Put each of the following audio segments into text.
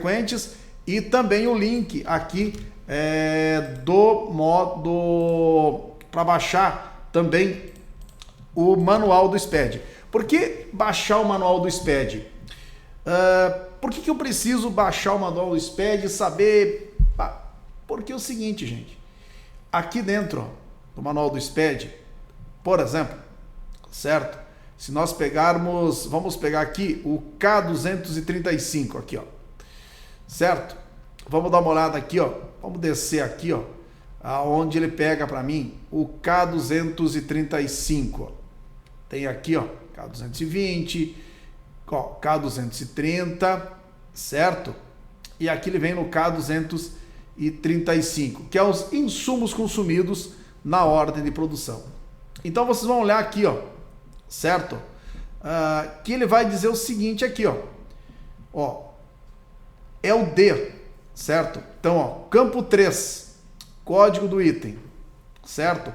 frequentes e também o link aqui do modo para baixar também o manual do SPED. Por que baixar o manual do SPED? Por que eu preciso baixar o manual do SPED e saber? Porque é o seguinte, gente. Aqui dentro do manual do SPED, por exemplo, certo? Se nós pegarmos, vamos pegar aqui o K235 aqui, ó. Certo? Vamos dar uma olhada aqui, ó. Vamos descer aqui, ó, aonde ele pega para mim o K235, ó. Tem aqui, ó, K220, ó, K230, certo? E aqui ele vem no K235, que é os insumos consumidos na ordem de produção. Então vocês vão olhar aqui, ó, certo? Que ele vai dizer o seguinte aqui, ó, é o D, certo? Então, ó, campo 3, código do item, certo?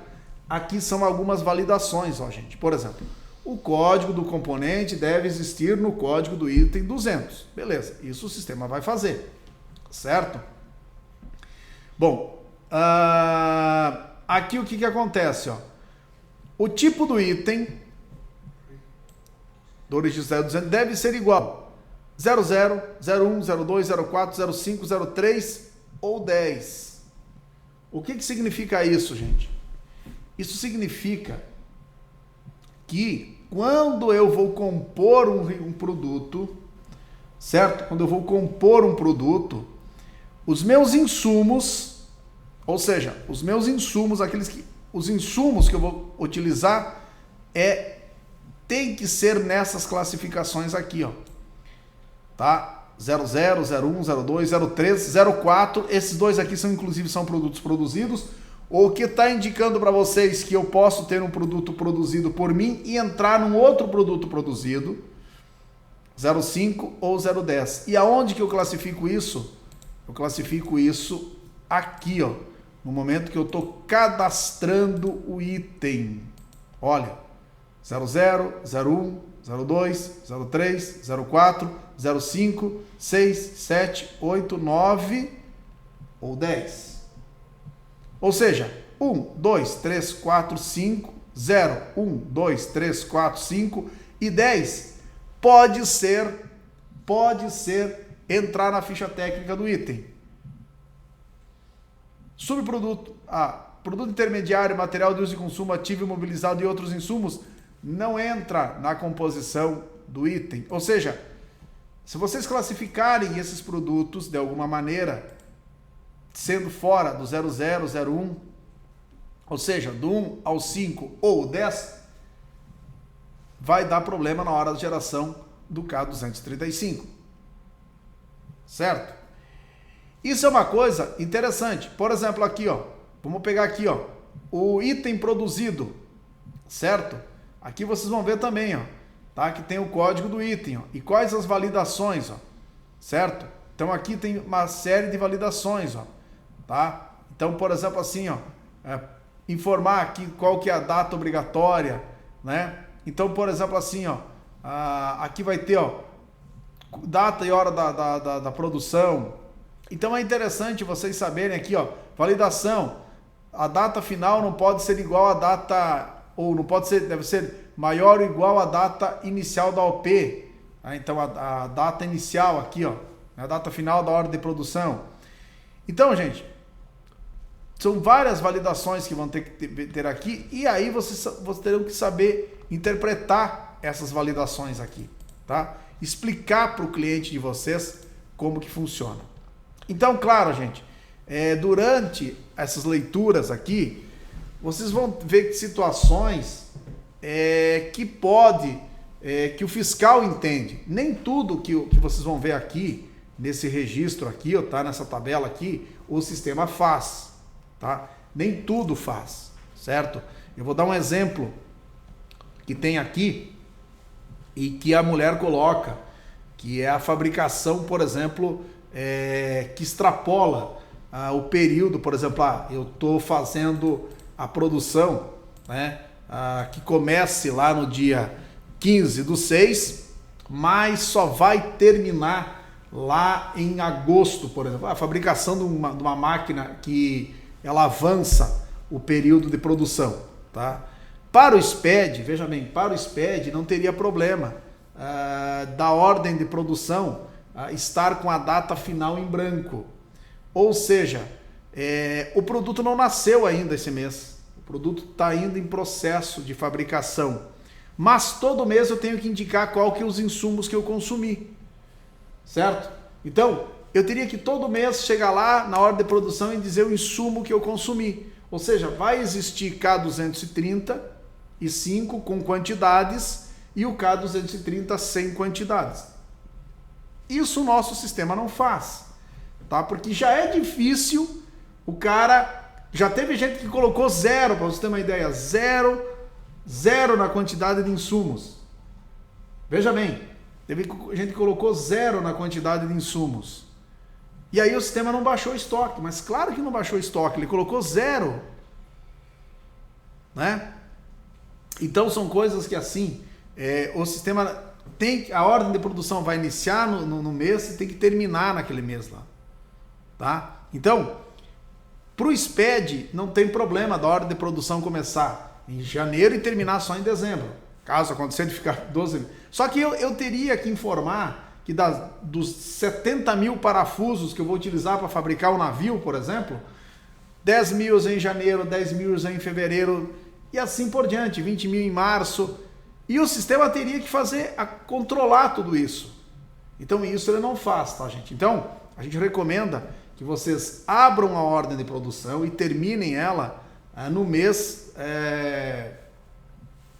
Aqui são algumas validações, ó, gente. Por exemplo, o código do componente deve existir no código do item 200. Beleza, isso o sistema vai fazer, certo? Bom, aqui o que acontece, ó? O tipo do item do registro 200 deve ser igual 00, 01, 02, 04, 05, 03 ou 10. O que significa isso, gente? Isso significa que quando eu vou compor um produto, certo? Quando eu vou compor um produto, os meus insumos, ou seja, os meus insumos, os insumos que eu vou utilizar tem que ser nessas classificações aqui, ó. Tá? 00, 01, 02, 03, 04, esses dois aqui são produtos produzidos. O que está indicando para vocês que eu posso ter um produto produzido por mim e entrar num outro produto produzido, 05 ou 010. E aonde que eu classifico isso? Eu classifico isso aqui, ó, no momento que eu estou cadastrando o item. Olha, 00, 01, 02, 03, 04, 05, 6, 7, 8, 9 ou 10. Ou seja, 1, 2, 3, 4, 5, 0, 1, 2, 3, 4, 5 e 10 pode ser entrar na ficha técnica do item. Subproduto, produto intermediário, material de uso e consumo, ativo imobilizado e outros insumos não entra na composição do item. Ou seja, se vocês classificarem esses produtos de alguma maneira, sendo fora do 00, 01, ou seja, do 1 ao 5 ou 10, vai dar problema na hora da geração do K235. Certo? Isso é uma coisa interessante. Por exemplo, aqui, ó, vamos pegar aqui, ó, o item produzido, certo? Aqui vocês vão ver também, ó, tá? Que tem o código do item, ó, e quais as validações, ó, certo? Então aqui tem uma série de validações, ó, tá? Então, por exemplo, assim, ó, informar aqui qual que é a data obrigatória, né? Então, por exemplo, assim, ó, aqui vai ter, ó, data e hora da produção. Então é interessante vocês saberem aqui, ó, validação. A data final não pode ser igual à data, ou não pode ser, deve ser maior ou igual à data inicial da OP. Então a data inicial aqui, ó, a data final da ordem de produção. Então, gente, são várias validações que vão ter que ter aqui, e aí vocês terão que saber interpretar essas validações aqui, tá? Explicar para o cliente de vocês como que funciona. Então, claro, gente, durante essas leituras aqui, vocês vão ver situações que o fiscal entende. Nem tudo que vocês vão ver aqui, nesse registro aqui, ó, tá? Nessa tabela aqui, o sistema faz, tá? Nem tudo faz, certo? Eu vou dar um exemplo que tem aqui e que a mulher coloca, que é a fabricação, por exemplo, que extrapola o período. Por exemplo, eu estou fazendo a produção, né, que comece lá no dia 15/6, mas só vai terminar lá em agosto, por exemplo, a fabricação de uma máquina que ela avança o período de produção, tá? Para o SPED, veja bem, para o SPED não teria problema da ordem de produção estar com a data final em branco. Ou seja, o produto não nasceu ainda esse mês. O produto está ainda em processo de fabricação. Mas todo mês eu tenho que indicar qual que é os insumos que eu consumi. Certo? Então, eu teria que todo mês chegar lá na ordem de produção e dizer o insumo que eu consumi. Ou seja, vai existir K235 com quantidades e o K230 sem quantidades. Isso o nosso sistema não faz, tá? Porque já é difícil, o cara... Já teve gente que colocou zero, para você ter uma ideia, zero na quantidade de insumos. Veja bem, teve gente que colocou zero na quantidade de insumos. E aí o sistema não baixou o estoque, mas claro que não baixou o estoque, ele colocou zero, né? Então são coisas que assim, o sistema tem, a ordem de produção vai iniciar no mês e tem que terminar naquele mês lá, tá? Então, para o SPED não tem problema da ordem de produção começar em janeiro e terminar só em dezembro, caso acontecer de ficar 12 mil. Só que eu teria que informar que dos 70 mil parafusos que eu vou utilizar para fabricar o navio, por exemplo, 10 mil em janeiro, 10 mil em fevereiro e assim por diante, 20 mil em março. E o sistema teria que controlar tudo isso. Então isso ele não faz, tá, gente? Então a gente recomenda que vocês abram a ordem de produção e terminem ela no mês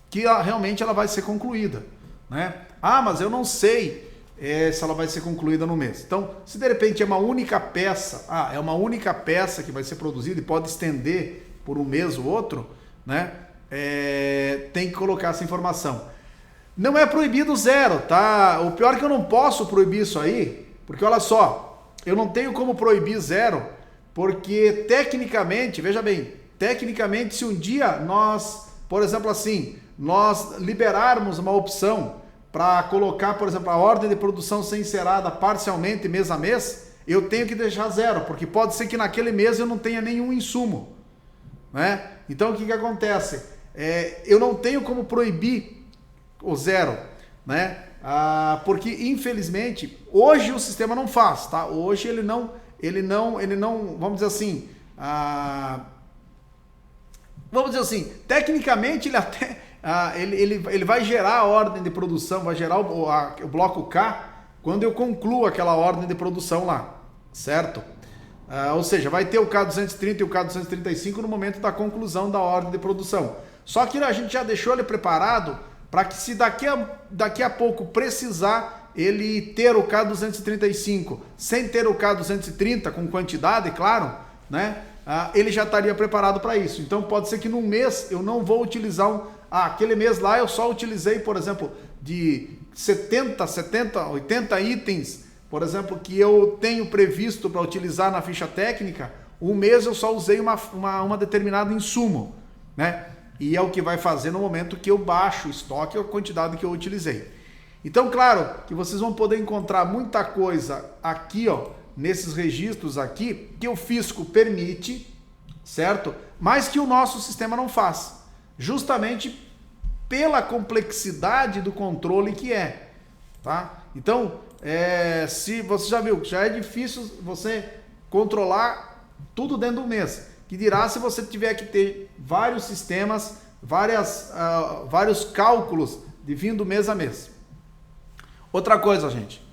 que realmente ela vai ser concluída, né? Ah, mas eu não sei se ela vai ser concluída no mês. Então, se de repente é uma única peça, é uma única peça que vai ser produzida e pode estender por um mês ou outro, né? Tem que colocar essa informação. Não é proibido zero, tá? O pior é que eu não posso proibir isso aí, porque olha só, eu não tenho como proibir zero, porque tecnicamente, veja bem, tecnicamente se um dia nós, por exemplo assim, nós liberarmos uma opção para colocar, por exemplo, a ordem de produção ser encerada parcialmente mês a mês, eu tenho que deixar zero, porque pode ser que naquele mês eu não tenha nenhum insumo, né? Então o que acontece? Eu não tenho como proibir o zero, né? Porque infelizmente hoje o sistema não faz, tá? Hoje ele não, vamos dizer assim, tecnicamente ele até ele vai gerar a ordem de produção, vai gerar o bloco K quando eu concluo aquela ordem de produção lá, certo? Ou seja, vai ter o K230 e o K235 no momento da conclusão da ordem de produção. Só que a gente já deixou ele preparado para que se daqui a pouco precisar ele ter o K235 sem ter o K230 com quantidade, claro, né? Ele já estaria preparado para isso. Então pode ser que num mês eu não vou utilizar aquele mês lá eu só utilizei, por exemplo, de 70, 80 itens, por exemplo, que eu tenho previsto para utilizar na ficha técnica, um mês eu só usei uma determinada insumo, né? E é o que vai fazer no momento que eu baixo o estoque a quantidade que eu utilizei. Então, claro, que vocês vão poder encontrar muita coisa aqui, ó, nesses registros aqui, que o fisco permite, certo? Mas que o nosso sistema não faz, justamente pela complexidade do controle que é, tá? Então, se você já viu, já é difícil você controlar tudo dentro do mês. Que dirá se você tiver que ter vários sistemas, vários cálculos de vindo mês a mês. Outra coisa, gente.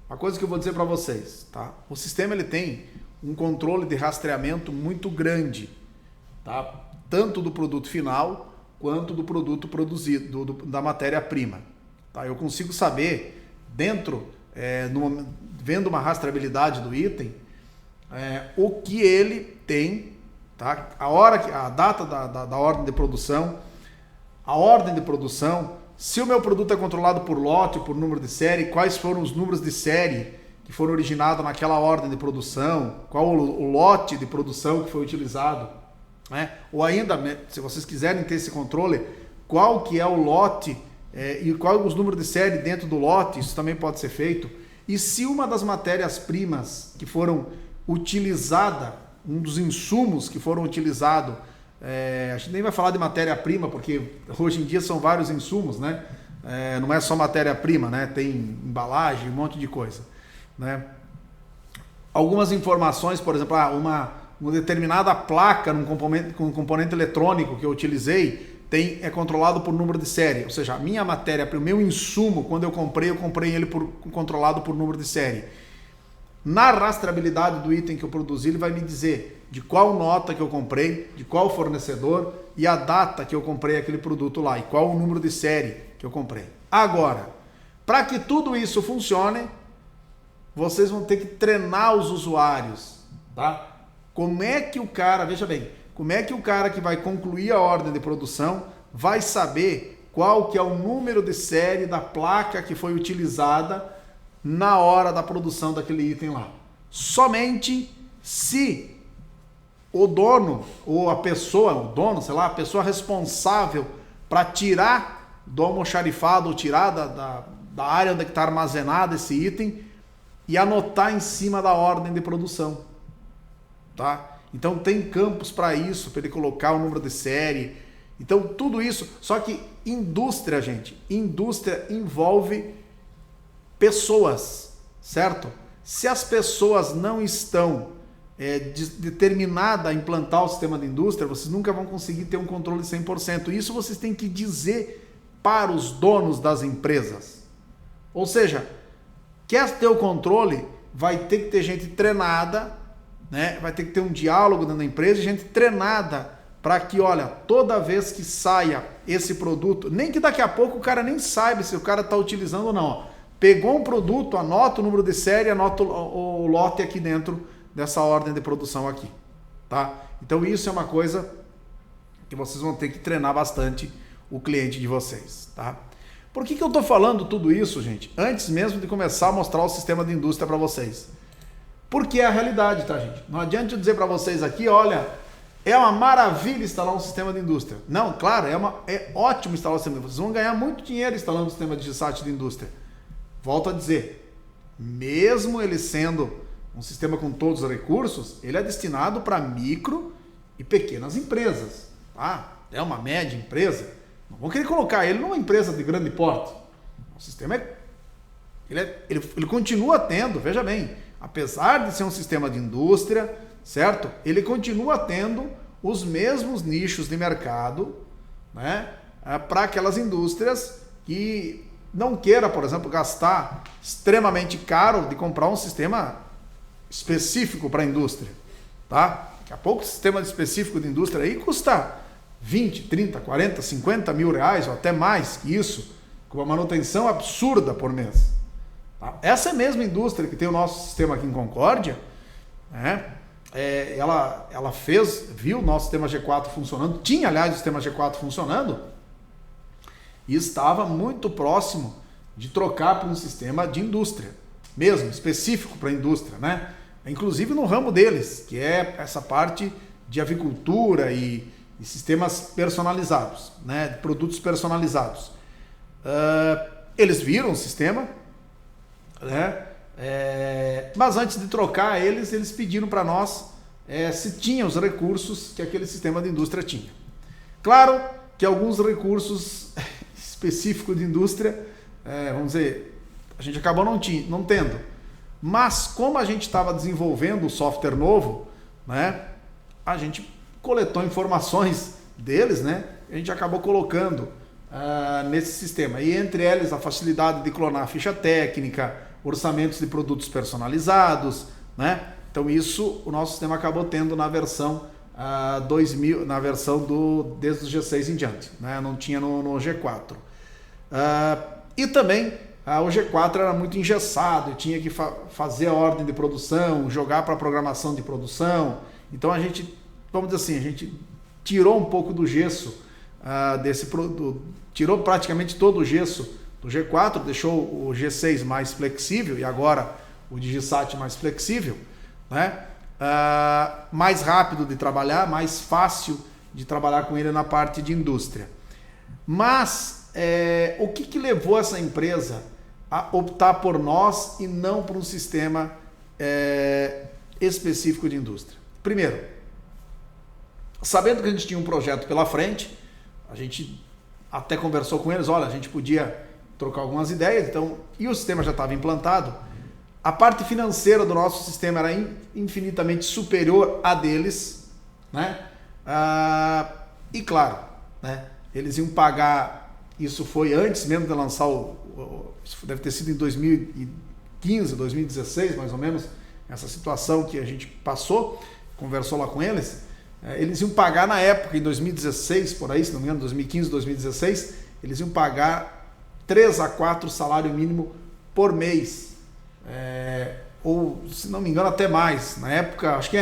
Uma coisa que eu vou dizer para vocês, tá? O sistema ele tem um controle de rastreamento muito grande, tá? Tanto do produto final quanto do produto produzido, da matéria-prima. Tá? Eu consigo saber, vendo uma rastreabilidade do item, o que ele tem, tá? A data da ordem de produção, a ordem de produção, se o meu produto é controlado por lote, por número de série, quais foram os números de série que foram originados naquela ordem de produção, qual o lote de produção que foi utilizado, né? Ou ainda, se vocês quiserem ter esse controle, qual que é o lote e qual os números de série dentro do lote, isso também pode ser feito. E se uma das matérias-primas que foram utilizadas, um dos insumos que foram utilizados, a gente nem vai falar de matéria-prima, porque hoje em dia são vários insumos, né? Não é só matéria-prima, né? Tem embalagem, um monte de coisa, né? Algumas informações, por exemplo, uma determinada placa num componente eletrônico que eu utilizei é controlado por número de série, ou seja, a minha matéria-prima, o meu insumo, quando eu comprei ele controlado por número de série. Na rastreabilidade do item que eu produzi, ele vai me dizer de qual nota que eu comprei, de qual fornecedor e a data que eu comprei aquele produto lá e qual o número de série que eu comprei. Agora, para que tudo isso funcione, vocês vão ter que treinar os usuários, tá? Como é que o cara, veja bem, como é que o cara que vai concluir a ordem de produção vai saber qual que é o número de série da placa que foi utilizada na hora da produção daquele item lá? Somente se o dono ou a pessoa, a pessoa responsável para tirar do almoxarifado ou tirar da área onde está armazenado esse item e anotar em cima da ordem de produção, tá? Então tem campos para isso, para ele colocar o número de série. Então tudo isso, só que indústria, gente, indústria envolve pessoas, certo? Se as pessoas não estão determinadas a implantar o sistema de indústria, vocês nunca vão conseguir ter um controle 100%. Isso vocês têm que dizer para os donos das empresas. Ou seja, quer ter o controle, vai ter que ter gente treinada, né? Vai ter que ter um diálogo dentro da empresa, gente treinada para que, olha, toda vez que saia esse produto, nem que daqui a pouco o cara nem saiba se o cara está utilizando ou não. Ó. Pegou um produto, anota o número de série, anota o lote aqui dentro dessa ordem de produção aqui, tá? Então isso é uma coisa que vocês vão ter que treinar bastante o cliente de vocês, tá? Por que eu estou falando tudo isso, gente? Antes mesmo de começar a mostrar o sistema de indústria para vocês. Porque é a realidade, tá, gente? Não adianta eu dizer para vocês aqui, olha, é uma maravilha instalar um sistema de indústria. Não, claro, é ótimo instalar um sistema de indústria. Vocês vão ganhar muito dinheiro instalando um sistema de GSAT de indústria. Volto a dizer, mesmo ele sendo um sistema com todos os recursos, ele é destinado para micro e pequenas empresas. Tá? É uma média empresa. Não vão querer colocar ele numa empresa de grande porte. O sistema ele continua tendo, veja bem, apesar de ser um sistema de indústria, certo? Ele continua tendo os mesmos nichos de mercado, né? Para aquelas indústrias que não queira, por exemplo, gastar extremamente caro de comprar um sistema específico para a indústria, tá? Daqui a pouco o sistema específico de indústria aí custa 20, 30, 40, 50 mil reais ou até mais que isso, com uma manutenção absurda por mês. Tá? Essa mesma indústria que tem o nosso sistema aqui em Concórdia, né? Ela viu o nosso sistema G4 funcionando, tinha aliás o sistema G4 funcionando e estava muito próximo de trocar para um sistema de indústria, mesmo, específico para a indústria, né? Inclusive no ramo deles, que é essa parte de avicultura e sistemas personalizados, né? De produtos personalizados. Eles viram o sistema, né? Mas antes de trocar eles pediram para nós se tinha os recursos que aquele sistema de indústria tinha. Claro que alguns recursos específicos de indústria, vamos dizer, a gente acabou não tendo. Mas como a gente estava desenvolvendo o software novo, né, a gente coletou informações deles, né, a gente acabou colocando nesse sistema. E entre eles a facilidade de clonar ficha técnica, orçamentos de produtos personalizados, né? Então isso o nosso sistema acabou tendo na versão 2000, na versão desde o G6 em diante, né? Não tinha no G4. E também o G4 era muito engessado, tinha que fazer a ordem de produção, jogar para a programação de produção. Então a gente, vamos dizer assim, a gente tirou um pouco do gesso desse produto, tirou praticamente todo o gesso do G4, deixou o G6 mais flexível e agora o DigiSat mais flexível, né? Mais rápido de trabalhar, mais fácil de trabalhar com ele na parte de indústria. Mas o que levou essa empresa a optar por nós e não por um sistema específico de indústria. Primeiro, sabendo que a gente tinha um projeto pela frente, a gente até conversou com eles, olha, a gente podia trocar algumas ideias, então, e o sistema já estava implantado. A parte financeira do nosso sistema era infinitamente superior à deles, né? E claro, né? Eles iam pagar, isso foi antes mesmo de lançar isso deve ter sido em 2015, 2016, mais ou menos, essa situação que a gente passou, conversou lá com eles, eles iam pagar na época, em 2016, por aí, se não me engano, 2015, 2016, eles iam pagar 3 a 4 salário mínimo por mês, ou, se não me engano, até mais. Na época, acho que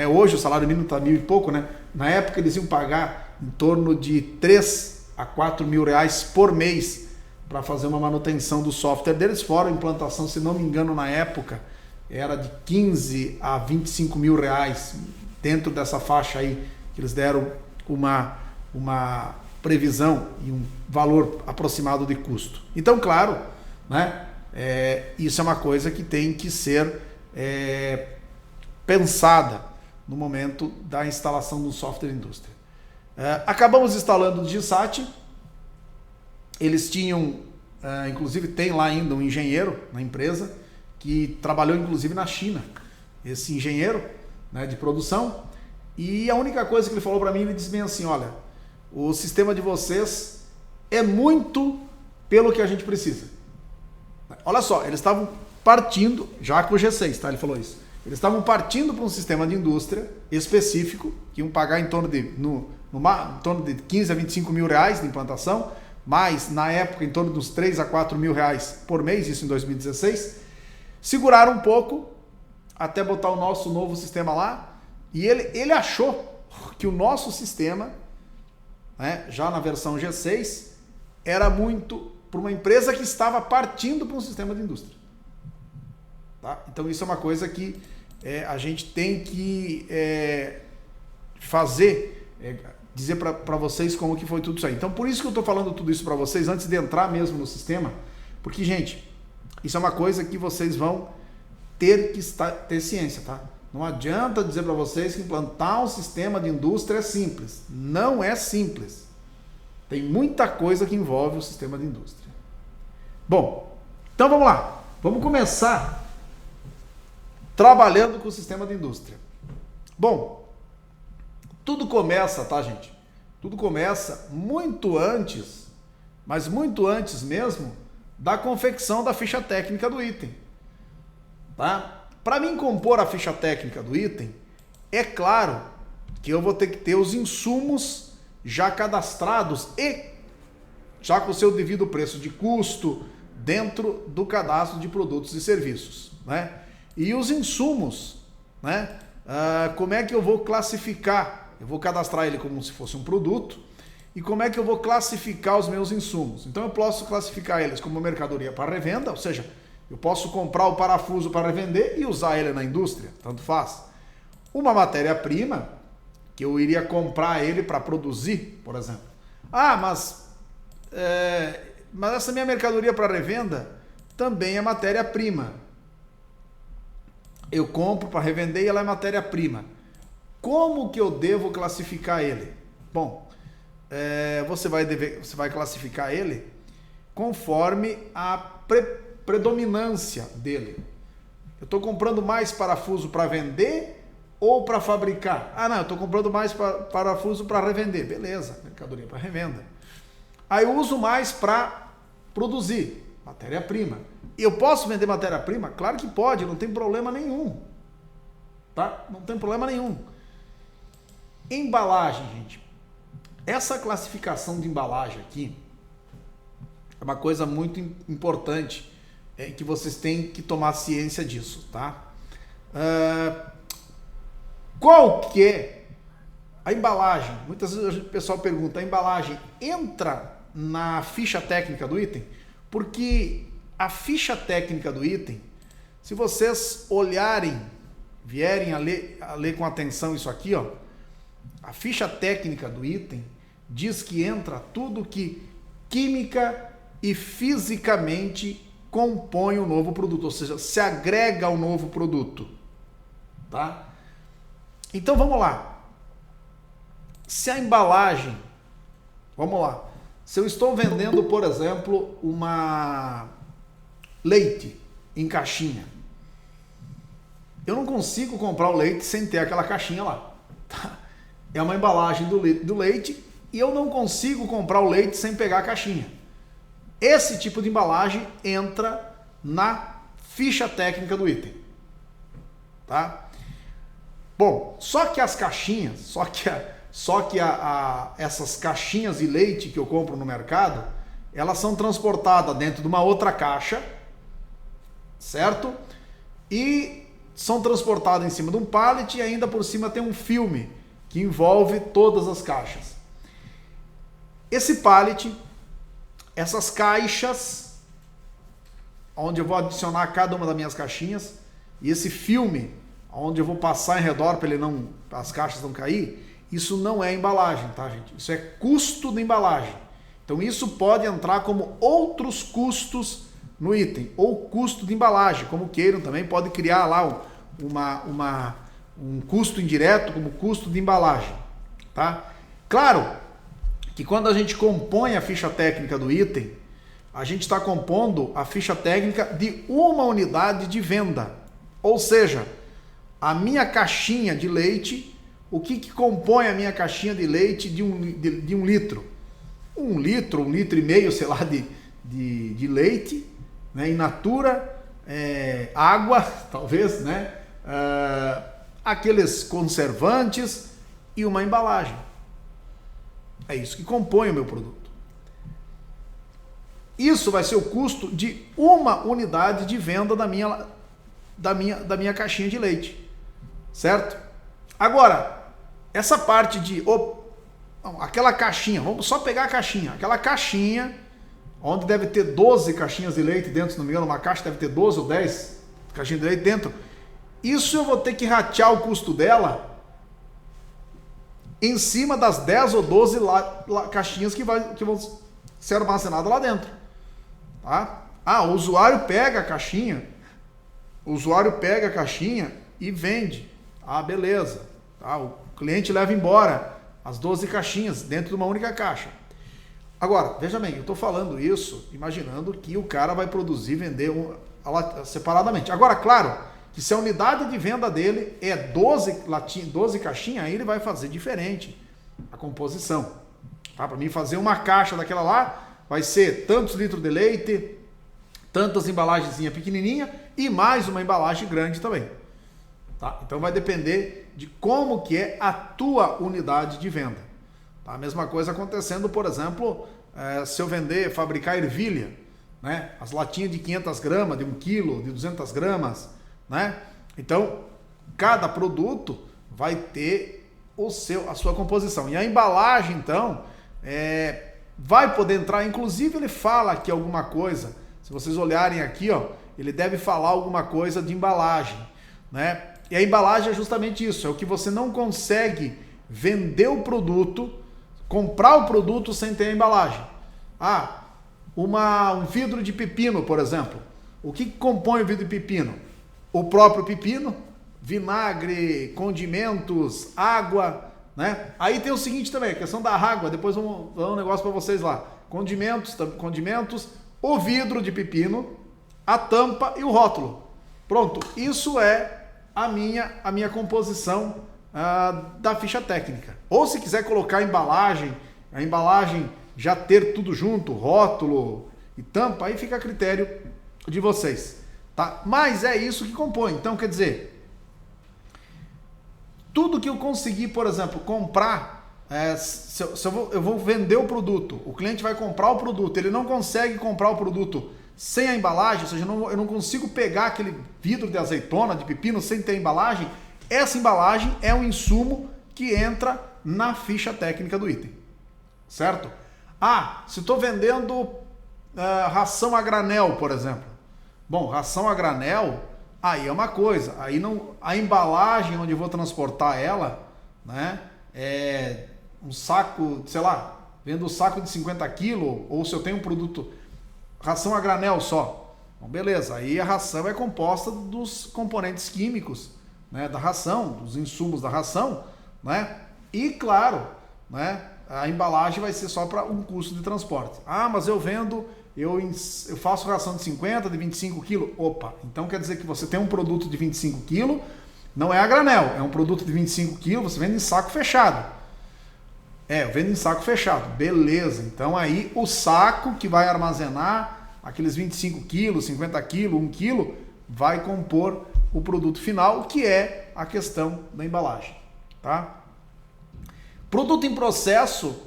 hoje o salário mínimo está 1.000 e pouco, né? Na época eles iam pagar em torno de 3 a 4 mil reais por mês para fazer uma manutenção do software deles, fora a implantação, se não me engano, na época, era de 15 a 25 mil reais, dentro dessa faixa aí, que eles deram uma previsão e um valor aproximado de custo. Então, claro, né, isso é uma coisa que tem que ser pensada no momento da instalação do software indústria. Acabamos instalando o DigiSat. Eles tinham, inclusive tem lá ainda um engenheiro na empresa que trabalhou inclusive na China, esse engenheiro, né, de produção, e a única coisa que ele falou para mim, ele disse bem assim, olha, o sistema de vocês é muito pelo que a gente precisa. Olha só, eles estavam partindo, já com o G6, tá? Ele falou isso. Eles estavam partindo para um sistema de indústria específico, que iam pagar em torno de 15 a 25 mil reais de implantação, mas na época em torno dos 3 a 4 mil reais por mês, isso em 2016. Seguraram um pouco até botar o nosso novo sistema lá, e ele achou que o nosso sistema, né, já na versão G6, era muito para uma empresa que estava partindo para um sistema de indústria. Tá? Então isso é uma coisa que a gente tem que fazer, dizer para vocês como que foi tudo isso aí. Então por isso que eu estou falando tudo isso para vocês, antes de entrar mesmo no sistema, porque, gente, isso é uma coisa que vocês vão ter que ter ciência, tá? Não adianta dizer para vocês que implantar um sistema de indústria é simples. Não é simples. Tem muita coisa que envolve o sistema de indústria. Bom, então vamos lá. Vamos começar trabalhando com o sistema de indústria. Bom, tudo começa, tá, gente? Tudo começa muito antes, mas muito antes mesmo, da confecção da ficha técnica do item. Tá? Para mim compor a ficha técnica do item, é claro que eu vou ter que ter os insumos já cadastrados e já com o seu devido preço de custo dentro do cadastro de produtos e serviços, né? E os insumos, né? Como é que eu vou classificar? Eu vou cadastrar ele como se fosse um produto. E como é que eu vou classificar os meus insumos? Então eu posso classificar eles como mercadoria para revenda, ou seja, eu posso comprar o parafuso para revender e usar ele na indústria, tanto faz. Uma matéria-prima, que eu iria comprar ele para produzir, por exemplo. Mas essa minha mercadoria para revenda também é matéria-prima. Eu compro para revender e ela é matéria-prima. Como que eu devo classificar ele? Bom, você vai classificar ele conforme a predominância dele. Eu estou comprando mais parafuso para vender ou para fabricar? Não, eu estou comprando mais parafuso para revender. Beleza, mercadoria para revenda. Aí eu uso mais para produzir, matéria-prima. Eu posso vender matéria-prima? Claro que pode, não tem problema nenhum. Tá? Não tem problema nenhum. Embalagem, gente. Essa classificação de embalagem aqui é uma coisa muito importante, que vocês têm que tomar ciência disso, tá? Qual que é a embalagem? Muitas vezes o pessoal pergunta, a embalagem entra na ficha técnica do item? Porque a ficha técnica do item, se vocês olharem, vierem a ler com atenção isso aqui, ó, a ficha técnica do item diz que entra tudo que química e fisicamente compõe o novo produto, ou seja, se agrega ao novo produto, tá? Então vamos lá. Se a embalagem, vamos lá, se eu estou vendendo, por exemplo, uma leite em caixinha, eu não consigo comprar o leite sem ter aquela caixinha lá, tá? É uma embalagem do leite e eu não consigo comprar o leite sem pegar a caixinha. Esse tipo de embalagem entra na ficha técnica do item, tá? Bom, só que as caixinhas, essas caixinhas de leite que eu compro no mercado, elas são transportadas dentro de uma outra caixa, certo? E são transportadas em cima de um pallet e ainda por cima tem um filme que envolve todas as caixas. Esse pallet, essas caixas, onde eu vou adicionar cada uma das minhas caixinhas, e esse filme, onde eu vou passar em redor para as caixas não cair, isso não é embalagem, tá, gente? Isso é custo de embalagem. Então isso pode entrar como outros custos no item, ou custo de embalagem, como queiram também, pode criar lá um custo indireto como custo de embalagem, tá? Claro que quando a gente compõe a ficha técnica do item, a gente está compondo a ficha técnica de uma unidade de venda. Ou seja, a minha caixinha de leite, o que compõe a minha caixinha de leite de um litro? Um litro e meio, sei lá, de leite, né, in natura, água, talvez, né, aqueles conservantes e uma embalagem. É isso que compõe o meu produto. Isso vai ser o custo de uma unidade de venda da minha caixinha de leite, certo? Agora, essa parte de aquela caixinha, vamos só pegar a caixinha, aquela caixinha onde deve ter 12 caixinhas de leite dentro, se não me engano, uma caixa deve ter 12 ou 10 caixinhas de leite dentro. Isso eu vou ter que ratear o custo dela em cima das 10 ou 12 caixinhas que vão ser armazenadas lá dentro. Tá? O usuário pega a caixinha, e vende. Beleza. Tá? O cliente leva embora as 12 caixinhas dentro de uma única caixa. Agora, veja bem, eu estou falando isso imaginando que o cara vai produzir e vender separadamente. Agora, claro, que se a unidade de venda dele é 12 caixinhas, aí ele vai fazer diferente a composição. Tá? Para mim fazer uma caixa daquela lá, vai ser tantos litros de leite, tantas embalagenzinhas pequenininha e mais uma embalagem grande também. Tá? Então vai depender de como que é a tua unidade de venda. Tá? A mesma coisa acontecendo, por exemplo, se eu fabricar ervilha, né? As latinhas de 500 gramas, de 1 quilo, de 200 gramas, né? Então, cada produto vai ter a sua composição. E a embalagem, então, vai poder entrar, inclusive ele fala aqui alguma coisa, se vocês olharem aqui, ó, ele deve falar alguma coisa de embalagem, né? E a embalagem é justamente isso, é o que você não consegue vender o produto, comprar o produto sem ter a embalagem. Um vidro de pepino, por exemplo. O que compõe o vidro de pepino? O próprio pepino, vinagre, condimentos, água, né? Aí tem o seguinte também, a questão da água, depois vamos dar um negócio para vocês lá. Condimentos, o vidro de pepino, a tampa e o rótulo. Pronto, isso é a minha composição da ficha técnica. Ou se quiser colocar a embalagem já ter tudo junto, rótulo e tampa, aí fica a critério de vocês. Tá? Mas é isso que compõe. Então, quer dizer, tudo que eu conseguir, por exemplo, comprar, eu vou vender o produto, o cliente vai comprar o produto, ele não consegue comprar o produto sem a embalagem, ou seja, eu não consigo pegar aquele vidro de azeitona, de pepino, sem ter embalagem, essa embalagem é um insumo que entra na ficha técnica do item. Certo? Se estou vendendo ração a granel, por exemplo. Bom, ração a granel, aí é uma coisa. Aí não, a embalagem onde eu vou transportar ela, né, é um saco, sei lá, vendo um saco de 50 quilos, ou se eu tenho um produto, ração a granel só, Então, beleza, aí a ração é composta dos componentes químicos, né, da ração, dos insumos da ração, né? E claro, né, a embalagem vai ser só para um custo de transporte. Ah, mas eu vendo, eu faço ração de 50, de 25 quilos. Opa, então quer dizer que você tem um produto de 25 quilos, não é a granel, é um produto de 25 quilos, você vende em saco fechado. Eu vendo em saco fechado. Beleza, então aí o saco que vai armazenar aqueles 25 quilos, 50 quilos, 1 quilo, vai compor o produto final, que é a questão da embalagem. Tá? Produto em processo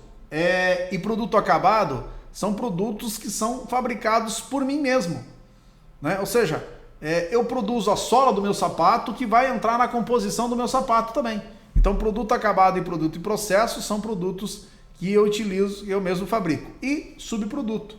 e produto acabado são produtos que são fabricados por mim mesmo. Né? Ou seja, eu produzo a sola do meu sapato que vai entrar na composição do meu sapato também. Então, produto acabado e produto em processo são produtos que eu utilizo, eu mesmo fabrico. E subproduto.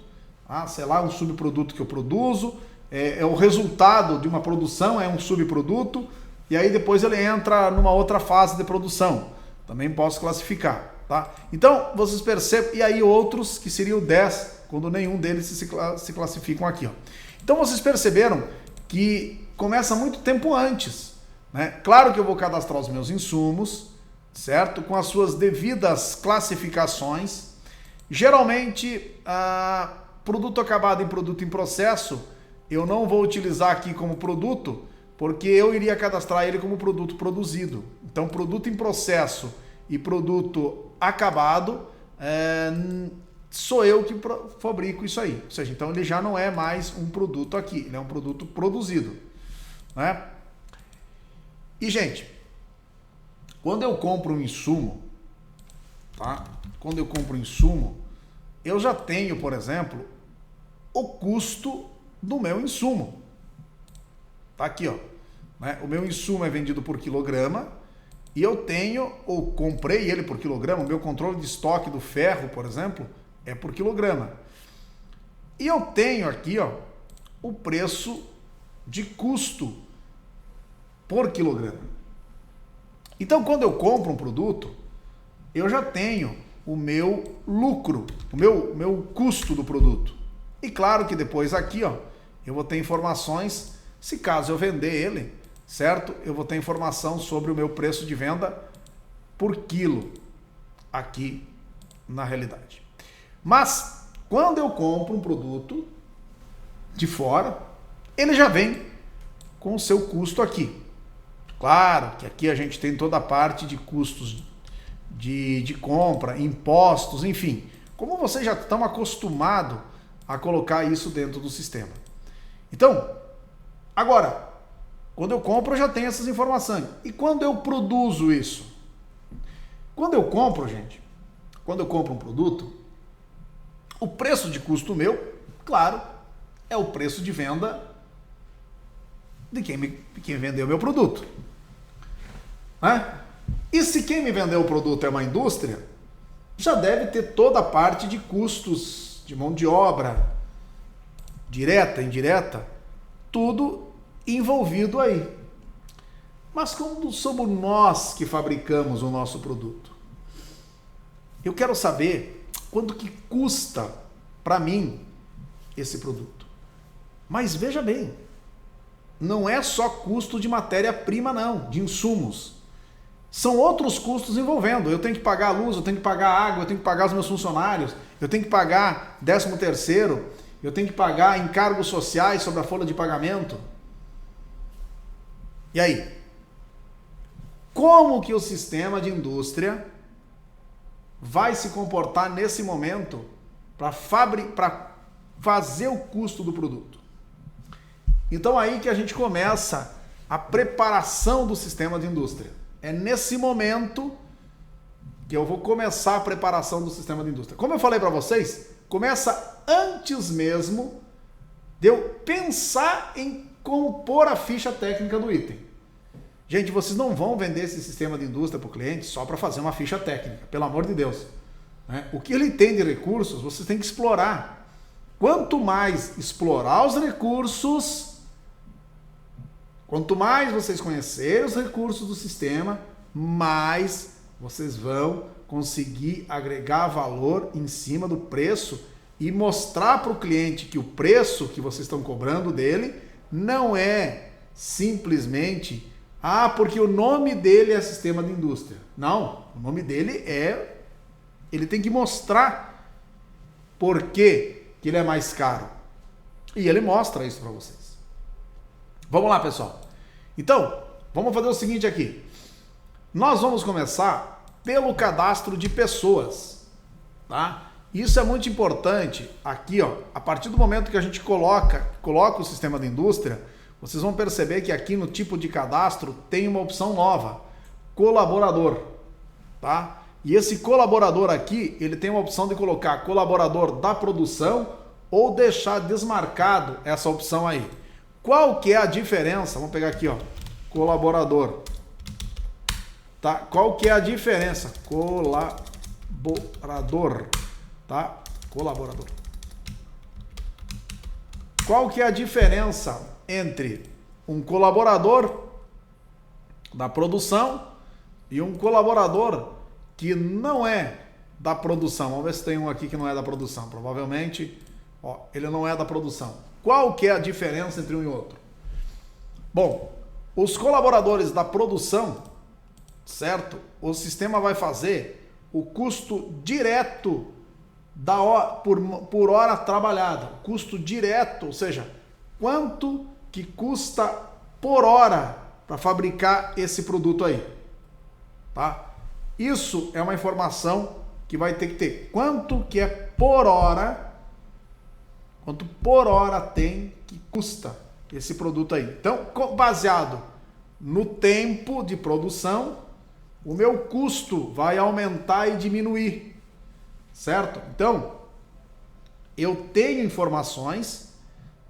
Sei lá, um subproduto que eu produzo, é o resultado de uma produção, é um subproduto, e aí depois ele entra numa outra fase de produção. Também posso classificar. Tá? Então, vocês percebem, e aí outros que seriam 10, quando nenhum deles se classificam aqui. Ó. Então, vocês perceberam que começa muito tempo antes. Né? Claro que eu vou cadastrar os meus insumos, certo? Com as suas devidas classificações. Geralmente, produto acabado e produto em processo, eu não vou utilizar aqui como produto, porque eu iria cadastrar ele como produto produzido. Então, produto em processo e produto acabado, sou eu que fabrico isso aí. Ou seja, então ele já não é mais um produto aqui, ele é um produto produzido. Né? E, gente, quando eu compro um insumo, tá? Quando eu compro um insumo, eu já tenho, por exemplo, o custo do meu insumo. Tá aqui, ó. Né? O meu insumo é vendido por quilograma e eu tenho, ou comprei ele por quilograma, o meu controle de estoque do ferro, por exemplo, é por quilograma. E eu tenho aqui, ó, o preço de custo por quilograma. Então, quando eu compro um produto, eu já tenho o meu lucro, o meu custo do produto. E claro que depois aqui, ó, eu vou ter informações, se caso eu vender ele, certo? Eu vou ter informação sobre o meu preço de venda por quilo aqui na realidade. Mas, quando eu compro um produto de fora, ele já vem com o seu custo aqui. Claro que aqui a gente tem toda a parte de custos de compra, impostos, enfim. Como vocês já estão acostumados a colocar isso dentro do sistema. Então, agora, quando eu compro eu já tenho essas informações. E quando eu produzo isso? Quando eu compro, gente, quando eu compro um produto, o preço de custo meu, claro, é o preço de venda de quem vendeu o meu produto. Né? E se quem me vendeu o produto é uma indústria, já deve ter toda a parte de custos de mão de obra, direta, indireta, tudo envolvido aí. Mas como somos nós que fabricamos o nosso produto? Eu quero saber quanto que custa para mim esse produto. Mas veja bem, não é só custo de matéria-prima não, de insumos. São outros custos envolvendo. Eu tenho que pagar a luz, eu tenho que pagar a água, eu tenho que pagar os meus funcionários, eu tenho que pagar 13º, eu tenho que pagar encargos sociais sobre a folha de pagamento. E aí? Como que o sistema de indústria vai se comportar nesse momento para fazer o custo do produto? Então aí que a gente começa a preparação do sistema de indústria. É nesse momento que eu vou começar a preparação do sistema de indústria. Como eu falei para vocês, começa antes mesmo de eu pensar em compor a ficha técnica do item. Gente, vocês não vão vender esse sistema de indústria para o cliente só para fazer uma ficha técnica, pelo amor de Deus. Né? O que ele tem de recursos, vocês têm que explorar. Quanto mais explorar os recursos, quanto mais vocês conhecerem os recursos do sistema, mais vocês vão conseguir agregar valor em cima do preço e mostrar para o cliente que o preço que vocês estão cobrando dele não é simplesmente porque o nome dele é sistema de indústria. Não, o nome dele é... Ele tem que mostrar por que ele é mais caro. E ele mostra isso para vocês. Vamos lá, pessoal. Então, vamos fazer o seguinte aqui. Nós vamos começar pelo cadastro de pessoas, tá? Isso é muito importante aqui, ó. A partir do momento que a gente coloca o sistema de indústria, vocês vão perceber que aqui no tipo de cadastro tem uma opção nova, colaborador, tá? E esse colaborador aqui, ele tem uma opção de colocar colaborador da produção ou deixar desmarcado essa opção aí. Qual que é a diferença? Vamos pegar aqui, ó, colaborador. Tá? Qual que é a diferença? Colaborador, tá? Colaborador. Qual que é a diferença entre um colaborador da produção e um colaborador que não é da produção? Vamos ver se tem um aqui que não é da produção. Provavelmente, ó, ele não é da produção. Qual que é a diferença entre um e outro? Bom, os colaboradores da produção, certo? O sistema vai fazer o custo direto por hora trabalhada. Custo direto, ou seja, quanto que custa por hora para fabricar esse produto aí, tá? Isso é uma informação que vai ter que ter. Quanto que é por hora, quanto por hora tem que custa esse produto aí. Então, baseado no tempo de produção, o meu custo vai aumentar e diminuir, certo? Então, eu tenho informações,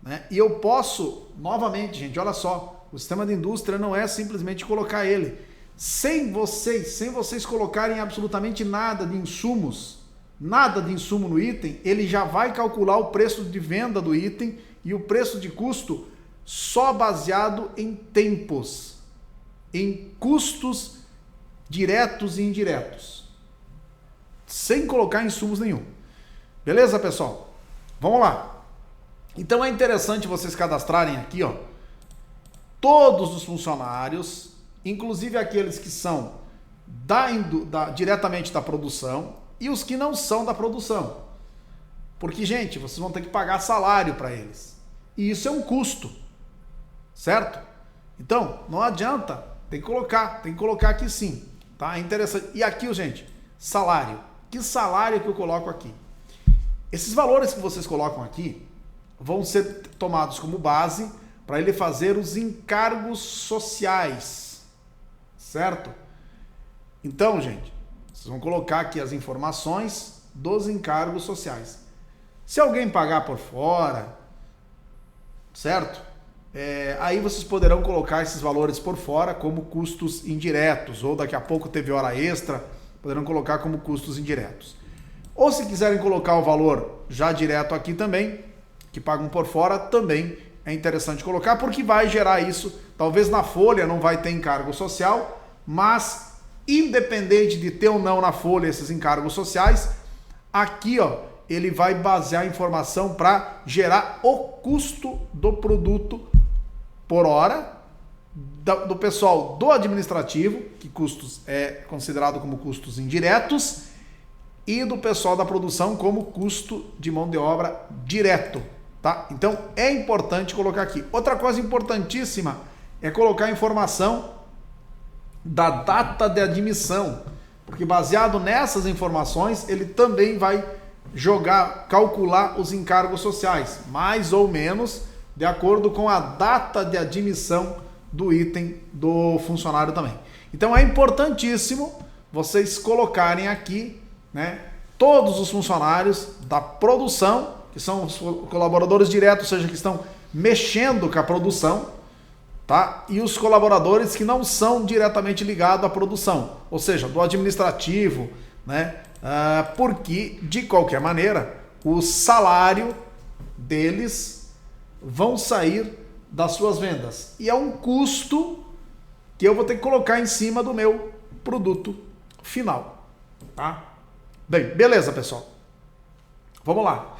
né? E eu posso, novamente, gente, olha só, o sistema de indústria não é simplesmente colocar ele. Sem vocês colocarem absolutamente nada de insumos, nada de insumo no item, ele já vai calcular o preço de venda do item e o preço de custo só baseado em tempos, em custos diretos e indiretos, sem colocar insumos nenhum. Beleza, pessoal? Vamos lá. Então é interessante vocês cadastrarem aqui, ó, todos os funcionários, inclusive aqueles que são diretamente da produção e os que não são da produção. Porque, gente, vocês vão ter que pagar salário para eles. E isso é um custo, certo? Então, não adianta, tem que colocar aqui sim, tá? É interessante. E aqui, gente, salário. Que salário que eu coloco aqui? Esses valores que vocês colocam aqui vão ser tomados como base para ele fazer os encargos sociais, certo? Então, gente, vocês vão colocar aqui as informações dos encargos sociais. Se alguém pagar por fora, certo? Aí vocês poderão colocar esses valores por fora como custos indiretos, ou daqui a pouco teve hora extra, poderão colocar como custos indiretos. Ou se quiserem colocar o valor já direto aqui também, que pagam por fora, também é interessante colocar, porque vai gerar isso. Talvez na folha não vai ter encargo social, mas independente de ter ou não na folha esses encargos sociais, aqui, ó, ele vai basear a informação para gerar o custo do produto por hora, do pessoal do administrativo, que custos é considerado como custos indiretos, e do pessoal da produção como custo de mão de obra direto, tá? Então é importante colocar aqui. Outra coisa importantíssima é colocar a informação da data de admissão, porque baseado nessas informações ele também vai calcular os encargos sociais, mais ou menos de acordo com a data de admissão do item do funcionário também. Então é importantíssimo vocês colocarem aqui, né, todos os funcionários da produção, que são os colaboradores diretos, ou seja, que estão mexendo com a produção, tá? E os colaboradores que não são diretamente ligados à produção, ou seja, do administrativo, né? Porque, de qualquer maneira, o salário deles vão sair das suas vendas. E é um custo que eu vou ter que colocar em cima do meu produto final, tá? Bem, beleza, pessoal. Vamos lá.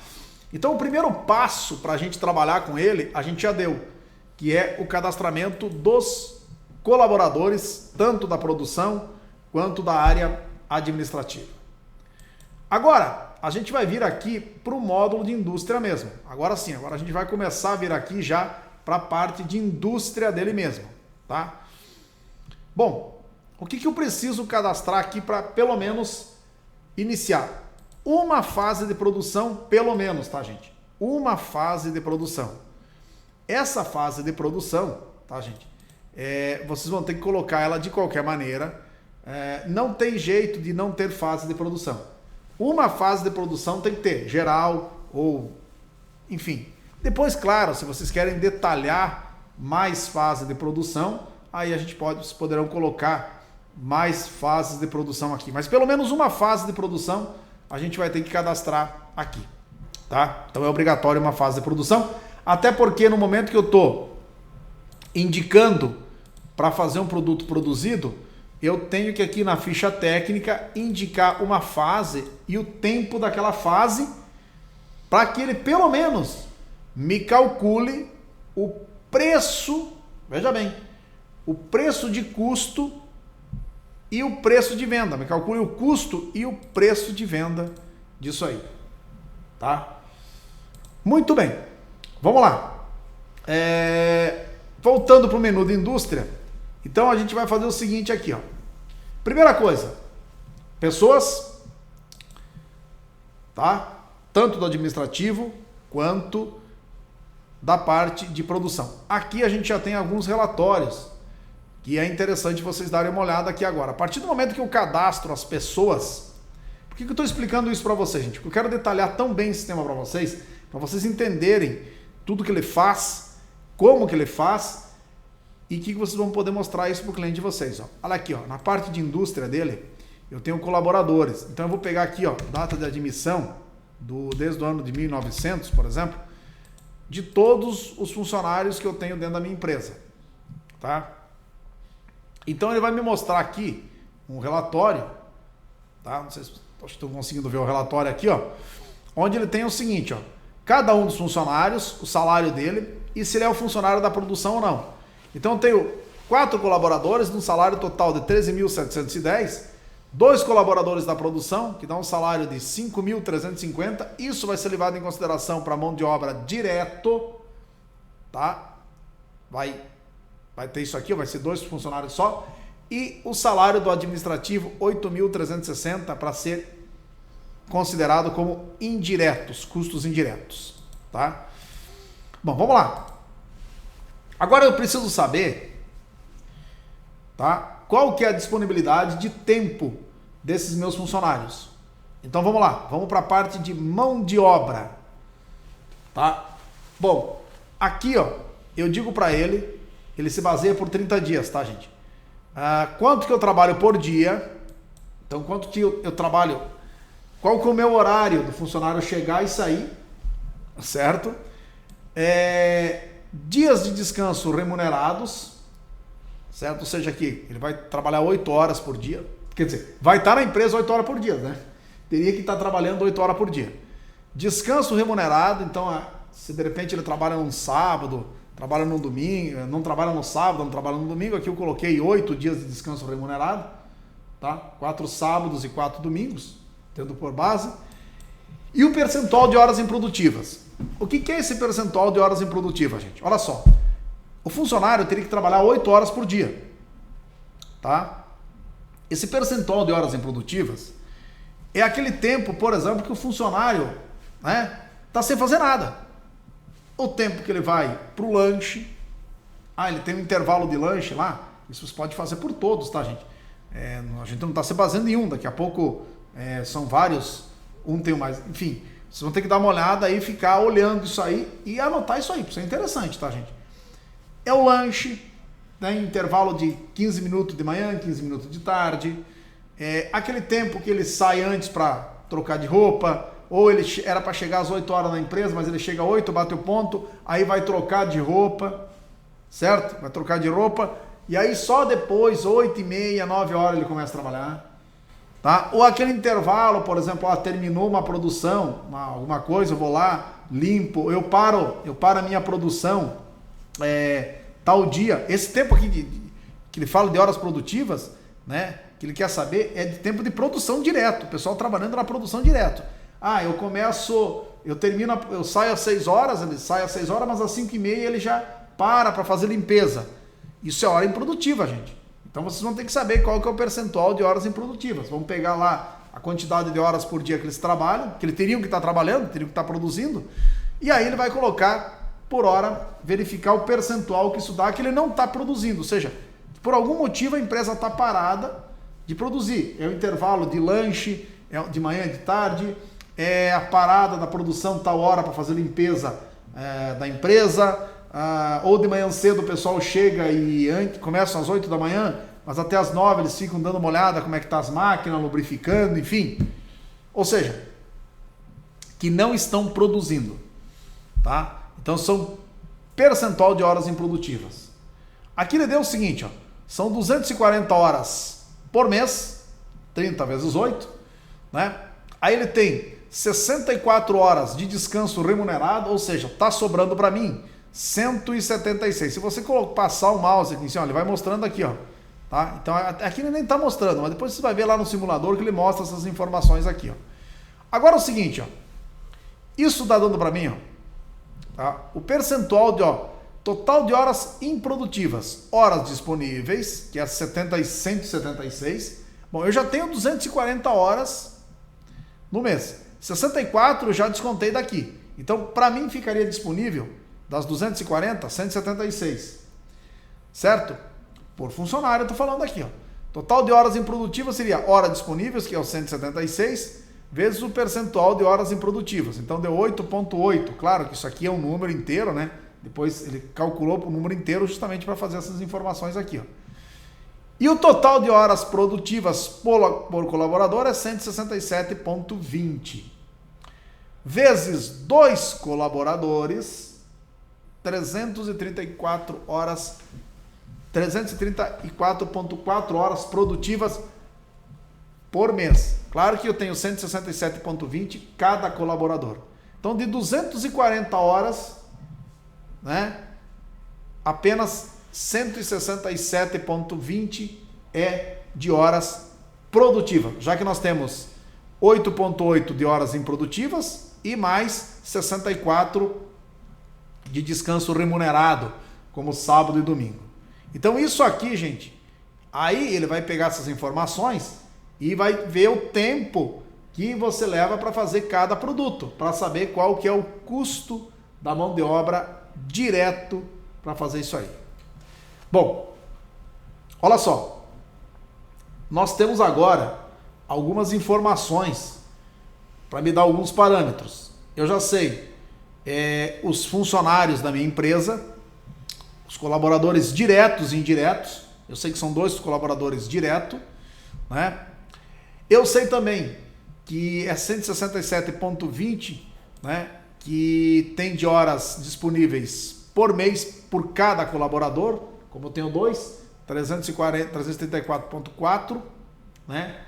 Então o primeiro passo para a gente trabalhar com ele, a gente já deu, que é o cadastramento dos colaboradores, tanto da produção quanto da área administrativa. Agora, a gente vai vir aqui para o módulo de indústria mesmo. Agora sim, agora a gente vai começar a vir aqui já para a parte de indústria dele mesmo, tá? Bom, o que eu preciso cadastrar aqui para pelo menos iniciar? Uma fase de produção, pelo menos, tá, gente? Uma fase de produção. Essa fase de produção, tá, gente? Vocês vão ter que colocar ela de qualquer maneira. Não tem jeito de não ter fase de produção. Uma fase de produção tem que ter geral ou, enfim. Depois, claro, se vocês querem detalhar mais fase de produção, aí vocês poderão colocar mais fases de produção aqui. Mas pelo menos uma fase de produção a gente vai ter que cadastrar aqui, tá? Então é obrigatório uma fase de produção, até porque no momento que eu estou indicando para fazer um produto produzido, eu tenho que aqui na ficha técnica indicar uma fase e o tempo daquela fase para que ele pelo menos me calcule o preço, veja bem, o preço de custo e o preço de venda. Me calcule o custo e o preço de venda disso aí, tá? Muito bem, vamos lá. Voltando para o menu de indústria, então a gente vai fazer o seguinte aqui, ó. Primeira coisa, pessoas, tá? Tanto do administrativo quanto da parte de produção. Aqui a gente já tem alguns relatórios que é interessante vocês darem uma olhada aqui agora. A partir do momento que eu cadastro as pessoas, por que eu estou explicando isso para vocês, gente? Porque eu quero detalhar tão bem o sistema para vocês entenderem tudo que ele faz, como que ele faz e que vocês vão poder mostrar isso para o cliente de vocês. Ó. Olha aqui, ó, na parte de indústria dele, eu tenho colaboradores. Então eu vou pegar aqui, ó, data de admissão desde o ano de 1900, por exemplo, de todos os funcionários que eu tenho dentro da minha empresa, tá? Então ele vai me mostrar aqui um relatório, tá? Não sei se estão conseguindo ver o relatório aqui, ó, onde ele tem o seguinte, ó, cada um dos funcionários, o salário dele e se ele é o funcionário da produção ou não. Então eu tenho 4 colaboradores num salário total de 13.710, 2 colaboradores da produção, que dá um salário de 5.350, isso vai ser levado em consideração para mão de obra direto, tá? Vai ter isso aqui, vai ser 2 funcionários só, e o salário do administrativo, 8.360, para ser considerado como indiretos, custos indiretos, tá? Bom, vamos lá. Agora eu preciso saber, tá? Qual que é a disponibilidade de tempo desses meus funcionários. Então vamos lá, vamos para a parte de mão de obra, tá? Bom, aqui, ó, eu digo para ele se baseia por 30 dias, tá, gente? Quanto que eu trabalho por dia? Então, quanto que eu trabalho? Qual que é o meu horário do funcionário chegar e sair? Certo? Dias de descanso remunerados, certo? Ou seja, aqui, ele vai trabalhar 8 horas por dia. Quer dizer, vai estar na empresa 8 horas por dia, né? Teria que estar trabalhando 8 horas por dia. Descanso remunerado, então, se de repente ele trabalha num sábado, trabalha no domingo, não trabalha no sábado, não trabalha no domingo, aqui eu coloquei 8 dias de descanso remunerado, tá? 4 sábados e 4 domingos, tendo por base. E o percentual de horas improdutivas. O que é esse percentual de horas improdutivas, gente? Olha só, o funcionário teria que trabalhar 8 horas por dia, tá? Esse percentual de horas improdutivas é aquele tempo, por exemplo, que o funcionário, né, tá sem fazer nada. O tempo que ele vai para o lanche, ele tem um intervalo de lanche lá, isso você pode fazer por todos, tá, gente? A gente não está se baseando em um, daqui a pouco são vários, um tem mais, enfim, vocês vão ter que dar uma olhada aí, ficar olhando isso aí e anotar isso aí, isso é interessante, tá, gente? É o lanche, né, intervalo de 15 minutos de manhã, 15 minutos de tarde, aquele tempo que ele sai antes para trocar de roupa, ou ele era para chegar às 8 horas na empresa, mas ele chega às 8, bate o ponto, aí vai trocar de roupa, certo? Vai trocar de roupa, e aí só depois, 8h30, 9 horas, ele começa a trabalhar, tá? Ou aquele intervalo, por exemplo, terminou uma produção, alguma coisa, eu vou lá, limpo, eu paro a minha produção tal dia. Esse tempo aqui que ele fala de horas produtivas, né, que ele quer saber é de tempo de produção direto, o pessoal trabalhando na produção direto. Eu saio às 6 horas, ele sai às 6 horas, mas às 5h30 ele já para fazer limpeza. Isso é hora improdutiva, gente. Então vocês vão ter que saber qual que é o percentual de horas improdutivas. Vamos pegar lá a quantidade de horas por dia que eles trabalham, que eles teriam que estar trabalhando, teriam que estar produzindo, e aí ele vai colocar por hora, verificar o percentual que isso dá, que ele não está produzindo, ou seja, por algum motivo a empresa está parada de produzir. É o intervalo de lanche, de manhã e de tarde, é a parada da produção tal hora para fazer limpeza da empresa, ou de manhã cedo o pessoal chega e começam às 8 da manhã, mas até às 9 eles ficam dando uma olhada como é que tá as máquinas, lubrificando, enfim. Ou seja, que não estão produzindo, tá? Então são percentual de horas improdutivas. Aqui ele deu o seguinte, ó, são 240 horas por mês, 30 vezes 8, né? Aí ele tem 64 horas de descanso remunerado, ou seja, tá sobrando para mim 176. Se você passar o mouse aqui, assim, ó, ele vai mostrando aqui, ó. Tá? Então aqui ele nem está mostrando, mas depois você vai ver lá no simulador que ele mostra essas informações aqui. Ó. Agora é o seguinte, ó, isso está dando para mim, ó, tá? O percentual de total de horas improdutivas, horas disponíveis, que é 176. Bom, eu já tenho 240 horas no mês. 64 eu já descontei daqui. Então, para mim ficaria disponível das 240, 176. Certo? Por funcionário, eu estou falando aqui, ó. Total de horas improdutivas seria horas disponíveis, que é o 176, vezes o percentual de horas improdutivas. Então deu 8,8. Claro que isso aqui é um número inteiro, né? Depois ele calculou para o número inteiro justamente para fazer essas informações aqui, ó. E o total de horas produtivas por colaborador é 167,20. Vezes 2 colaboradores, 334,4 horas produtivas por mês. Claro que eu tenho 167,20 cada colaborador. Então, de 240 horas, né, apenas 167,20 é de horas produtivas, já que nós temos 8,8 de horas improdutivas e mais 64 de descanso remunerado, como sábado e domingo. Então isso aqui, gente, aí ele vai pegar essas informações e vai ver o tempo que você leva para fazer cada produto, para saber qual que é o custo da mão de obra direto para fazer isso aí. Bom, olha só, nós temos agora algumas informações para me dar alguns parâmetros. Eu já sei os funcionários da minha empresa, os colaboradores diretos e indiretos. Eu sei que são 2 colaboradores diretos, né? Eu sei também que é 167,20, né, que tem de horas disponíveis por mês por cada colaborador. Como eu tenho 2, 334,4, né?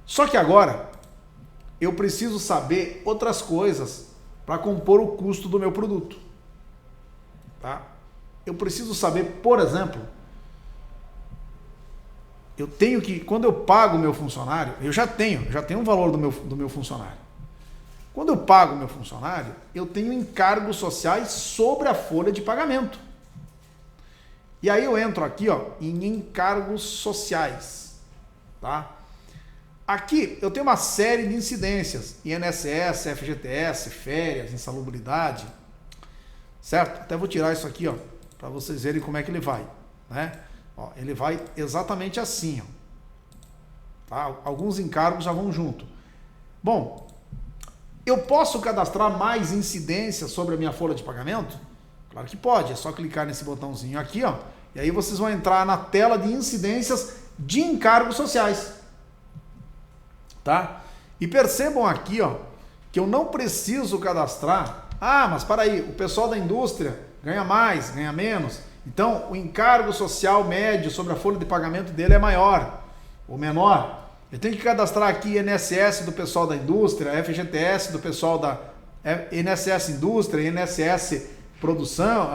Só que agora eu preciso saber outras coisas para compor o custo do meu produto, tá? Eu preciso saber, por exemplo, eu tenho que, quando eu pago o meu funcionário, eu já tenho um valor do meu funcionário. Quando eu pago o meu funcionário, eu tenho encargos sociais sobre a folha de pagamento. E aí eu entro aqui, ó, em encargos sociais, tá? Aqui eu tenho uma série de incidências, INSS, FGTS, férias, insalubridade, certo? Até vou tirar isso aqui, ó, para vocês verem como é que ele vai, né? Ó, ele vai exatamente assim, ó, tá? Alguns encargos já vão junto. Bom, eu posso cadastrar mais incidências sobre a minha folha de pagamento? Claro que pode, é só clicar nesse botãozinho aqui, ó, e aí vocês vão entrar na tela de incidências de encargos sociais, tá? E percebam aqui, ó, que eu não preciso cadastrar. Ah, mas para aí, o pessoal da indústria ganha mais, ganha menos, então o encargo social médio sobre a folha de pagamento dele é maior ou menor. Eu tenho que cadastrar aqui INSS do pessoal da indústria, FGTS do pessoal INSS Indústria, INSS Produção,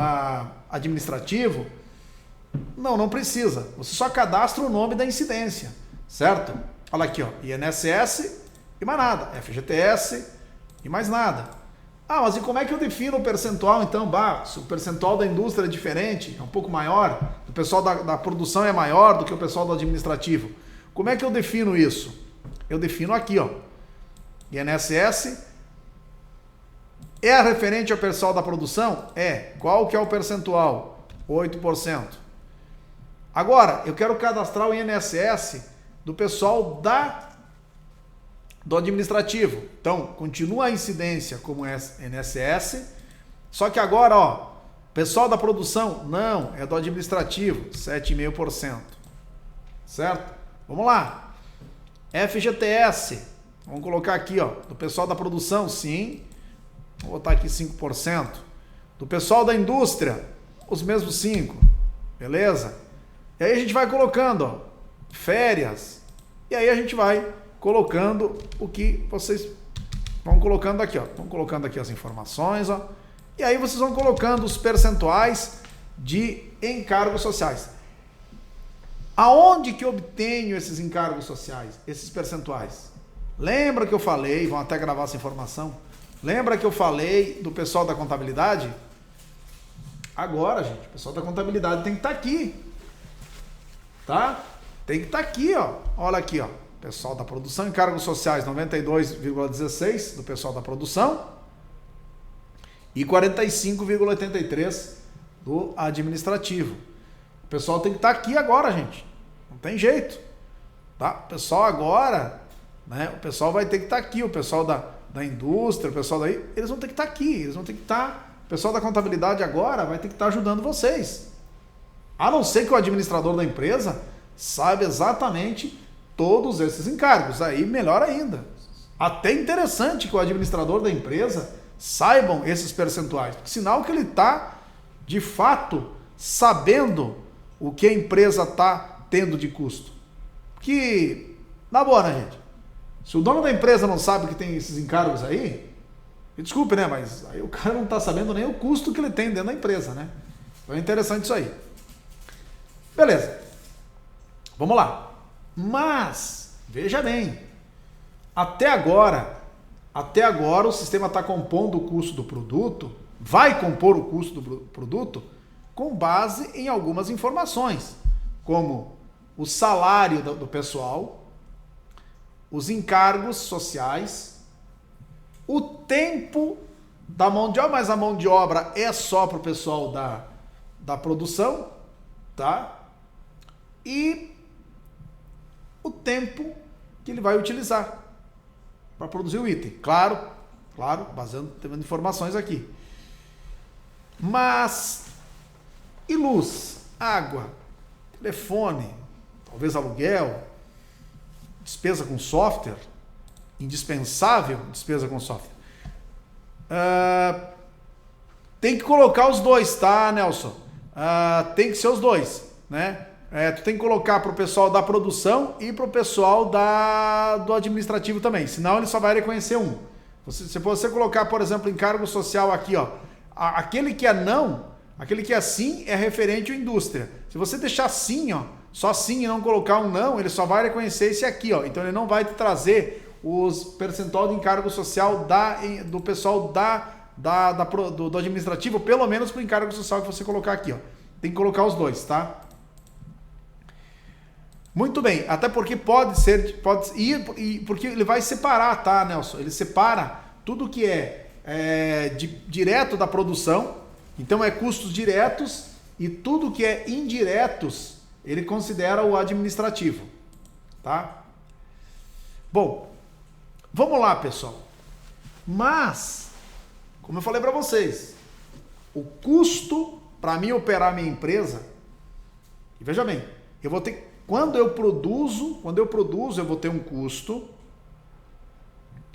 Administrativo. Não precisa. Você só cadastra o nome da incidência, certo? Olha aqui, ó, INSS e mais nada, FGTS e mais nada. Mas e como é que eu defino o percentual então? Se o percentual da indústria é diferente, é um pouco maior, o pessoal da produção é maior do que o pessoal do administrativo. Como é que eu defino isso? Eu defino aqui, ó, INSS é referente ao pessoal da produção? Qual que é o percentual? 8%. Agora, eu quero cadastrar o INSS do pessoal do administrativo. Então, continua a incidência como INSS, só que agora, ó, pessoal da produção, não, é do administrativo, 7,5%. Certo? Vamos lá. FGTS, vamos colocar aqui, ó, do pessoal da produção, sim. Vou botar aqui 5%. Do pessoal da indústria, os mesmos 5%. Beleza? E aí a gente vai colocando, ó, férias. E aí a gente vai colocando o que vocês vão colocando aqui, ó. Vão colocando aqui as informações, ó. E aí vocês vão colocando os percentuais de encargos sociais. Aonde que eu obtenho esses encargos sociais, esses percentuais? Lembra que eu falei, vão até gravar essa informação, lembra que eu falei do pessoal da contabilidade? Agora, gente, o pessoal da contabilidade tem que estar aqui, tá? Tem que estar aqui, ó. Olha aqui, ó. Pessoal da produção, encargos sociais 92,16 do pessoal da produção e 45,83 do administrativo. O pessoal tem que estar aqui agora, gente. Não tem jeito. Tá? O pessoal agora, né? O pessoal vai ter que estar aqui. O pessoal da indústria, o pessoal daí, eles vão ter que estar aqui. Eles vão ter que estar. O pessoal da contabilidade agora vai ter que estar ajudando vocês. A não ser que o administrador da empresa saiba exatamente todos esses encargos. Aí melhor ainda. Até interessante que o administrador da empresa saibam esses percentuais. Sinal que ele está, de fato, sabendo o que a empresa está tendo de custo. Que, na boa, né, gente? Se o dono da empresa não sabe que tem esses encargos aí, me desculpe, né? Mas aí o cara não está sabendo nem o custo que ele tem dentro da empresa, né? Então é interessante isso aí. Beleza. Vamos lá. Mas, veja bem, até agora o sistema está compondo o custo do produto, vai compor o custo do produto com base em algumas informações, como o salário do pessoal, os encargos sociais, o tempo da mão de obra, mas a mão de obra é só para o pessoal da produção, tá? E o tempo que ele vai utilizar para produzir o item. Claro, baseando, tendo informações aqui. Mas, e luz, água, telefone, talvez aluguel, despesa com software, indispensável despesa com software. Tem que colocar os dois, tá, Nelson? Tem que ser os dois, né? Tu tem que colocar para o pessoal da produção e para o pessoal do administrativo também, senão ele só vai reconhecer um. Se você colocar, por exemplo, encargo social aqui, ó, aquele que é não, aquele que é sim é referente à indústria. Se você deixar sim, ó, só sim e não colocar um não, ele só vai reconhecer esse aqui, ó. Então ele não vai te trazer os percentual de encargo social do pessoal do administrativo, pelo menos para o encargo social que você colocar aqui, ó. Tem que colocar os dois, tá? Muito bem, até porque pode ir, porque ele vai separar, tá, Nelson? Ele separa tudo que é direto da produção, então é custos diretos, e tudo que é indiretos, ele considera o administrativo, tá? Bom, vamos lá, pessoal. Mas, como eu falei para vocês, o custo para mim operar minha empresa, e veja bem, eu vou ter quando eu produzo, eu vou ter um custo,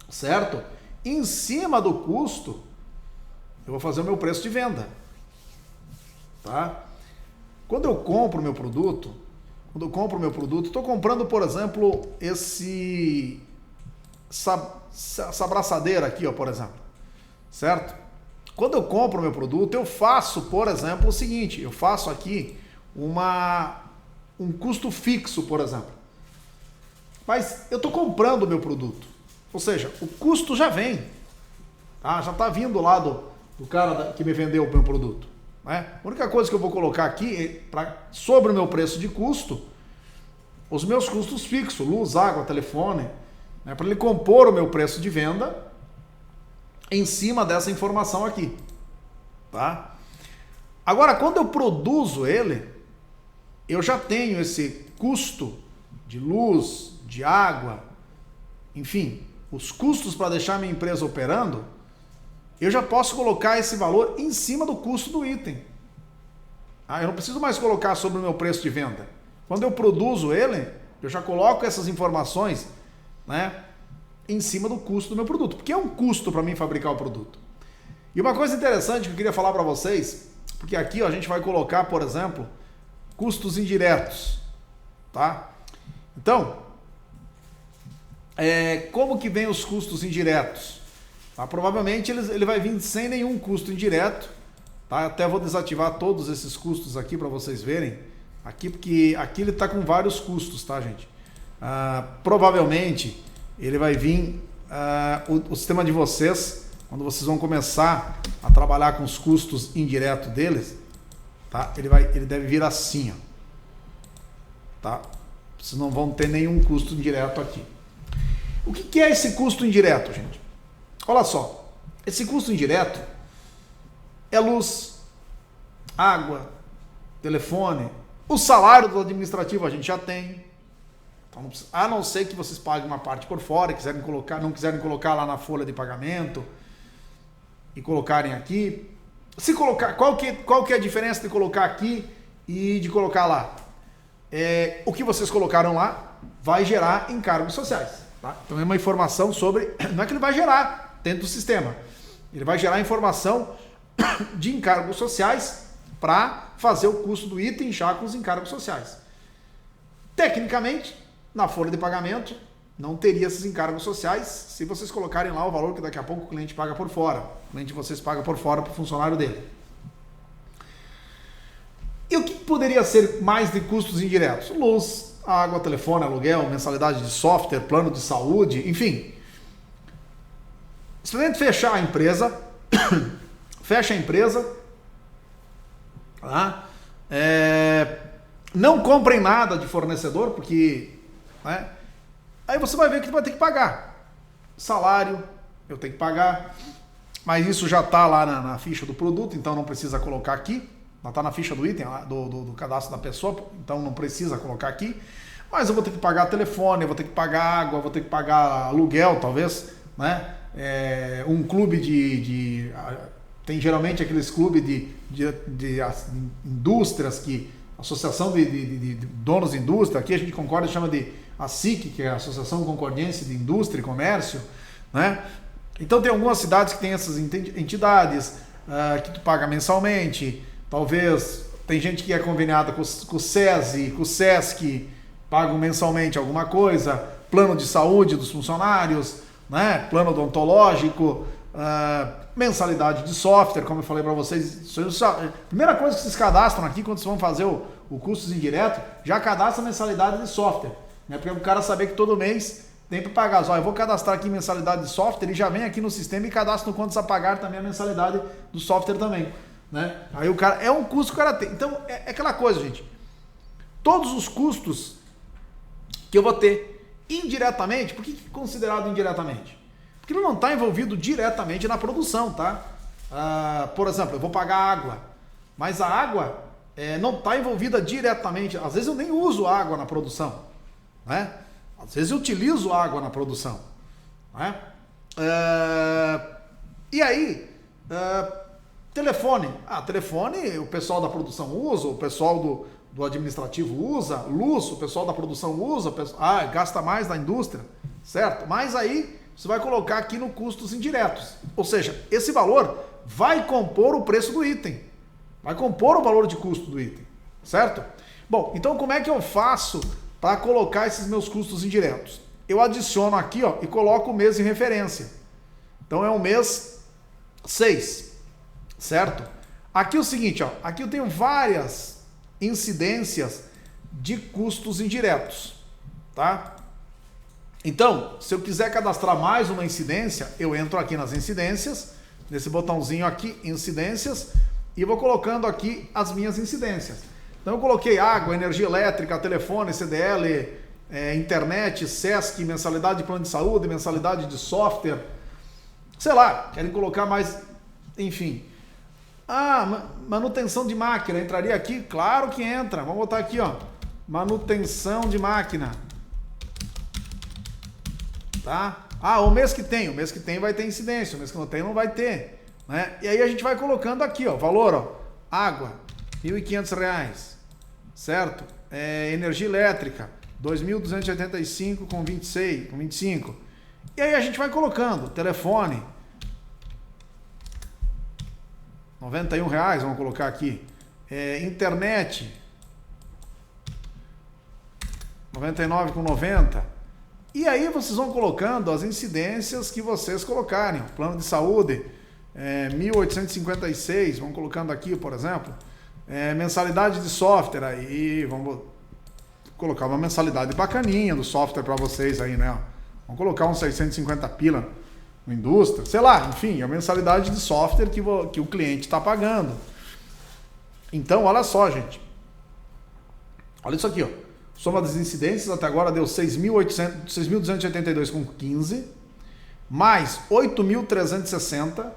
certo? Em cima do custo, eu vou fazer o meu preço de venda, tá? Quando eu compro o meu produto, estou comprando, por exemplo, essa abraçadeira aqui, ó, por exemplo. certo? Quando eu compro o meu produto, eu faço, por exemplo, o seguinte, eu faço aqui um custo fixo, por exemplo. Mas eu estou comprando o meu produto, ou seja, o custo já vem, tá? Já está vindo lá do cara que me vendeu o meu produto. Né? A única coisa que eu vou colocar aqui é sobre o meu preço de custo, os meus custos fixos, luz, água, telefone, né? Para ele compor o meu preço de venda em cima dessa informação aqui, tá? Agora, quando eu produzo ele, eu já tenho esse custo de luz, de água, enfim, os custos para deixar minha empresa operando, eu já posso colocar esse valor em cima do custo do item. Eu não preciso mais colocar sobre o meu preço de venda. Quando eu produzo ele, eu já coloco essas informações, né, em cima do custo do meu produto, porque é um custo para mim fabricar o produto. E uma coisa interessante que eu queria falar para vocês, porque aqui ó, a gente vai colocar, por exemplo, custos indiretos, tá? Então, como que vem os custos indiretos? Tá? Provavelmente ele vai vir sem nenhum custo indireto, tá? Até vou desativar todos esses custos aqui para vocês verem, aqui porque aqui ele está com vários custos, tá, gente? Provavelmente ele vai vir, o sistema de vocês, quando vocês vão começar a trabalhar com os custos indiretos deles, tá? Ele deve vir assim, ó, tá? Vocês não vão ter nenhum custo indireto aqui. O que é esse custo indireto, gente? Olha só, esse custo indireto é luz, água, telefone, o salário do administrativo a gente já tem. Então, a não ser que vocês paguem uma parte por fora, não quiserem colocar lá na folha de pagamento e colocarem aqui. Se colocar, qual que é a diferença de colocar aqui e de colocar lá? O que vocês colocaram lá vai gerar encargos sociais. Tá? Então é uma informação sobre, não é que ele vai gerar dentro do sistema, ele vai gerar informação de encargos sociais para fazer o custo do item já com os encargos sociais. Tecnicamente, na folha de pagamento, não teria esses encargos sociais se vocês colocarem lá o valor que daqui a pouco o cliente paga por fora. O cliente de vocês paga por fora para o funcionário dele. E o que poderia ser mais de custos indiretos? Luz, água, telefone, aluguel, mensalidade de software, plano de saúde, enfim. Simplesmente fechar a empresa, fecha a empresa, tá? Não comprem nada de fornecedor, porque, né, aí você vai ver que vai ter que pagar. Salário, eu tenho que pagar, mas isso já está lá na ficha do produto, então não precisa colocar aqui. Não está na ficha do item, do cadastro da pessoa, então não precisa colocar aqui. Mas eu vou ter que pagar telefone, eu vou ter que pagar água, eu vou ter que pagar aluguel, talvez, né? Um clube tem geralmente aqueles clubes de indústrias, associação de donos de indústria, aqui a gente concorda e chama de ASIC, que é a Associação Concordiense de Indústria e Comércio, né? Então tem algumas cidades que tem essas entidades que tu paga mensalmente. Talvez tem gente que é conveniada com o SESI, com o SESC, pagam mensalmente alguma coisa, plano de saúde dos funcionários, né? Plano odontológico, mensalidade de software, como eu falei para vocês. Primeira coisa que vocês cadastram aqui quando vocês vão fazer o custos indireto, já cadastra a mensalidade de software, né? Porque o cara saber que todo mês tem para pagar. Eu vou cadastrar aqui mensalidade de software, ele já vem aqui no sistema e cadastra no quanto a pagar também a mensalidade do software também. Né? Aí o cara, é um custo que o cara tem. Então é aquela coisa, gente. Todos os custos que eu vou ter indiretamente, por que é considerado indiretamente? Porque ele não está envolvido diretamente na produção, tá? Por exemplo, eu vou pagar água, mas a água não está envolvida diretamente. Às vezes eu nem uso água na produção, né? Às vezes eu utilizo água na produção, né? E aí telefone. Telefone o pessoal da produção usa, o pessoal do administrativo usa, luz o pessoal da produção usa, gasta mais na indústria, certo? Mas aí você vai colocar aqui no custos indiretos. Ou seja, esse valor vai compor o preço do item, vai compor o valor de custo do item, certo? Bom, então como é que eu faço para colocar esses meus custos indiretos? Eu adiciono aqui, ó, e coloco o mês em referência. Então é o mês 6, certo? Aqui é o seguinte, ó, aqui eu tenho várias incidências de custos indiretos, tá? Então, se eu quiser cadastrar mais uma incidência, eu entro aqui nas incidências, nesse botãozinho aqui, incidências, e vou colocando aqui as minhas incidências. Então eu coloquei água, energia elétrica, telefone, CDL, internet, SESC, mensalidade de plano de saúde, mensalidade de software, sei lá, querem colocar mais, enfim. Ah, manutenção de máquina, entraria aqui? Claro que entra, vamos botar aqui, ó, manutenção de máquina. Tá? Ah, o mês que tem vai ter incidência, o mês que não tem não vai ter, né? E aí a gente vai colocando aqui, ó, valor, ó, água, R$ 1.500, certo? Energia elétrica, 2.285 com 26, com 25. E aí a gente vai colocando, telefone, R$ 91, vamos colocar aqui. Internet, 99,90. E aí vocês vão colocando as incidências que vocês colocarem. Plano de saúde, 1.856, vamos colocando aqui, por exemplo. Mensalidade de software, aí vamos colocar uma mensalidade bacaninha do software para vocês aí, né? Vamos colocar uns 650 pila no indústria, sei lá, enfim, é a mensalidade de software que o cliente está pagando. Então, olha só, gente. Olha isso aqui, ó. Soma das incidências até agora deu 6.282,15, mais 8.360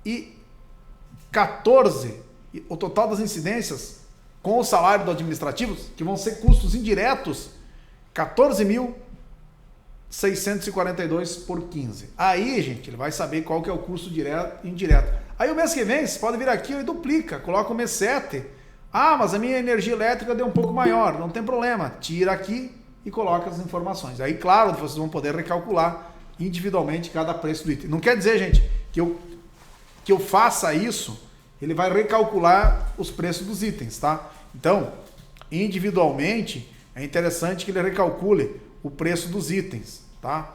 e 14, o total das incidências com o salário do administrativo, que vão ser custos indiretos, 14.642 por 15. Aí, gente, ele vai saber qual que é o custo direto e indireto. Aí o mês que vem, você pode vir aqui e duplica, coloca o mês 7. Ah, mas a minha energia elétrica deu um pouco maior. Não tem problema. Tira aqui e coloca as informações. Aí, claro, vocês vão poder recalcular individualmente cada preço do item. Não quer dizer, gente, que eu faça isso, ele vai recalcular os preços dos itens, tá? Então, individualmente, é interessante que ele recalcule o preço dos itens, tá?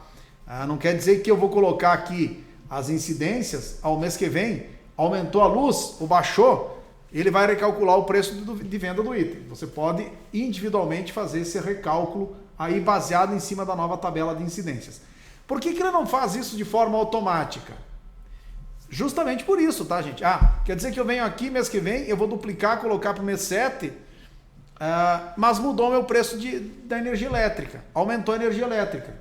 Não quer dizer que eu vou colocar aqui as incidências, ao mês que vem, aumentou a luz ou baixou, ele vai recalcular o preço de venda do item. Você pode individualmente fazer esse recálculo aí baseado em cima da nova tabela de incidências. Por que ele não faz isso de forma automática? Justamente por isso, tá, gente? Quer dizer que eu venho aqui mês que vem, eu vou duplicar, colocar para o mês 7, mas mudou meu preço da energia elétrica, aumentou a energia elétrica.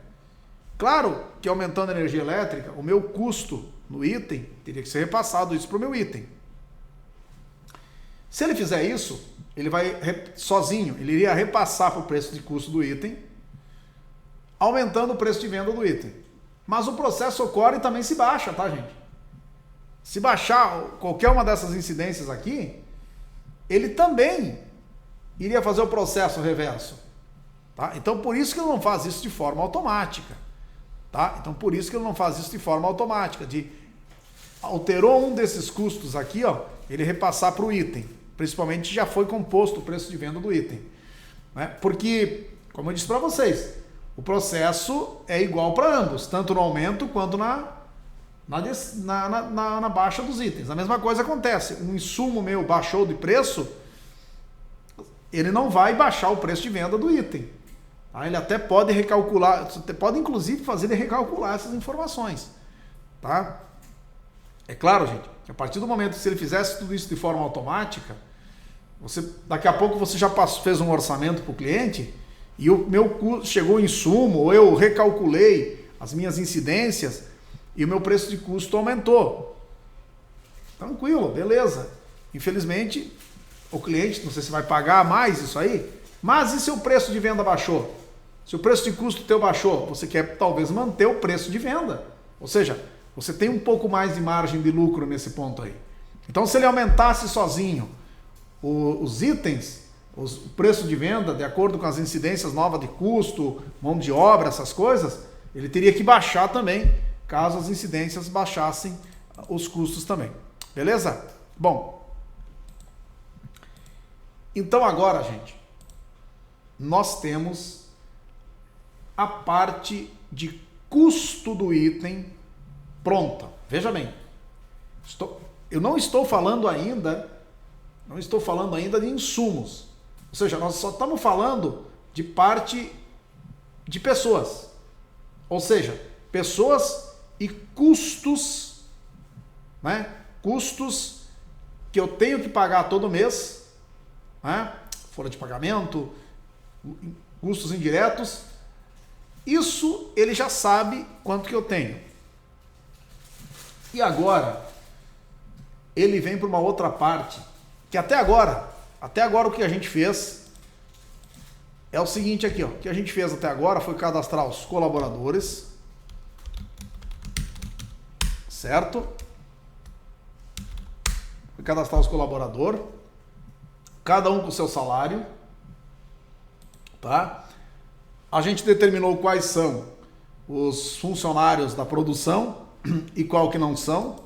Claro que aumentando a energia elétrica, o meu custo no item teria que ser repassado isso para o meu item. Se ele fizer isso, ele vai sozinho, ele iria repassar para o preço de custo do item, aumentando o preço de venda do item. Mas o processo ocorre e também se baixa, tá, gente? Se baixar qualquer uma dessas incidências aqui, ele também iria fazer o processo reverso. Tá? Então, por isso que ele não faz isso de forma automática. Tá? Então, por isso que ele não faz isso de forma automática. Alterou um desses custos aqui, ó, ele repassar para o item. Principalmente já foi composto o preço de venda do item. Né? Porque, como eu disse para vocês, o processo é igual para ambos, tanto no aumento quanto na baixa dos itens. A mesma coisa acontece. Um insumo meu baixou de preço, ele não vai baixar o preço de venda do item. Tá? Ele até pode recalcular, você pode inclusive fazer ele recalcular essas informações. Tá? É claro, gente, que a partir do momento que se ele fizesse tudo isso de forma automática, daqui a pouco você já fez um orçamento para o cliente e o meu custo chegou em insumo, ou eu recalculei as minhas incidências e o meu preço de custo aumentou. Tranquilo, beleza. Infelizmente, o cliente, não sei se vai pagar mais isso aí, mas e se o preço de venda baixou? Se o preço de custo teu baixou, você quer talvez manter o preço de venda. Ou seja, você tem um pouco mais de margem de lucro nesse ponto aí. Então, se ele aumentasse sozinho os itens, o preço de venda, de acordo com as incidências novas de custo, mão de obra, essas coisas, ele teria que baixar também, caso as incidências baixassem os custos também. Beleza? Bom, então agora, gente, nós temos a parte de custo do item pronta. Veja bem, Eu não estou falando ainda de insumos. Ou seja, nós só estamos falando de parte de pessoas. Ou seja, pessoas e custos, né? Custos que eu tenho que pagar todo mês, né? Folha de pagamento, custos indiretos. Isso ele já sabe quanto que eu tenho. E agora ele vem para uma outra parte que até agora o que a gente fez é o seguinte aqui, ó. O que a gente fez até agora foi cadastrar os colaboradores, certo? Foi cadastrar os colaboradores, cada um com o seu salário, tá? A gente determinou quais são os funcionários da produção e qual que não são.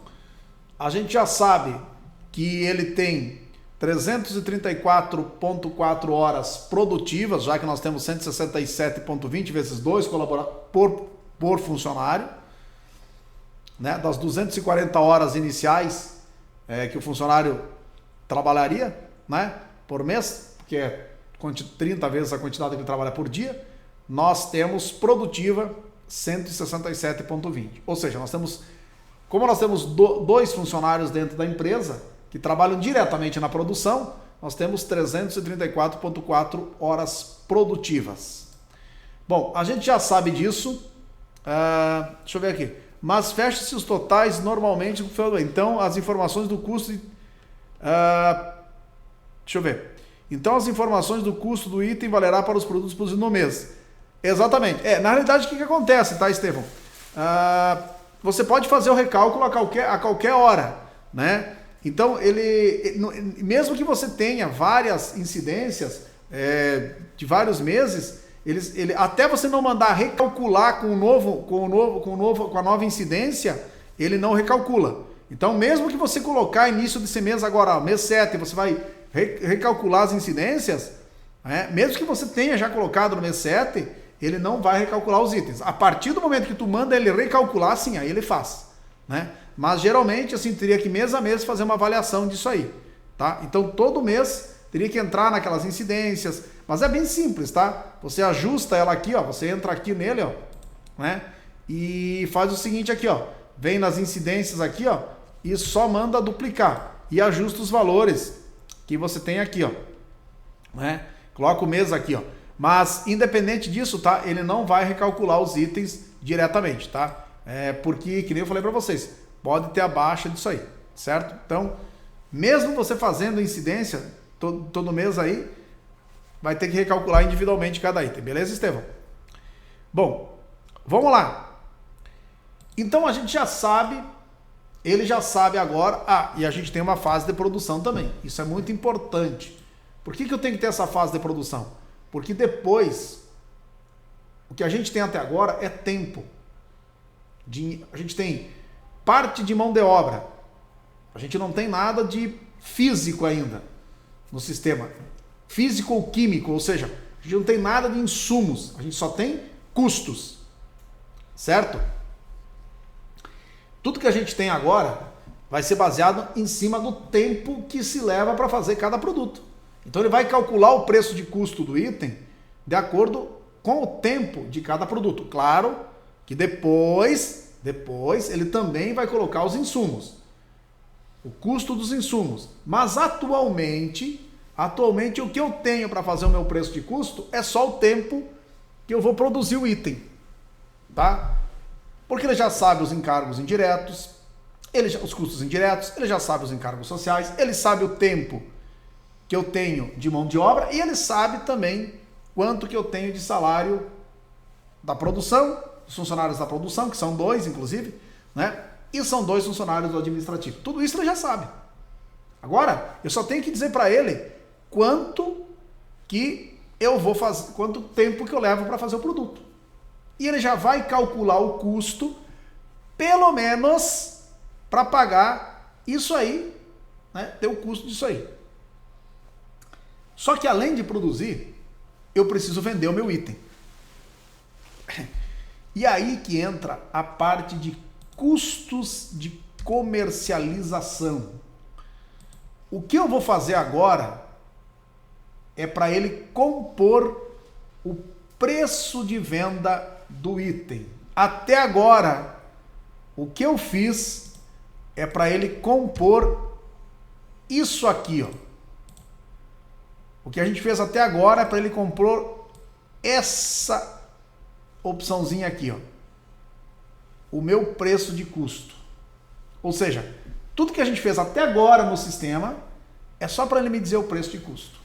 A gente já sabe que ele tem 334,4 horas produtivas, já que nós temos 167,20 vezes 2 por funcionário, né? Das 240 horas iniciais que o funcionário trabalharia, né? Por mês, que é 30 vezes a quantidade que ele trabalha por dia, nós temos produtiva 167,20. Ou seja, como nós temos dois funcionários dentro da empresa que trabalham diretamente na produção, nós temos 334,4 horas produtivas. Bom, a gente já sabe disso. Deixa eu ver aqui. Mas fecha-se os totais normalmente. Então, as informações do custo... deixa eu ver. Então, as informações do custo do item valerá para os produtos produzidos no mês. Exatamente. Na realidade, o que acontece, tá, Estevão? Você pode fazer o recálculo a qualquer hora, né? Então, mesmo que você tenha várias incidências de vários meses, até você não mandar recalcular com a nova incidência, ele não recalcula. Então, mesmo que você colocar início desse mês agora, mês 7, você vai recalcular as incidências, mesmo que você tenha já colocado no mês 7, ele não vai recalcular os itens. A partir do momento que tu manda ele recalcular, sim, aí ele faz, né? Mas geralmente, assim, teria que mês a mês fazer uma avaliação disso aí, tá? Então, todo mês teria que entrar naquelas incidências, mas é bem simples, tá? Você ajusta ela aqui, ó, você entra aqui nele, ó, né? E faz o seguinte aqui, ó, vem nas incidências aqui, ó, e só manda duplicar e ajusta os valores que você tem aqui, ó, né? Coloca o mês aqui, ó. Mas, independente disso, tá? Ele não vai recalcular os itens diretamente, tá? Porque, que nem eu falei para vocês, pode ter a baixa disso aí, certo? Então, mesmo você fazendo incidência todo mês aí, vai ter que recalcular individualmente cada item, beleza, Estevão? Bom, vamos lá. Então, a gente já sabe, ele já sabe agora, e a gente tem uma fase de produção também. Isso é muito importante. Por que eu tenho que ter essa fase de produção? Porque depois, o que a gente tem até agora é tempo. A gente tem parte de mão de obra. A gente não tem nada de físico ainda no sistema. Físico ou químico, ou seja, a gente não tem nada de insumos. A gente só tem custos. Certo? Tudo que a gente tem agora vai ser baseado em cima do tempo que se leva para fazer cada produto. Então ele vai calcular o preço de custo do item de acordo com o tempo de cada produto. Claro que depois ele também vai colocar os insumos, o custo dos insumos. Mas atualmente o que eu tenho para fazer o meu preço de custo é só o tempo que eu vou produzir o item, tá? Porque ele já sabe os encargos indiretos, os custos indiretos, ele já sabe os encargos sociais, ele sabe o tempo que eu tenho de mão de obra e ele sabe também quanto que eu tenho de salário da produção, os funcionários da produção, que são 2, inclusive, né? E são 2 funcionários do administrativo. Tudo isso ele já sabe. Agora, eu só tenho que dizer para ele quanto que eu vou fazer, quanto tempo que eu levo para fazer o produto. E ele já vai calcular o custo, pelo menos, para pagar isso aí, né? Ter o custo disso aí. Só que além de produzir, eu preciso vender o meu item. E aí que entra a parte de custos de comercialização. O que eu vou fazer agora é para ele compor o preço de venda do item. Até agora, o que eu fiz é para ele compor isso aqui, ó. O que a gente fez até agora é para ele compor essa opçãozinha aqui, ó. O meu preço de custo. Ou seja, tudo que a gente fez até agora no sistema é só para ele me dizer o preço de custo.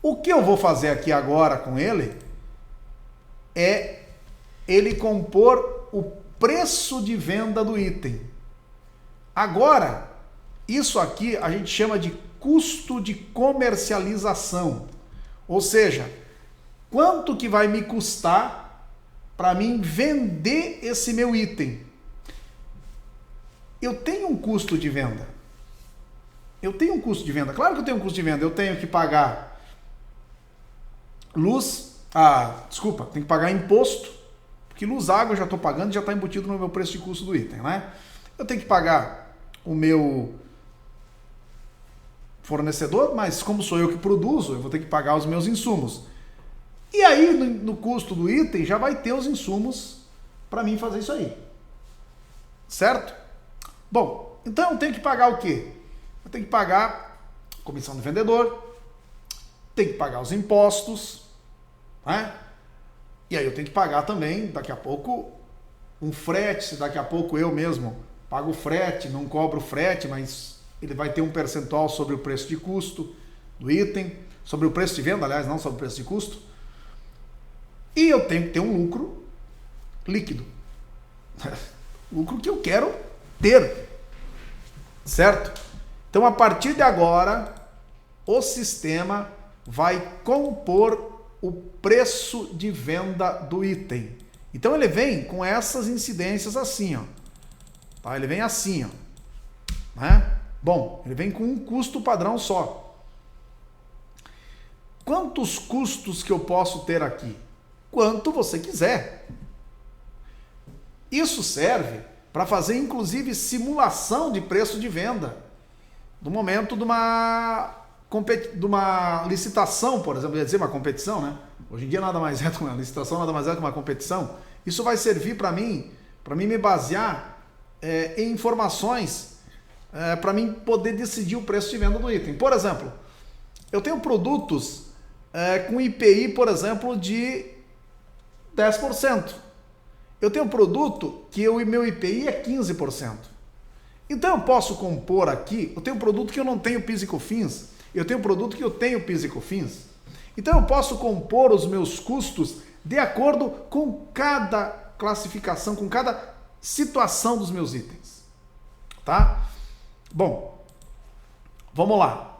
O que eu vou fazer aqui agora com ele é ele compor o preço de venda do item. Agora, isso aqui a gente chama de custo de comercialização. Ou seja, quanto que vai me custar para mim vender esse meu item? Eu tenho um custo de venda. Eu tenho um custo de venda. Claro que eu tenho um custo de venda. Eu tenho que pagar luz, tenho que pagar imposto, porque luz, água eu já estou pagando e já está embutido no meu preço de custo do item, né? Eu tenho que pagar o meu fornecedor, mas como sou eu que produzo, eu vou ter que pagar os meus insumos. E aí, no custo do item, já vai ter os insumos para mim fazer isso aí. Certo? Bom, então eu tenho que pagar o quê? Eu tenho que pagar a comissão do vendedor, tenho que pagar os impostos, né? E aí eu tenho que pagar também, daqui a pouco, um frete, se daqui a pouco eu mesmo pago o frete, não cobro frete, mas ele vai ter um percentual sobre o preço de custo do item, sobre o preço de venda, aliás, não sobre o preço de custo. E eu tenho que ter um lucro líquido. Lucro que eu quero ter. Certo? Então, a partir de agora, o sistema vai compor o preço de venda do item. Então, ele vem com essas incidências assim, ó. Tá? Ele vem assim, ó. Né? Bom, ele vem com um custo padrão só. Quantos custos que eu posso ter aqui? Quanto você quiser. Isso serve para fazer, inclusive, simulação de preço de venda. No momento de uma licitação, por exemplo, eu ia dizer uma competição, né? Hoje em dia nada mais é que uma licitação, nada mais é que uma competição. Isso vai servir para mim me basear em informações para mim poder decidir o preço de venda do item. Por exemplo, eu tenho produtos com IPI, por exemplo, de 10%. Eu tenho um produto que o meu IPI é 15%. Então eu posso compor aqui, eu tenho um produto que eu não tenho PIS e COFINS, eu tenho um produto que eu tenho PIS e COFINS. Então eu posso compor os meus custos de acordo com cada classificação, com cada situação dos meus itens. Tá? Bom, vamos lá.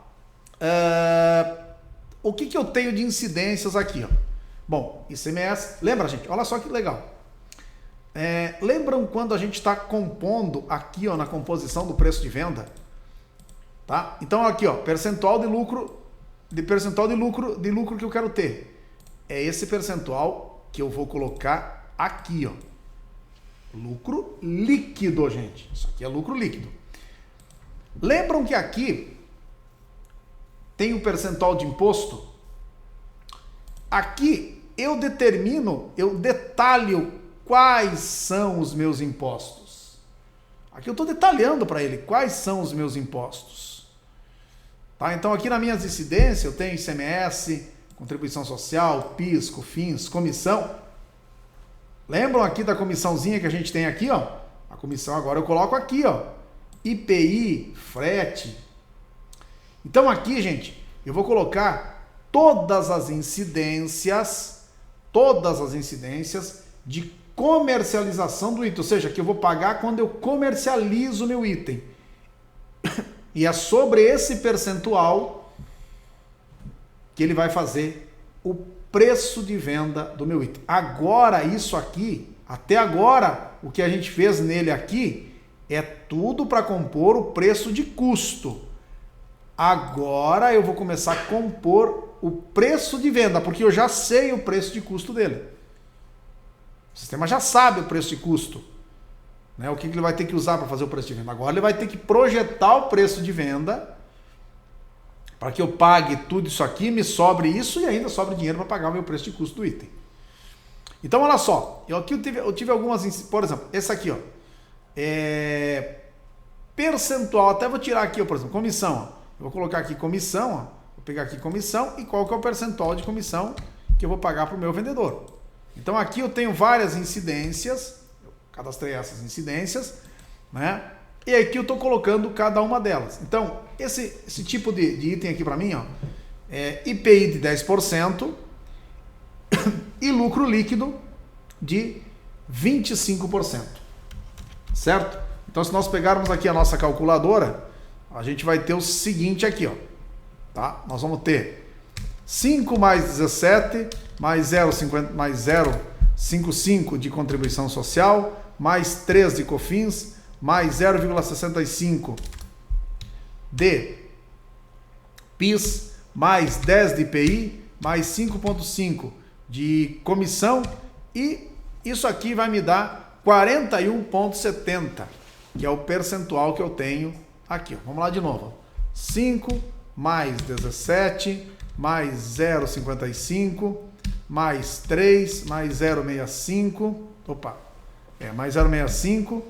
O que eu tenho de incidências aqui? Ó? Bom, ICMS, lembra, gente? Olha só que legal. Lembram quando a gente está compondo aqui, ó, na composição do preço de venda? Tá? Então aqui, ó, percentual de lucro que eu quero ter. É esse percentual que eu vou colocar aqui, ó. Lucro líquido, gente. Isso aqui é lucro líquido. Lembram que aqui tem o percentual de imposto? Aqui eu detalho quais são os meus impostos. Aqui eu estou detalhando para ele quais são os meus impostos. Tá? Então aqui nas minhas incidências eu tenho ICMS, contribuição social, PIS, COFINS, comissão. Lembram aqui da comissãozinha que a gente tem aqui, ó? A comissão agora eu coloco aqui, ó. IPI, frete. Então aqui, gente, eu vou colocar todas as incidências de comercialização do item, ou seja, que eu vou pagar quando eu comercializo o meu item. E é sobre esse percentual que ele vai fazer o preço de venda do meu item. Agora, isso aqui, até agora, o que a gente fez nele aqui é tudo para compor o preço de custo. Agora eu vou começar a compor o preço de venda, porque eu já sei o preço de custo dele. O sistema já sabe o preço de custo. né? O que ele vai ter que usar para fazer o preço de venda? Agora ele vai ter que projetar o preço de venda para que eu pague tudo isso aqui, me sobre isso e ainda sobre dinheiro para pagar o meu preço de custo do item. Então, olha só, eu tive algumas, por exemplo, esse aqui, ó, percentual, até vou tirar aqui, ó, por exemplo, comissão, ó. Eu vou colocar aqui comissão, ó, vou pegar aqui comissão e qual que é o percentual de comissão que eu vou pagar para o meu vendedor. Então, aqui eu tenho várias incidências, eu cadastrei essas incidências, né? E aqui eu estou colocando cada uma delas. Então, esse tipo de item aqui para mim, ó, é IPI de 10%, e lucro líquido de 25%, certo? Então, se nós pegarmos aqui a nossa calculadora, a gente vai ter o seguinte aqui, ó, tá? Nós vamos ter 5 mais 17, mais 0,55 de contribuição social, mais 3 de COFINS, mais 0,65 de PIS, mais 10 de IPI, mais 5,5 de comissão, e isso aqui vai me dar 41,70, que é o percentual que eu tenho aqui. Vamos lá de novo. 5 mais 17, mais 0,55, mais 3, mais 0,65, mais 0,65,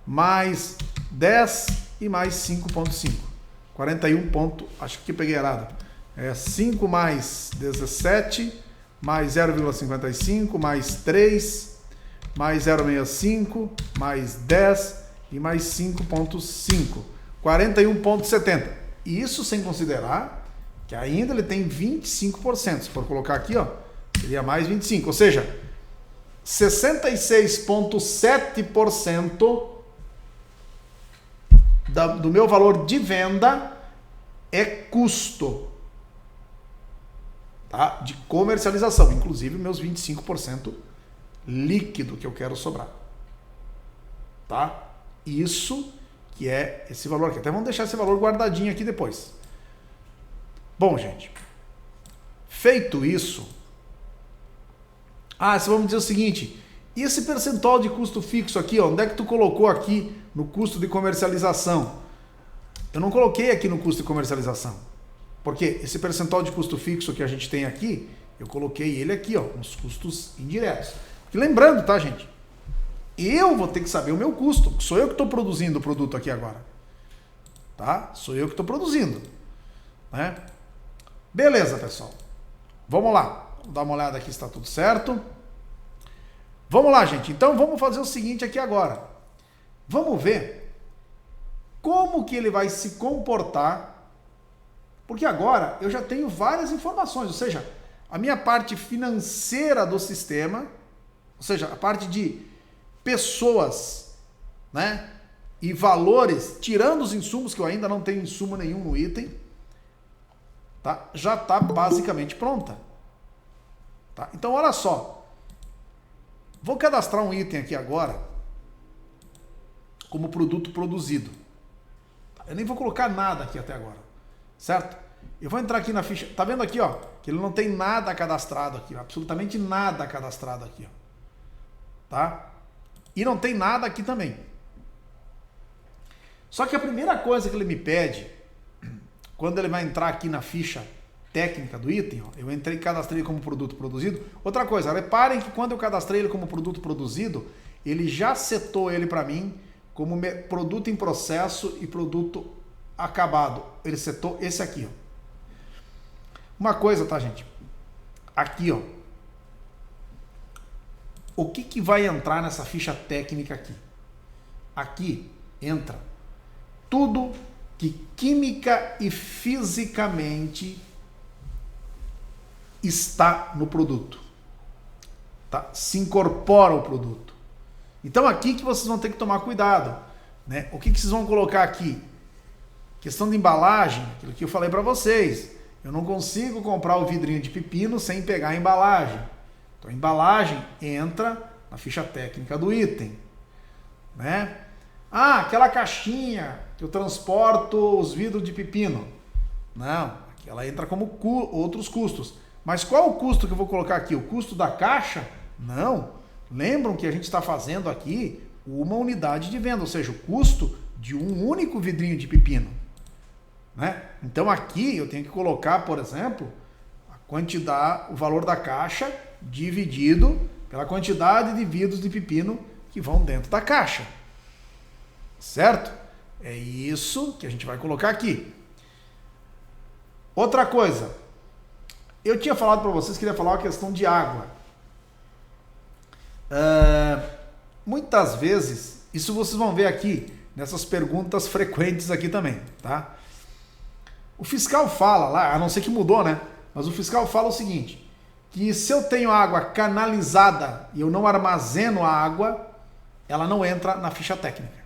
mais 10 e mais 5,5. 41 acho que peguei errado. 5 mais 17, mais 0,55, mais 3, mais 0,65, mais 10 e mais 5,5. 41,70. Isso sem considerar que ainda ele tem 25%. Se for colocar aqui, ó, seria mais 25%. Ou seja, 66,7% do meu valor de venda é custo, tá? De comercialização, inclusive meus 25% líquido que eu quero sobrar, tá? Isso que é esse valor aqui. Até vamos deixar esse valor guardadinho aqui depois. Bom, gente, feito isso, se vamos dizer o seguinte, e esse percentual de custo fixo aqui, ó, onde é que tu colocou aqui no custo de comercialização? Eu não coloquei aqui no custo de comercialização, porque esse percentual de custo fixo que a gente tem aqui, eu coloquei ele aqui, ó, nos custos indiretos. E lembrando, tá, gente? Eu vou ter que saber o meu custo, sou eu que estou produzindo o produto aqui agora, tá? Sou eu que estou produzindo, né? Beleza, pessoal. Vamos lá. Vamos dar uma olhada aqui se está tudo certo. Vamos lá, gente. Então, vamos fazer o seguinte aqui agora. Vamos ver como que ele vai se comportar, porque agora eu já tenho várias informações, ou seja, a minha parte financeira do sistema, ou seja, a parte de pessoas, né, e valores, tirando os insumos, que eu ainda não tenho insumo nenhum no item, tá? Já está basicamente pronta. Tá? Então, olha só. Vou cadastrar um item aqui agora como produto produzido. Eu nem vou colocar nada aqui até agora, certo? Eu vou entrar aqui na ficha. Tá vendo aqui, ó, que ele não tem nada cadastrado aqui, absolutamente nada cadastrado aqui, ó. Tá? E não tem nada aqui também. Só que a primeira coisa que ele me pede, quando ele vai entrar aqui na ficha técnica do item, ó, eu entrei e cadastrei ele como produto produzido. Outra coisa, reparem que quando eu cadastrei ele como produto produzido, ele já setou ele para mim como produto em processo e produto acabado. Ele setou esse aqui, ó. Uma coisa, tá, gente? Aqui, ó. O que vai entrar nessa ficha técnica aqui? Aqui entra tudo que química e fisicamente está no produto, tá? Se incorpora ao produto. Então aqui que vocês vão ter que tomar cuidado, né? O que vocês vão colocar aqui? Questão de embalagem, aquilo que eu falei para vocês. Eu não consigo comprar o vidrinho de pepino sem pegar a embalagem. Então a embalagem entra na ficha técnica do item, né? Aquela caixinha que eu transporto os vidros de pepino. Não, aqui ela entra como outros custos. Mas qual o custo que eu vou colocar aqui? O custo da caixa? Não. Lembram que a gente está fazendo aqui uma unidade de venda, ou seja, o custo de um único vidrinho de pepino, né? Então aqui eu tenho que colocar, por exemplo, a quantidade, o valor da caixa dividido pela quantidade de vidros de pepino que vão dentro da caixa, certo? É isso que a gente vai colocar aqui. Outra coisa, eu tinha falado para vocês que queria falar uma questão de água. Muitas vezes, isso vocês vão ver aqui, nessas perguntas frequentes aqui também, tá? O fiscal fala lá, a não ser que mudou, né? Mas o fiscal fala o seguinte, que se eu tenho água canalizada e eu não armazeno a água, ela não entra na ficha técnica.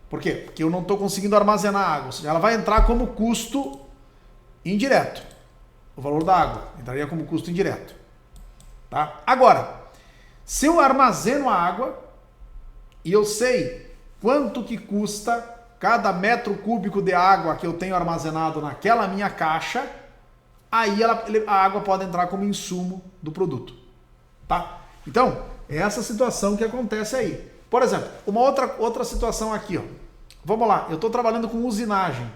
Por quê? Porque eu não estou conseguindo armazenar a água, ou seja, ela vai entrar como custo indireto. O valor da água entraria como custo indireto. Tá? Agora, se eu armazeno a água e eu sei quanto que custa cada metro cúbico de água que eu tenho armazenado naquela minha caixa, aí a água pode entrar como insumo do produto. Tá? Então, é essa situação que acontece aí. Por exemplo, uma outra situação aqui, ó. Vamos lá, eu estou trabalhando com usinagem,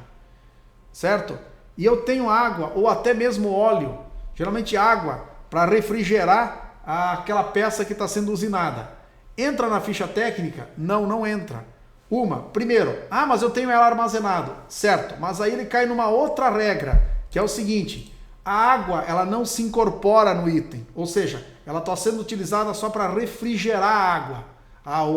certo? E eu tenho água ou até mesmo óleo, geralmente água, para refrigerar aquela peça que está sendo usinada. Entra na ficha técnica? Não, não entra. Primeiro, mas eu tenho ela armazenado, certo? Mas aí ele cai numa outra regra, que é o seguinte, a água ela não se incorpora no item, ou seja, ela está sendo utilizada só para refrigerar a água,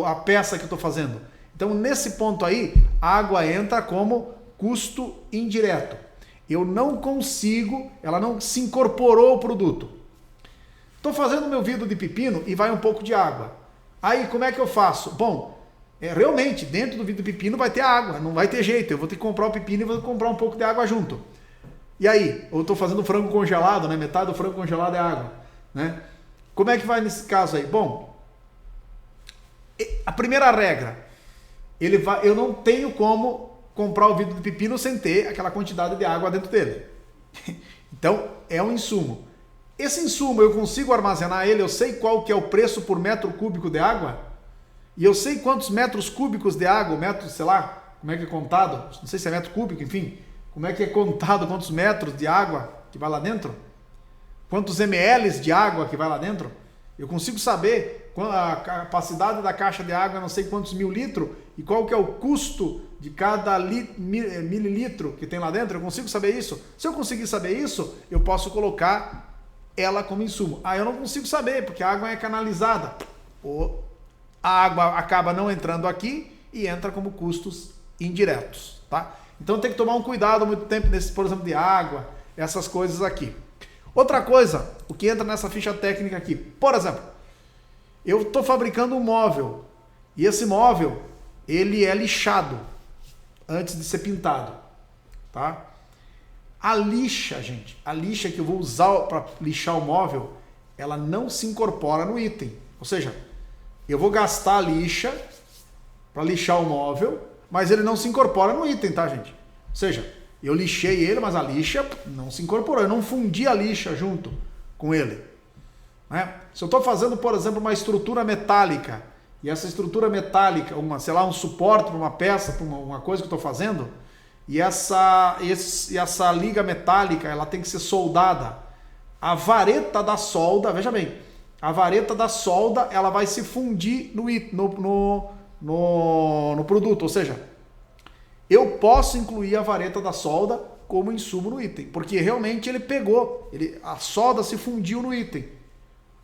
a peça que eu estou fazendo. Então, nesse ponto aí, a água entra como custo indireto. Eu não consigo, ela não se incorporou ao produto. Estou fazendo meu vidro de pepino e vai um pouco de água. Aí, como é que eu faço? Bom, realmente, dentro do vidro de pepino vai ter água, não vai ter jeito. Eu vou ter que comprar o pepino e vou comprar um pouco de água junto. E aí, eu estou fazendo frango congelado, né? Metade do frango congelado é água, né? Como é que vai nesse caso aí? Bom, a primeira regra, eu não tenho como comprar o vidro de pepino sem ter aquela quantidade de água dentro dele. Então, é um insumo. Esse insumo, eu consigo armazenar ele, eu sei qual que é o preço por metro cúbico de água, e eu sei quantos metros cúbicos de água, metros, sei lá, como é que é contado, não sei se é metro cúbico, enfim, como é que é contado quantos metros de água que vai lá dentro, quantos ml de água que vai lá dentro, eu consigo saber a capacidade da caixa de água, não sei quantos mil litros, e qual que é o custo de cada mililitro que tem lá dentro, eu consigo saber isso. Se eu conseguir saber isso, eu posso colocar ela como insumo. Eu não consigo saber, porque a água é canalizada. A água acaba não entrando aqui e entra como custos indiretos, tá? Então tem que tomar um cuidado muito tempo nesse, por exemplo, de água, essas coisas aqui. Outra coisa, o que entra nessa ficha técnica aqui, por exemplo, eu estou fabricando um móvel e esse móvel ele é lixado antes de ser pintado, tá? A lixa, gente, a lixa que eu vou usar para lixar o móvel, ela não se incorpora no item. Ou seja, eu vou gastar a lixa para lixar o móvel, mas ele não se incorpora no item, tá, gente? Ou seja, eu lixei ele, mas a lixa não se incorporou. Eu não fundi a lixa junto com ele, né? Se eu estou fazendo, por exemplo, uma estrutura metálica, e essa estrutura metálica, sei lá, um suporte para uma peça, para uma coisa que eu estou fazendo, e essa liga metálica, ela tem que ser soldada. A vareta da solda, veja bem, a vareta da solda, ela vai se fundir no produto, ou seja, eu posso incluir a vareta da solda como insumo no item, porque realmente ele pegou, a solda se fundiu no item.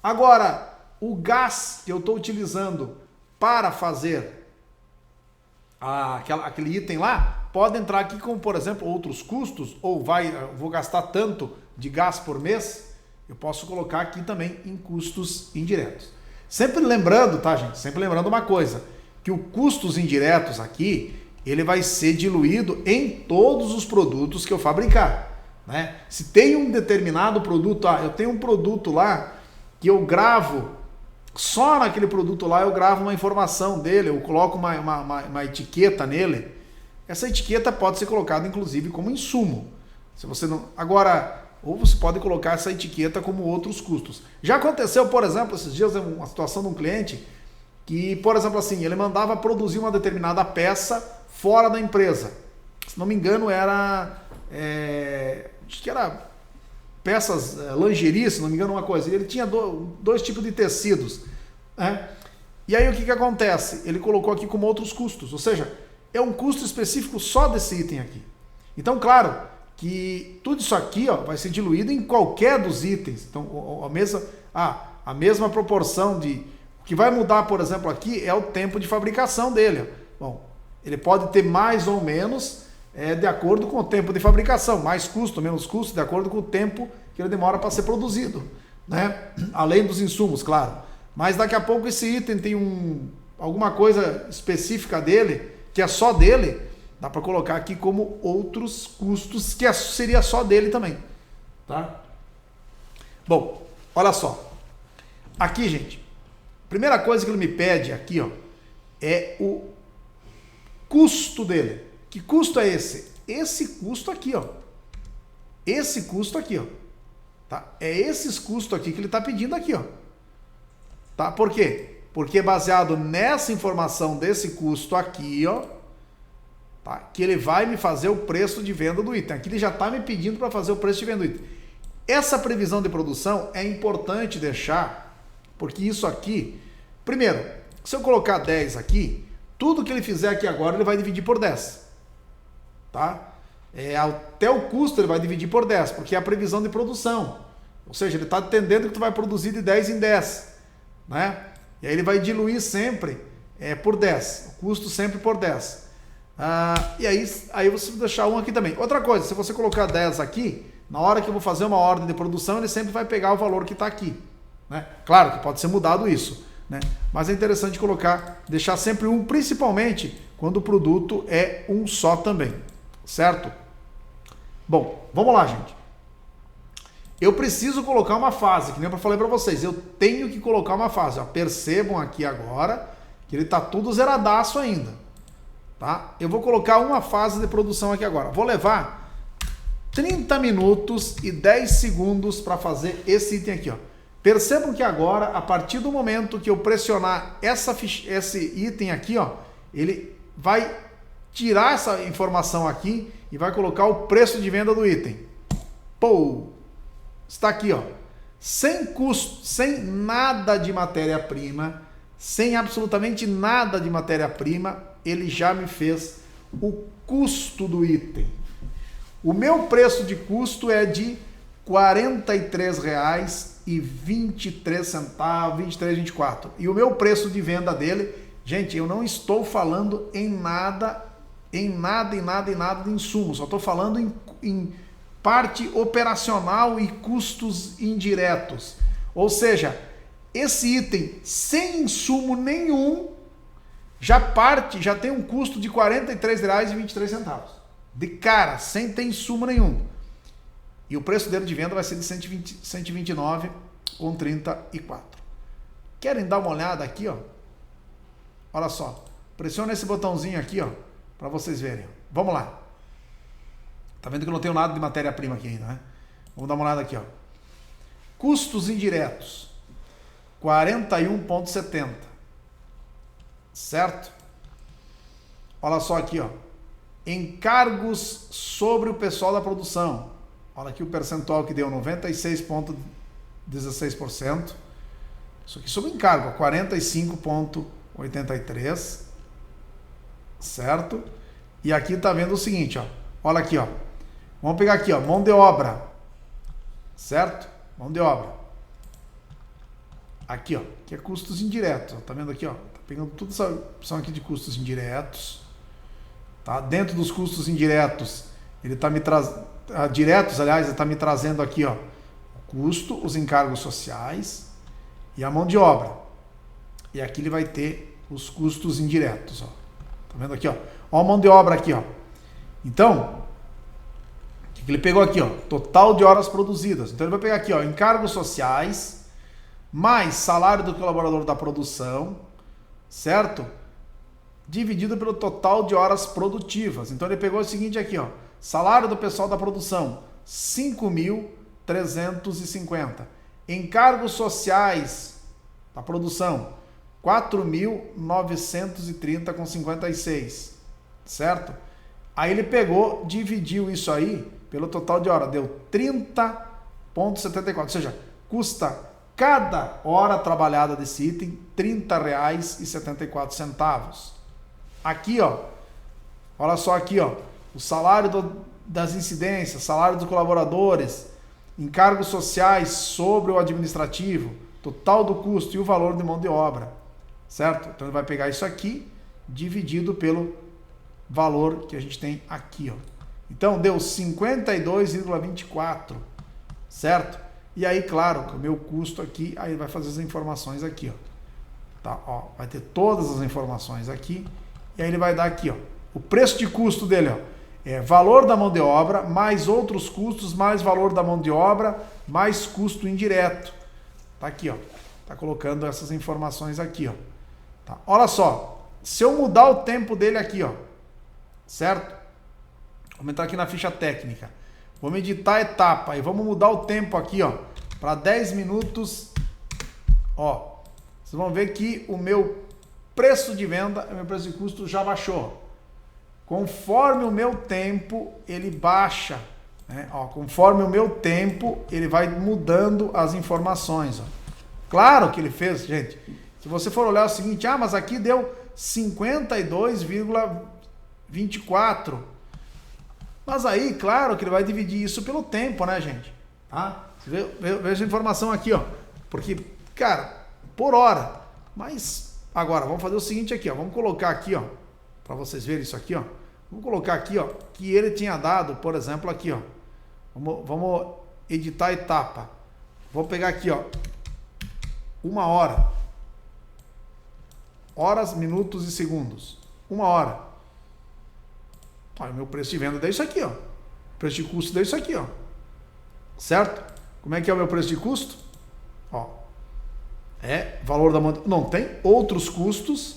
Agora, o gás que eu estou utilizando para fazer aquele item lá, pode entrar aqui como, por exemplo, outros custos, ou vou gastar tanto de gás por mês, eu posso colocar aqui também em custos indiretos. Sempre lembrando, tá, gente? Sempre lembrando uma coisa, que o custos indiretos aqui, ele vai ser diluído em todos os produtos que eu fabricar, né? Se tem um determinado produto, eu tenho um produto lá que eu gravo, só naquele produto lá eu gravo uma informação dele, eu coloco uma etiqueta nele. Essa etiqueta pode ser colocada inclusive como insumo. Se você não, agora, ou você pode colocar essa etiqueta como outros custos. Já aconteceu, por exemplo, esses dias uma situação de um cliente que, por exemplo, assim, ele mandava produzir uma determinada peça fora da empresa. Se não me engano, acho que era peças, lingerie, se não me engano, uma coisa. Ele tinha dois tipos de tecidos, né? E aí o que acontece? Ele colocou aqui como outros custos, ou seja, é um custo específico só desse item aqui. Então, claro, que tudo isso aqui, ó, vai ser diluído em qualquer dos itens. Então, a mesma proporção de... O que vai mudar, por exemplo, aqui é o tempo de fabricação dele. Bom, ele pode ter mais ou menos de acordo com o tempo de fabricação. Mais custo, menos custo, de acordo com o tempo que ele demora para ser produzido, né? Além dos insumos, claro. Mas daqui a pouco esse item tem alguma coisa específica dele, que é só dele, dá para colocar aqui como outros custos, que seria só dele também, tá? Bom, olha só. Aqui, gente, primeira coisa que ele me pede aqui, ó, é o custo dele. Que custo é esse? Esse custo aqui, ó. Esse custo aqui, ó. Tá? É esses custos aqui que ele está pedindo aqui, ó. Tá? Por quê? Porque baseado nessa informação desse custo aqui, ó, tá? Que ele vai me fazer o preço de venda do item. Aqui ele já está me pedindo para fazer o preço de venda do item. Essa previsão de produção é importante deixar, porque isso aqui, primeiro, se eu colocar 10 aqui, tudo que ele fizer aqui agora ele vai dividir por 10. Tá? Até o custo ele vai dividir por 10, porque é a previsão de produção. Ou seja, ele está entendendo que tu vai produzir de 10 em 10. Né? E aí ele vai diluir sempre por 10, o custo sempre por 10. E aí você vai deixar um aqui também. Outra coisa, se você colocar 10 aqui, na hora que eu vou fazer uma ordem de produção, ele sempre vai pegar o valor que está aqui. Né? Claro que pode ser mudado isso, né? Mas é interessante deixar sempre um, principalmente quando o produto é um só também, certo? Bom, vamos lá, gente. Eu preciso colocar uma fase, que nem eu falei para vocês, eu tenho que colocar uma fase. Ó, percebam aqui agora que ele está tudo zeradaço ainda. Tá? Eu vou colocar uma fase de produção aqui agora. Vou levar 30 minutos e 10 segundos para fazer esse item aqui. Ó. Percebam que agora, a partir do momento que eu pressionar esse item aqui, ó, ele vai tirar essa informação aqui e vai colocar o preço de venda do item. Pô! Está aqui, ó, sem custo, sem nada de matéria-prima, sem absolutamente nada de matéria-prima, ele já me fez o custo do item. O meu preço de custo é de R$ 43,23, 23,24. E o meu preço de venda dele, gente, eu não estou falando em nada de insumo, só estou falando em parte operacional e custos indiretos. Ou seja, esse item sem insumo nenhum já tem um custo de R$ 43,23. De cara, sem ter insumo nenhum. E o preço dele de venda vai ser de 129,34. Querem dar uma olhada aqui, ó? Olha só. Pressiona esse botãozinho aqui, ó, para vocês verem. Vamos lá. Tá vendo que eu não tenho nada de matéria-prima aqui ainda, né? Vamos dar uma olhada aqui, ó. Custos indiretos. 41,70. Certo? Olha só aqui, ó. Encargos sobre o pessoal da produção. Olha aqui o percentual que deu, 96,16%. Isso aqui sobre encargo, 45,83%. Certo? E aqui tá vendo o seguinte, ó. Olha aqui, ó. Vamos pegar aqui, ó, mão de obra. Certo? Mão de obra. Aqui, ó, que é custos indiretos. Ó. Tá vendo aqui, ó? Tá pegando toda essa opção aqui de custos indiretos. Tá? Dentro dos custos indiretos, ele tá me trazendo... diretos, aliás, ele tá me trazendo aqui, ó, o custo, os encargos sociais e a mão de obra. E aqui ele vai ter os custos indiretos, ó. Tá vendo aqui, ó? Ó a mão de obra aqui, ó. Então, o que ele pegou aqui, ó? Total de horas produzidas. Então ele vai pegar aqui, ó, encargos sociais, mais salário do colaborador da produção, certo? Dividido pelo total de horas produtivas. Então ele pegou o seguinte aqui, ó. Salário do pessoal da produção, 5.350. Encargos sociais da produção, 4.930,56, certo? Aí ele pegou, dividiu isso aí pelo total de hora, deu 30,74, ou seja, custa cada hora trabalhada desse item R$ 30,74. Aqui, ó, olha só aqui, ó, o salário das incidências, salário dos colaboradores, encargos sociais sobre o administrativo, total do custo e o valor de mão de obra, certo? Então ele vai pegar isso aqui, dividido pelo valor que a gente tem aqui, ó. Então deu 52,24, certo? E aí, claro, que o meu custo aqui, aí vai fazer as informações aqui, ó. Tá, ó, vai ter todas as informações aqui, e aí ele vai dar aqui, ó, o preço de custo dele, ó, é valor da mão de obra, mais outros custos, mais valor da mão de obra, mais custo indireto. Tá aqui, ó, tá colocando essas informações aqui, ó. Tá, olha só, se eu mudar o tempo dele aqui, ó, certo? Vamos entrar aqui na ficha técnica. Vamos editar a etapa e vamos mudar o tempo aqui, ó, para 10 minutos. Ó, vocês vão ver que o meu preço de venda, o meu preço de custo já baixou. Conforme o meu tempo, ele baixa, né? Ó, conforme o meu tempo, ele vai mudando as informações, ó. Claro que ele fez, gente. Se você for olhar o seguinte, ah, mas aqui deu 52,24. Mas aí, claro que ele vai dividir isso pelo tempo, né, gente? Tá? Veja a informação aqui, ó. Porque, cara, por hora. Mas, agora, vamos fazer o seguinte aqui, ó. Vamos colocar aqui, ó. Para vocês verem isso aqui, ó. Vamos colocar aqui, ó. Que ele tinha dado, por exemplo, aqui, ó. Vamos editar a etapa. Vou pegar aqui, ó. 1 hora. Horas, minutos e segundos. 1 hora. Olha, o meu preço de venda deu isso aqui, ó. O preço de custo deu isso aqui, ó. Certo? Como é que é o meu preço de custo? Ó. É valor da mão... Não, tem outros custos,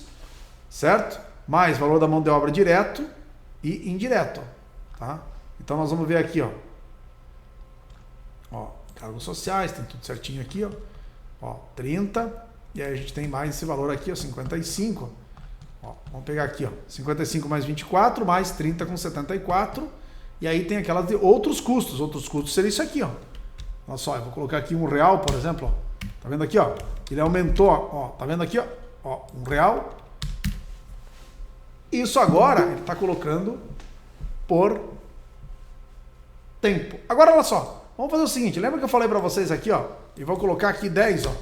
certo? Mais valor da mão de obra direto e indireto, tá? Então nós vamos ver aqui, ó. Ó, cargos sociais, tem tudo certinho aqui, ó. Ó, 30, e aí a gente tem mais esse valor aqui, ó, 55. Ó, vamos pegar aqui, ó, 55 mais 24, mais 30 com 74, e aí tem aquelas de outros custos seria isso aqui, ó. Olha só, eu vou colocar aqui R$1, por exemplo, ó. Tá vendo aqui, ó? Ele aumentou, ó, tá vendo aqui, ó? Ó, R$1. Isso agora ele está colocando por tempo. Agora, olha só, vamos fazer o seguinte, lembra que eu falei para vocês aqui, ó? Eu vou colocar aqui 10, ó,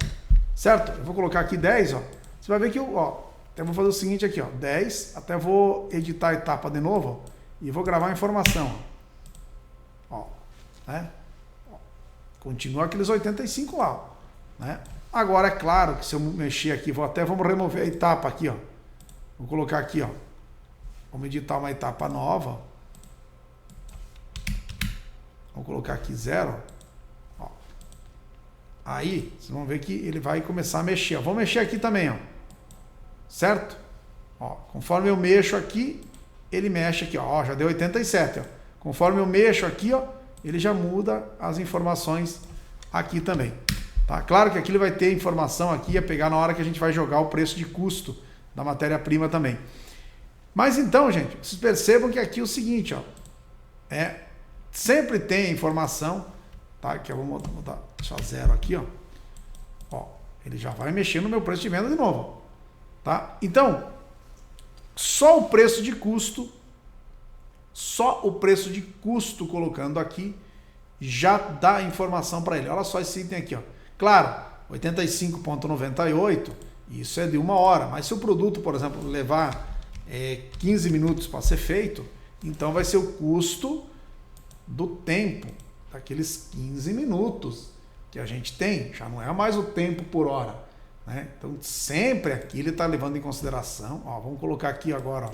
certo? Eu vou colocar aqui 10, ó. Você vai ver que, ó, eu vou fazer o seguinte aqui, ó, 10, até vou editar a etapa de novo, ó, e vou gravar a informação, ó, né? Ó, continua aqueles 85 lá, ó, né? Agora, é claro que se eu mexer aqui, vamos remover a etapa aqui, ó. Vou colocar aqui, ó. Vamos editar uma etapa nova. Vou colocar aqui 0. Ó. Aí, vocês vão ver que ele vai começar a mexer. Ó. Vou mexer aqui também, ó. Certo? Ó, conforme eu mexo aqui, ele mexe aqui, ó. Já deu 87, ó. Conforme eu mexo aqui, ó, ele já muda as informações aqui também. Tá? Claro que aqui ele vai ter informação aqui a pegar na hora que a gente vai jogar o preço de custo da matéria-prima também. Mas então, gente, vocês percebam que aqui é o seguinte, ó, sempre tem informação, tá? Que eu vou mudar, deixar 0 aqui, ó. Ó, ele já vai mexer no meu preço de venda de novo, tá? Então, só o preço de custo colocando aqui já dá informação para ele. Olha só esse item aqui, ó. Claro, 85,98, isso é de 1 hora, mas se o produto, por exemplo, levar 15 minutos para ser feito, então vai ser o custo do tempo, daqueles 15 minutos que a gente tem, já não é mais o tempo por hora, né? Então sempre aqui ele está levando em consideração, ó, vamos colocar aqui agora, ó,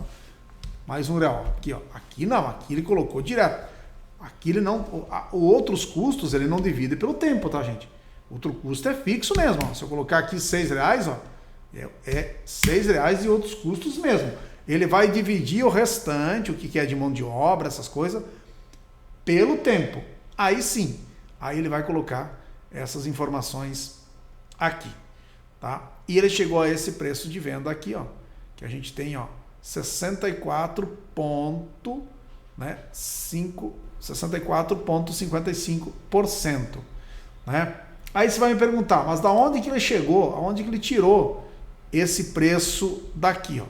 mais R$1, aqui, ó, aqui não, aqui ele colocou direto, aqui ele não, outros custos ele não divide pelo tempo, tá, gente? Outro custo é fixo mesmo, ó. Se eu colocar aqui R$6, ó, é R$6 e outros custos mesmo. Ele vai dividir o restante, o que é de mão de obra, essas coisas, pelo tempo. Aí sim, aí ele vai colocar essas informações aqui. tá? E ele chegou a esse preço de venda aqui, ó, que a gente tem, ó, 64,55%, né? Aí você vai me perguntar, mas da onde que ele chegou? Aonde que ele tirou esse preço daqui, ó?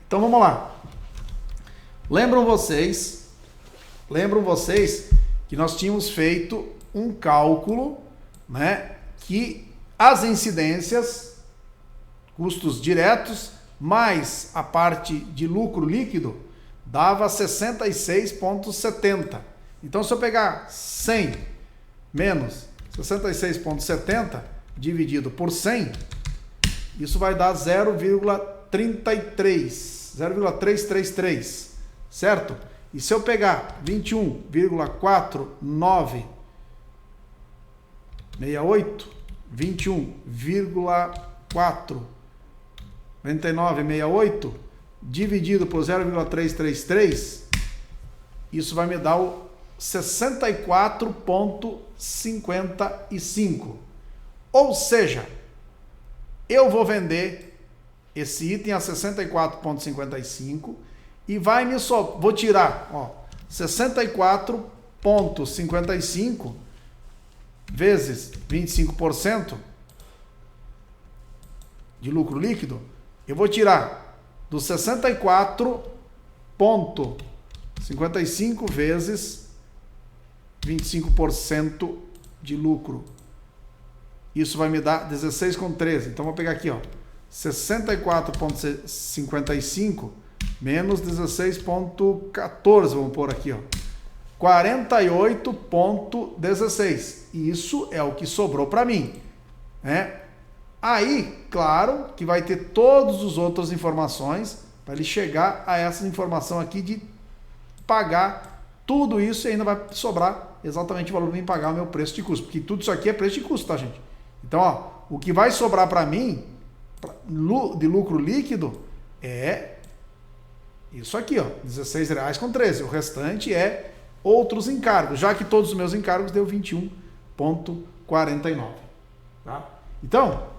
Então vamos lá. Lembram vocês que nós tínhamos feito um cálculo, né, que as incidências, custos diretos, mais a parte de lucro líquido, dava 66,70. Então, se eu pegar 100 menos 66,70 dividido por 100, isso vai dar 0,333, certo? E se eu pegar 21,4968, 21,49968 dividido por 0,333, isso vai me dar o 64,55. Ou seja, eu vou vender esse item a 64,55 e vou tirar, ó, 64,55 vezes 25% de lucro líquido, eu vou tirar do 64,55 vezes 25% de lucro. Isso vai me dar 16,13. Então vou pegar aqui, ó, 64,55 menos 16,14, vamos pôr aqui, ó, 48,16. Isso é o que sobrou para mim, né? Aí, claro, que vai ter todas as outras informações para ele chegar a essa informação aqui de pagar tudo isso e ainda vai sobrar exatamente o valor de pagar o meu preço de custo, porque tudo isso aqui é preço de custo, tá, gente? Então, ó, o que vai sobrar para mim de lucro líquido é isso aqui, ó, R$16,13. O restante é outros encargos, já que todos os meus encargos deu 21,49, tá? Então,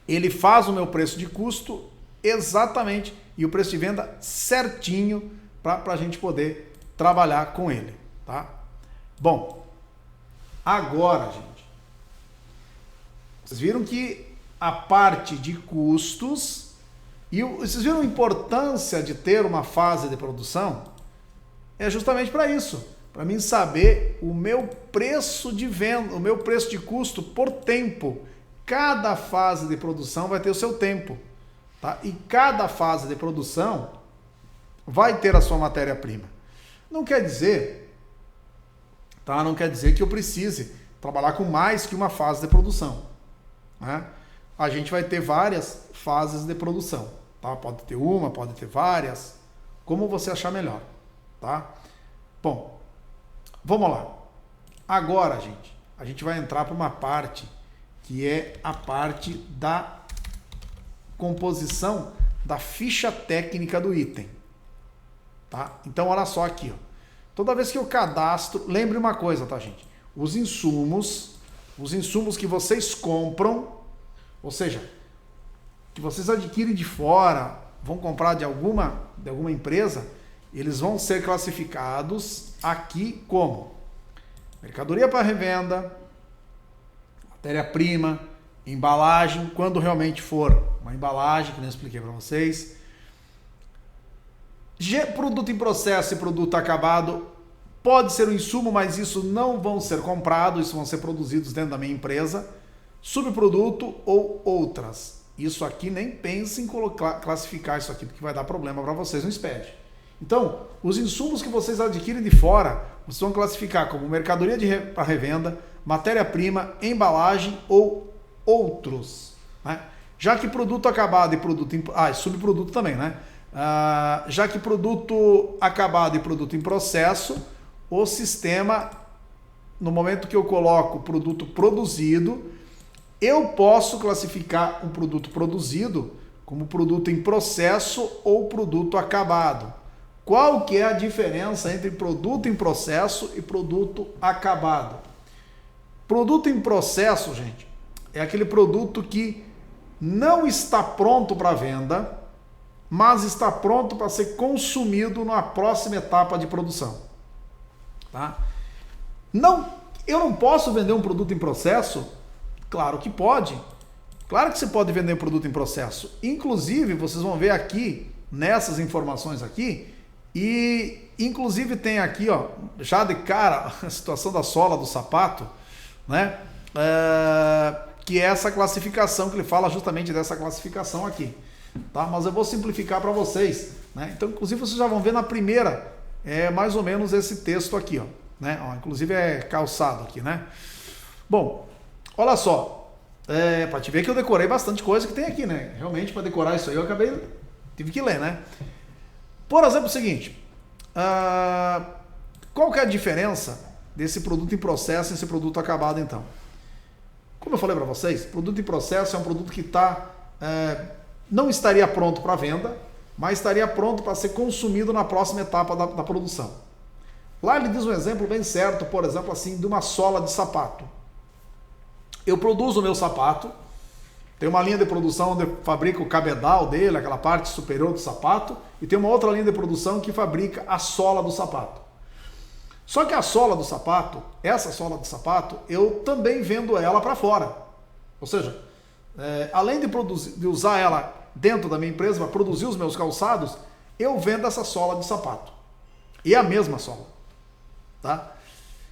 ele faz o meu preço de custo exatamente e o preço de venda certinho para a gente poder trabalhar com ele, tá? Bom, agora, gente, vocês viram que a parte de custos e vocês viram a importância de ter uma fase de produção? É justamente para isso, para mim saber o meu preço de venda, o meu preço de custo por tempo. Cada fase de produção vai ter o seu tempo, tá? E cada fase de produção vai ter a sua matéria-prima. Não quer dizer, tá? Não quer dizer que eu precise trabalhar com mais que uma fase de produção, né? A gente vai ter várias fases de produção, tá? Pode ter uma, pode ter várias, como você achar melhor, tá? Bom, vamos lá. Agora, gente, a gente vai entrar para uma parte que é a parte da composição da ficha técnica do item, tá? Então, olha só aqui, ó. Toda vez que eu cadastro, lembre uma coisa, tá, gente? Os insumos que vocês compram, ou seja, que vocês adquirem de fora, vão comprar de alguma empresa, eles vão ser classificados aqui como mercadoria para revenda, matéria-prima, embalagem, quando realmente for uma embalagem, que nem eu expliquei para vocês. Produto em processo e produto acabado pode ser um insumo, mas isso não vão ser comprados, isso vão ser produzidos dentro da minha empresa. Subproduto ou outras. Isso aqui nem pense em classificar isso aqui, porque vai dar problema para vocês no SPED. Então, os insumos que vocês adquirem de fora, vocês vão classificar como mercadoria para revenda, matéria-prima, embalagem ou outros, né? Já que produto acabado e produto... subproduto também, né? Já que produto acabado e produto em processo, o sistema, no momento que eu coloco produto produzido, eu posso classificar um produto produzido como produto em processo ou produto acabado. Qual que é a diferença entre produto em processo e produto acabado? Produto em processo, gente, é aquele produto que não está pronto para venda, mas está pronto para ser consumido na próxima etapa de produção. Tá? Eu não posso vender um produto em processo? Claro que pode. Claro que você pode vender um produto em processo. Inclusive, vocês vão ver aqui, nessas informações aqui, e inclusive tem aqui, ó, já de cara, a situação da sola do sapato, né? Que é essa classificação, que ele fala justamente dessa classificação aqui. Tá? Mas eu vou simplificar para vocês. Né? Então, inclusive, vocês já vão ver na primeira, mais ou menos esse texto aqui. Ó, né? Ó, inclusive é calçado aqui. Né? Bom, olha só. Para te ver que eu decorei bastante coisa que tem aqui. Né? Realmente, para decorar isso aí, eu tive que ler. Né? Por exemplo, o seguinte. Qual que é a diferença desse produto em processo e esse produto acabado, então? Como eu falei para vocês, produto em processo é um produto que não estaria pronto para venda, mas estaria pronto para ser consumido na próxima etapa da produção. Lá ele diz um exemplo bem certo, por exemplo, assim, de uma sola de sapato. Eu produzo o meu sapato, tem uma linha de produção onde eu fabrico o cabedal dele, aquela parte superior do sapato, e tem uma outra linha de produção que fabrica a sola do sapato. Só que a sola do sapato, essa sola do sapato, eu também vendo ela para fora. Ou seja, além de usar ela dentro da minha empresa para produzir os meus calçados, eu vendo essa sola de sapato. E é a mesma sola. Tá?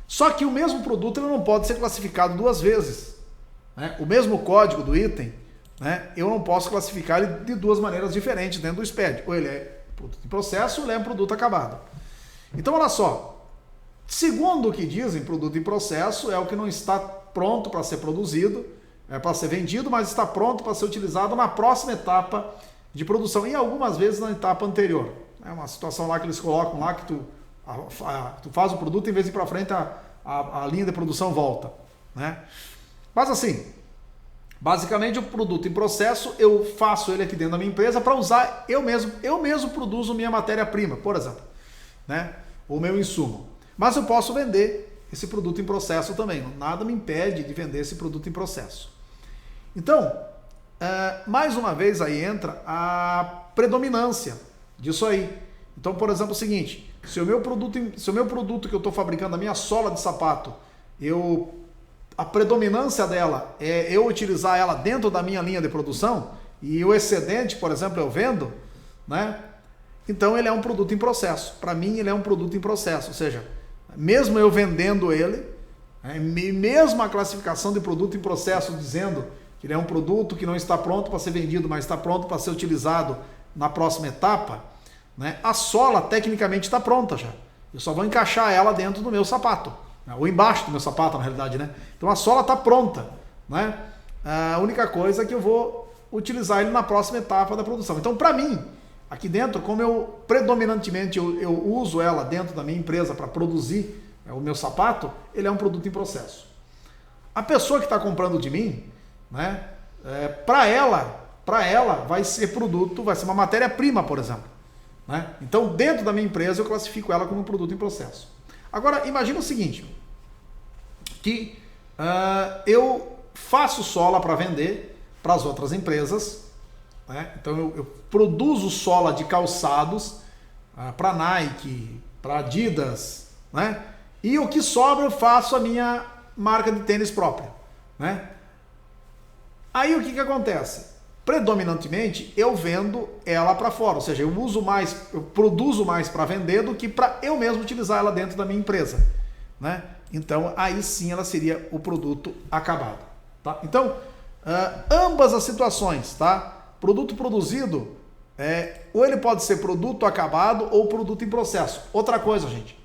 Só que o mesmo produto ele não pode ser classificado duas vezes. Né? O mesmo código do item, né? Eu não posso classificar ele de duas maneiras diferentes dentro do SPED. Ou ele é produto em processo ou ele é um produto acabado. Então, olha só. Segundo o que dizem, produto em processo é o que não está pronto para ser produzido, para ser vendido, mas está pronto para ser utilizado na próxima etapa de produção e algumas vezes na etapa anterior. É uma situação lá que eles colocam lá que tu faz o produto, em vez de ir para frente a linha de produção volta. Né? Mas assim, basicamente o produto em processo eu faço ele aqui dentro da minha empresa para usar eu mesmo produzo minha matéria-prima, por exemplo, né? O meu insumo. Mas eu posso vender esse produto em processo também. Nada me impede de vender esse produto em processo. Então, mais uma vez aí entra a predominância disso aí. Então, por exemplo, o seguinte, se o meu produto que eu estou fabricando, a minha sola de sapato, a predominância dela é eu utilizar ela dentro da minha linha de produção e o excedente, por exemplo, eu vendo, né? Então ele é um produto em processo. Para mim, ele é um produto em processo, ou seja, mesmo eu vendendo ele, mesmo a classificação de produto em processo dizendo que ele é um produto que não está pronto para ser vendido, mas está pronto para ser utilizado na próxima etapa, né? A sola tecnicamente está pronta já. Eu só vou encaixar ela dentro do meu sapato, ou embaixo do meu sapato, na realidade, né? Então a sola está pronta, né? A única coisa é que eu vou utilizar ele na próxima etapa da produção. Então, para mim, aqui dentro, como eu predominantemente eu uso ela dentro da minha empresa para produzir o meu sapato, ele é um produto em processo. A pessoa que está comprando de mim, né, para ela vai ser produto, vai ser uma matéria-prima, por exemplo. Né? Então, dentro da minha empresa, eu classifico ela como um produto em processo. Agora, imagina o seguinte, que eu faço sola para vender para as outras empresas. Né? Então eu produzo sola de calçados para Nike, para Adidas, né? E o que sobra eu faço a minha marca de tênis própria. Né? Aí o que acontece? Predominantemente eu vendo ela para fora, ou seja, eu produzo mais para vender do que para eu mesmo utilizar ela dentro da minha empresa. Né? Então aí sim ela seria o produto acabado. Tá? Então, ambas as situações, tá? Produto produzido, ou ele pode ser produto acabado ou produto em processo. Outra coisa, gente,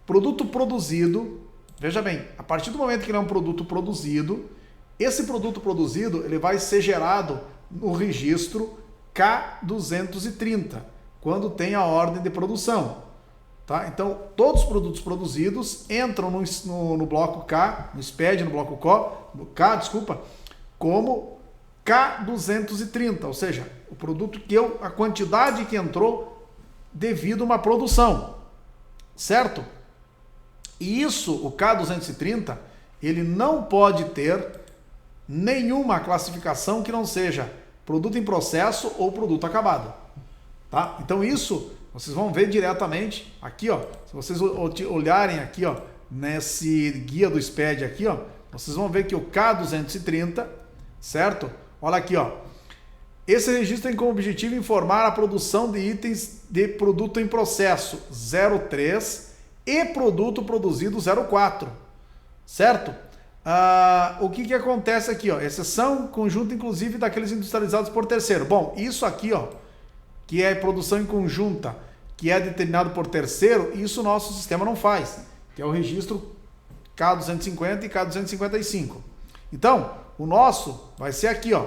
produto produzido, veja bem, a partir do momento que ele é um produto produzido, esse produto produzido ele vai ser gerado no registro K230, quando tem a ordem de produção. Tá? Então, todos os produtos produzidos entram no bloco K, no SPED, no bloco K, como K230, ou seja, o produto a quantidade que entrou devido a uma produção, certo? E isso, o K230, ele não pode ter nenhuma classificação que não seja produto em processo ou produto acabado. Tá? Então isso vocês vão ver diretamente aqui, ó. Se vocês olharem aqui, ó, nesse guia do SPED aqui, ó, vocês vão ver que o K230, certo? Olha aqui, ó. Esse registro tem como objetivo informar a produção de itens de produto em processo 03 e produto produzido 04, certo? O que acontece aqui, ó? Exceção conjunta, inclusive, daqueles industrializados por terceiro. Bom, isso aqui, ó, que é produção em conjunta, que é determinado por terceiro, isso o nosso sistema não faz, que é o registro K250 e K255. Então, o nosso vai ser aqui, ó,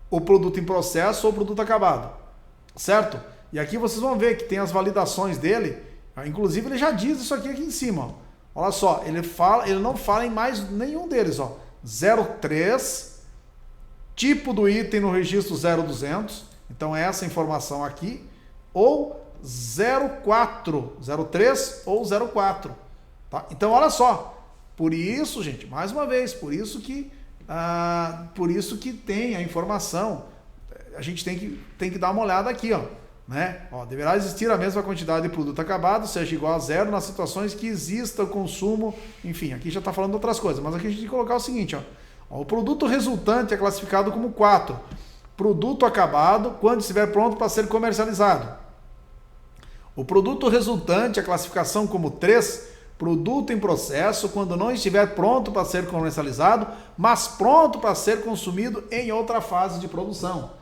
o produto em processo ou produto acabado, certo? E aqui vocês vão ver que tem as validações dele, inclusive ele já diz isso aqui em cima, ó. Olha só, ele não fala em mais nenhum deles, ó. 03, tipo do item no registro 0200, então é essa informação aqui, ou 04, 03 ou 04, tá? Então olha só, por isso, gente, mais uma vez, por isso que tem a informação, a gente tem que dar uma olhada aqui, ó, né? Ó, deverá existir a mesma quantidade de produto acabado, seja igual a zero, nas situações que exista o consumo, enfim, aqui já está falando de outras coisas, mas aqui a gente tem que colocar o seguinte, ó, o produto resultante é classificado como 4, produto acabado quando estiver pronto para ser comercializado. O produto resultante é classificação como 3, produto em processo quando não estiver pronto para ser comercializado, mas pronto para ser consumido em outra fase de produção.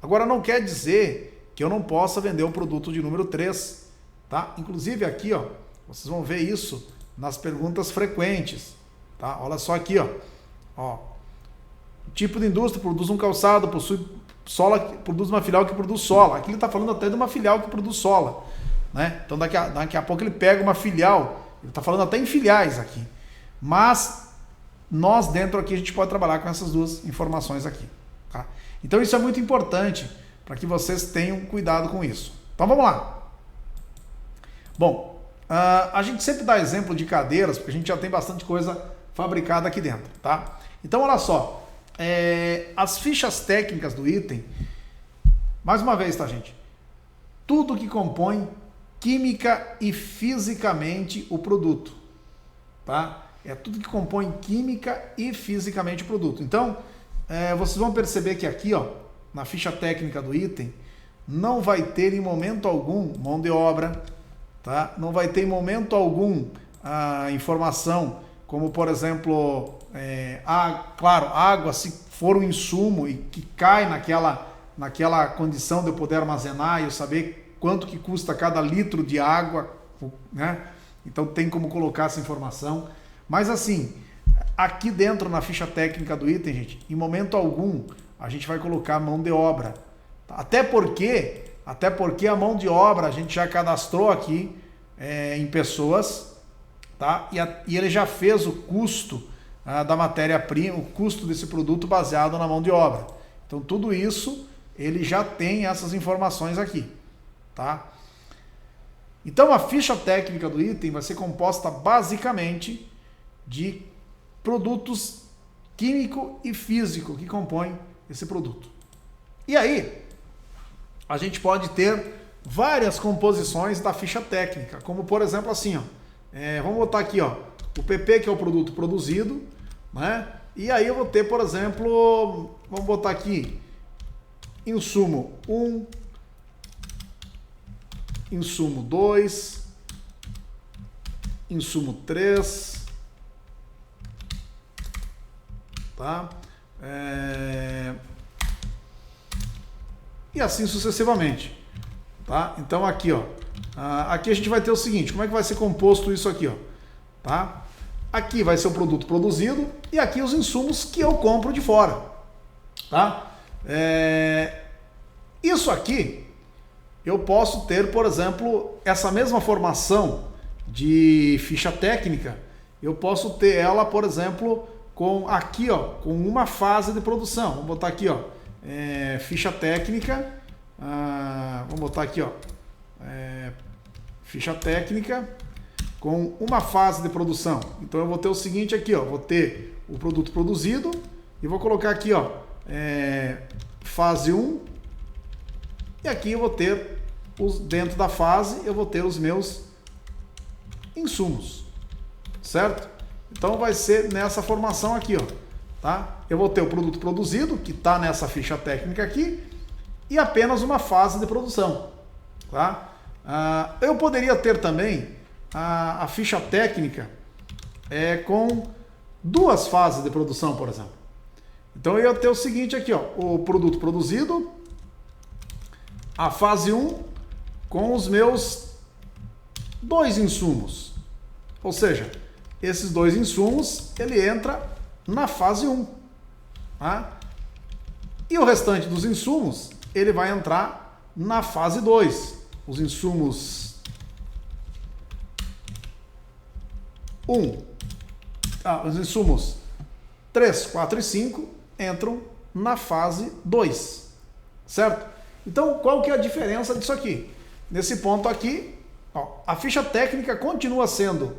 Agora não quer dizer que eu não possa vender o produto de número 3, tá? Inclusive aqui, ó, vocês vão ver isso nas perguntas frequentes, tá? Olha só aqui, ó. Tipo de indústria, produz um calçado, possui sola, produz uma filial que produz sola. Aqui ele está falando até de uma filial que produz sola, né? Então daqui a pouco ele pega uma filial, ele está falando até em filiais aqui. Mas nós dentro aqui a gente pode trabalhar com essas duas informações aqui, tá? Então isso é muito importante para que vocês tenham cuidado com isso. Então vamos lá. Bom, a gente sempre dá exemplo de cadeiras, porque a gente já tem bastante coisa fabricada aqui dentro, tá? Então olha só. As fichas técnicas do item, mais uma vez, tá, gente? Tudo que compõe química e fisicamente o produto, tá? É tudo que compõe química e fisicamente o produto. Então, vocês vão perceber que aqui, ó, na ficha técnica do item, não vai ter em momento algum mão de obra, tá? Não vai ter em momento algum a informação como, por exemplo, claro, água, se for um insumo e que cai naquela condição de eu poder armazenar e eu saber quanto que custa cada litro de água, né? Então tem como colocar essa informação. Mas assim, aqui dentro na ficha técnica do item, gente, em momento algum a gente vai colocar mão de obra. Até porque a mão de obra a gente já cadastrou aqui em pessoas, tá? E ele já fez o custo da matéria-prima, o custo desse produto baseado na mão de obra. Então tudo isso ele já tem essas informações aqui, tá? Então a ficha técnica do item vai ser composta basicamente de produtos químico e físico que compõem esse produto. E aí a gente pode ter várias composições da ficha técnica, como por exemplo assim, ó, vamos botar aqui, ó, o PP, que é o produto produzido, né? E aí eu vou ter, por exemplo, vamos botar aqui insumo 1, insumo 2, insumo 3, tá? E assim sucessivamente, tá? Então aqui, ó, aqui a gente vai ter o seguinte, como é que vai ser composto isso aqui, ó, tá? Aqui vai ser o produto produzido e aqui os insumos que eu compro de fora, tá? Isso aqui eu posso ter, por exemplo, essa mesma formação de ficha técnica, eu posso ter ela, por exemplo, com aqui, ó, com uma fase de produção. Vamos botar aqui, ó, ficha técnica, vamos botar aqui, ó, ficha técnica com uma fase de produção. Então eu vou ter o seguinte aqui, ó, vou ter o produto produzido e vou colocar aqui, ó, fase 1, e aqui eu vou ter, dentro da fase, eu vou ter os meus insumos, certo? Então vai ser nessa formação aqui, ó, tá? Eu vou ter o produto produzido, que está nessa ficha técnica aqui, e apenas uma fase de produção, tá? Eu poderia ter também a ficha técnica com duas fases de produção, por exemplo. Então eu ia ter o seguinte aqui, ó, o produto produzido, a fase 1 com os meus dois insumos. Ou seja, esses dois insumos, ele entra na fase 1. Tá? E o restante dos insumos, ele vai entrar na fase 2. Os insumos 1, os insumos 3, 4 e 5 entram na fase 2, certo? Então, qual que é a diferença disso aqui? Nesse ponto aqui, ó, a ficha técnica continua sendo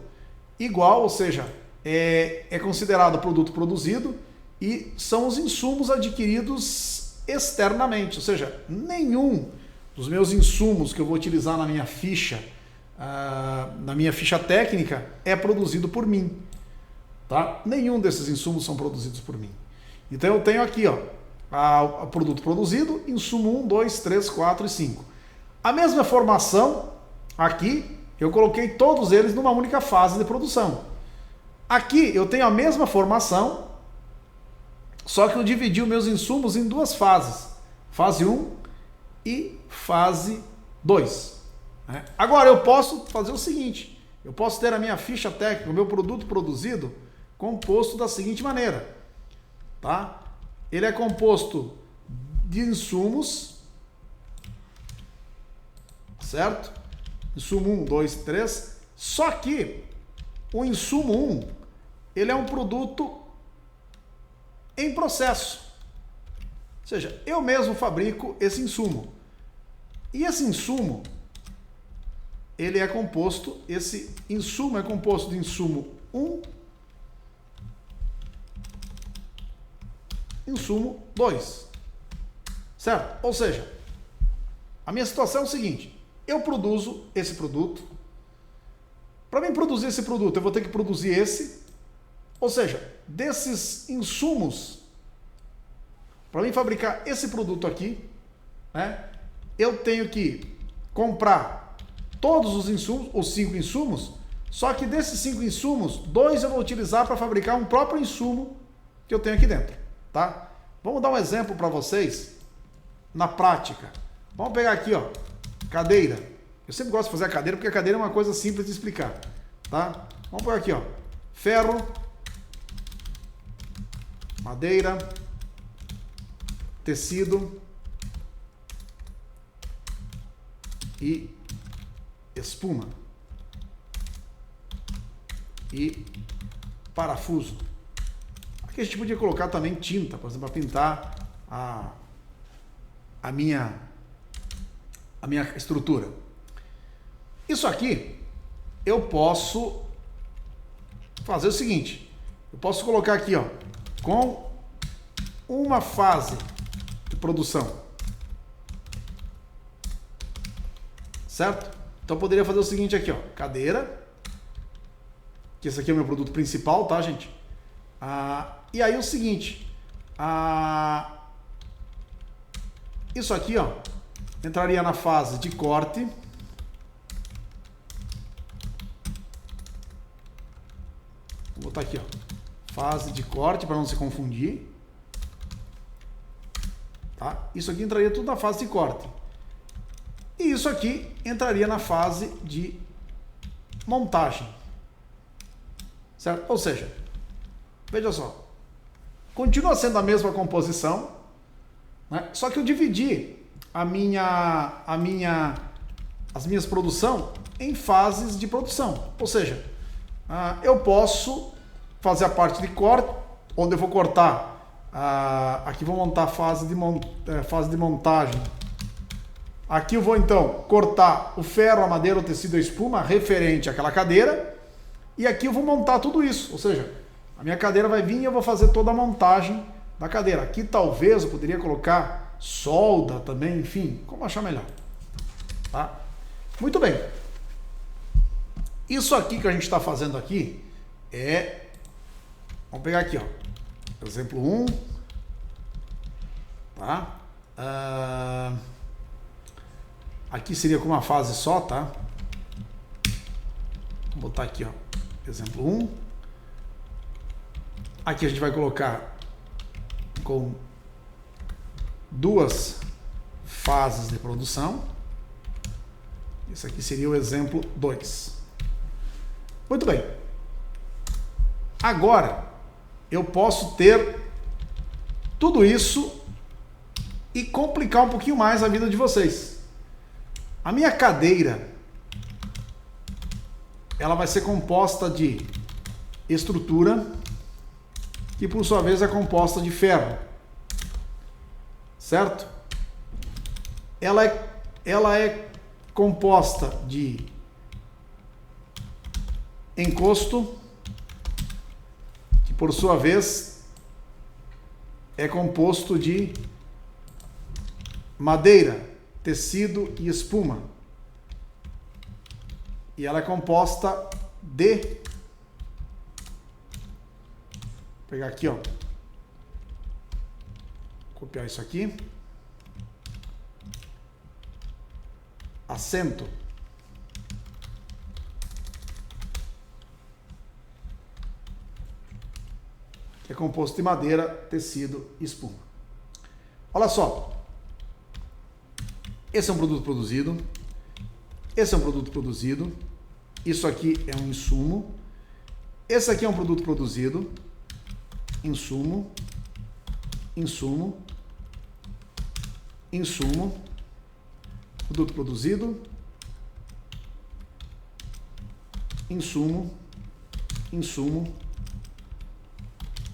igual, ou seja, é considerado produto produzido e são os insumos adquiridos externamente, ou seja, nenhum dos meus insumos que eu vou utilizar na minha ficha técnica é produzido por mim, tá? Nenhum desses insumos são produzidos por mim. Então eu tenho aqui, ó, o produto produzido, insumo 1, 2, 3, 4 e 5. A mesma formação aqui, eu coloquei todos eles numa única fase de produção. Aqui eu tenho a mesma formação, só que eu dividi os meus insumos em duas fases, fase 1 e fase 2. Agora eu posso fazer o seguinte, eu posso ter a minha ficha técnica, o meu produto produzido, composto da seguinte maneira, tá? Ele é composto de insumos, certo? Insumo 1, 2, 3, só que o insumo 1, ele é um produto em processo. Ou seja, eu mesmo fabrico esse insumo. E esse insumo, ele é composto, esse insumo é composto de insumo 1, insumo 2, certo? Ou seja, a minha situação é o seguinte, eu produzo esse produto, para mim produzir esse produto eu vou ter que produzir esse, ou seja, desses insumos, para mim fabricar esse produto aqui, eu tenho que comprar todos os insumos, os 5 insumos, só que desses 5 insumos, 2 eu vou utilizar para fabricar um próprio insumo que eu tenho aqui dentro. Tá? Vamos dar um exemplo para vocês na prática. Vamos pegar aqui, ó, cadeira. Eu sempre gosto de fazer a cadeira porque a cadeira é uma coisa simples de explicar, tá? Vamos pegar aqui, ó, ferro, madeira, tecido e espuma e parafuso. Aqui a gente podia colocar também tinta, por exemplo, para pintar a minha estrutura. Isso aqui eu posso fazer o seguinte, eu posso colocar aqui, ó, com uma fase de produção, certo? Então eu poderia fazer o seguinte aqui, ó, cadeira, que esse aqui é o meu produto principal, tá, gente? E aí o seguinte, isso aqui, ó, entraria na fase de corte, vou botar aqui, ó, fase de corte para não se confundir, tá? Isso aqui entraria tudo na fase de corte. E isso aqui entraria na fase de montagem, certo? Ou seja, veja só, continua sendo a mesma composição, né? Só que eu dividi as minhas produções em fases de produção. Ou seja, eu posso fazer a parte de corte, onde eu vou cortar, aqui vou montar a fase de montagem. Aqui eu vou então cortar o ferro, a madeira, o tecido, a espuma referente àquela cadeira. E aqui eu vou montar tudo isso, ou seja, a minha cadeira vai vir e eu vou fazer toda a montagem da cadeira. Aqui talvez eu poderia colocar solda também, enfim, como achar melhor. Tá? Muito bem. Isso aqui que a gente está fazendo aqui é... Vamos pegar aqui, ó. Exemplo 1. Tá? Aqui seria com uma fase só, tá? Vou botar aqui, ó. Exemplo 1. Aqui a gente vai colocar com 2 fases de produção. Esse aqui seria o exemplo 2. Muito bem. Agora, eu posso ter tudo isso e complicar um pouquinho mais a vida de vocês. A minha cadeira, ela vai ser composta de estrutura, que por sua vez é composta de ferro. Certo? Ela é composta de encosto, que por sua vez é composto de madeira, tecido e espuma. E ela é composta de... Vou pegar aqui, ó. Copiar isso aqui. Assento. Que é composto de madeira, tecido e espuma. Olha só. Esse é um produto produzido. Esse é um produto produzido. Isso aqui é um insumo. Esse aqui é um produto produzido. Insumo. Insumo. Insumo. Produto produzido. Insumo. Insumo.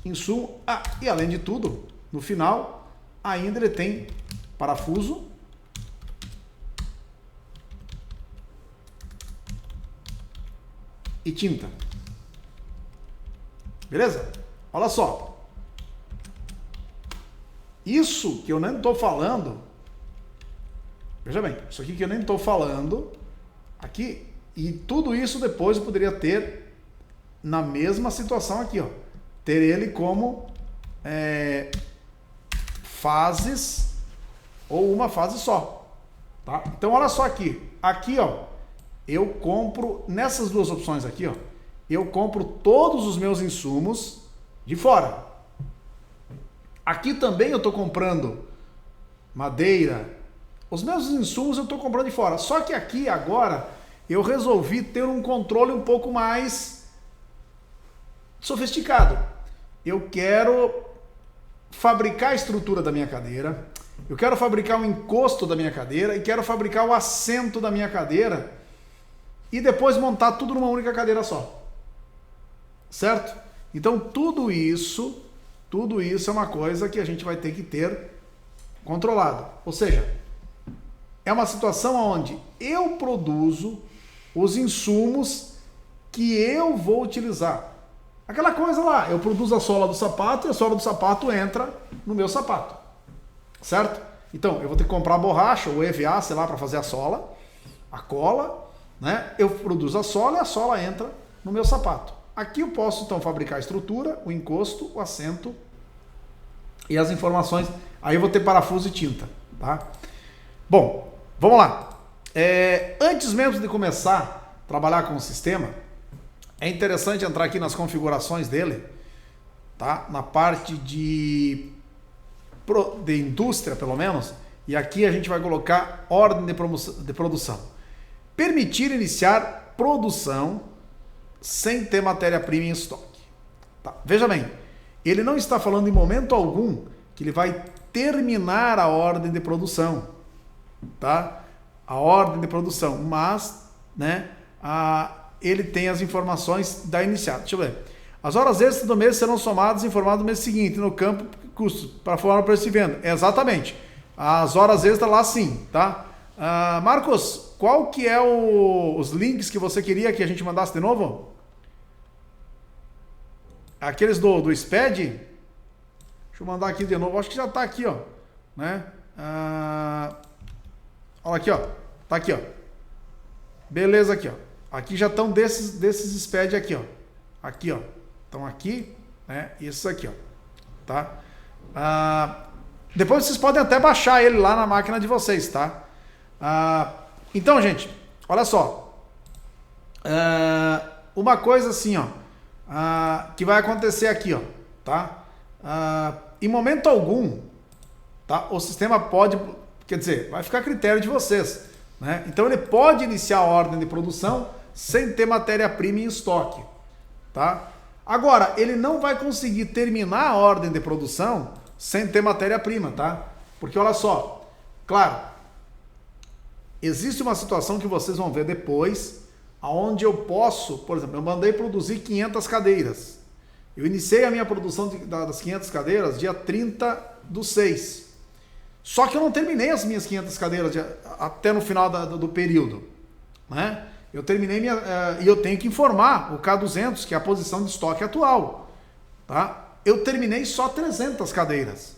Insumo. Ah, e além de tudo, no final, ainda ele tem parafuso. E tinta. Beleza? Olha só. Isso que eu nem estou falando, veja bem, isso aqui que eu nem estou falando, aqui, e tudo isso depois eu poderia ter na mesma situação aqui, ó. Ter ele como fases ou uma fase só. Tá? Então olha só aqui. Aqui, ó, eu compro, nessas duas opções aqui, ó, eu compro todos os meus insumos de fora. Aqui também eu estou comprando madeira. Os meus insumos eu estou comprando de fora. Só que aqui agora eu resolvi ter um controle um pouco mais sofisticado. Eu quero fabricar a estrutura da minha cadeira. Eu quero fabricar o encosto da minha cadeira e quero fabricar o assento da minha cadeira e depois montar tudo numa única cadeira só. Certo? Então tudo isso é uma coisa que a gente vai ter que ter controlado. Ou seja, é uma situação onde eu produzo os insumos que eu vou utilizar. Aquela coisa lá, eu produzo a sola do sapato e a sola do sapato entra no meu sapato. Certo? Então, eu vou ter que comprar a borracha ou EVA, sei lá, para fazer a sola, a cola, né? Eu produzo a sola e a sola entra no meu sapato. Aqui eu posso, então, fabricar a estrutura, o encosto, o assento e as informações. Aí eu vou ter parafuso e tinta, tá? Bom, vamos lá. Antes mesmo de começar a trabalhar com o sistema, é interessante entrar aqui nas configurações dele, tá? Na parte de indústria, pelo menos, e aqui a gente vai colocar ordem de produção. Permitir iniciar produção sem ter matéria-prima em estoque. Tá? Veja bem, ele não está falando em momento algum que ele vai terminar a ordem de produção, tá? A ordem de produção, mas, né, ele tem as informações da iniciada. Deixa eu ver. As horas extras do mês serão somadas e informadas no mês seguinte, no campo custos, para formar o preço de venda. Exatamente. As horas extras lá sim, tá? Marcos, qual que é os links que você queria que a gente mandasse de novo? aqueles do SPED, deixa eu mandar aqui de novo, acho que já está aqui, ó, né? Olha aqui, ó, tá aqui, ó. Beleza aqui, ó. Aqui já estão desses SPED aqui, ó. Aqui, ó. Estão aqui, né? Isso aqui, ó. Tá? Depois vocês podem até baixar ele lá na máquina de vocês, tá? Então, gente, olha só. Uma coisa assim, ó, que vai acontecer aqui, ó, tá? Em momento algum, tá? O sistema pode, quer dizer, vai ficar a critério de vocês, né? Então ele pode iniciar a ordem de produção sem ter matéria-prima em estoque, tá? Agora, ele não vai conseguir terminar a ordem de produção sem ter matéria-prima, tá? Porque olha só, claro, existe uma situação que vocês vão ver depois, aonde eu posso, por exemplo, eu mandei produzir 500 cadeiras. Eu iniciei a minha produção das 500 cadeiras dia 30/6. Só que eu não terminei as minhas 500 cadeiras até no final do período, né? Eu terminei e eu tenho que informar o K200, que é a posição de estoque atual, tá? Eu terminei só 300 cadeiras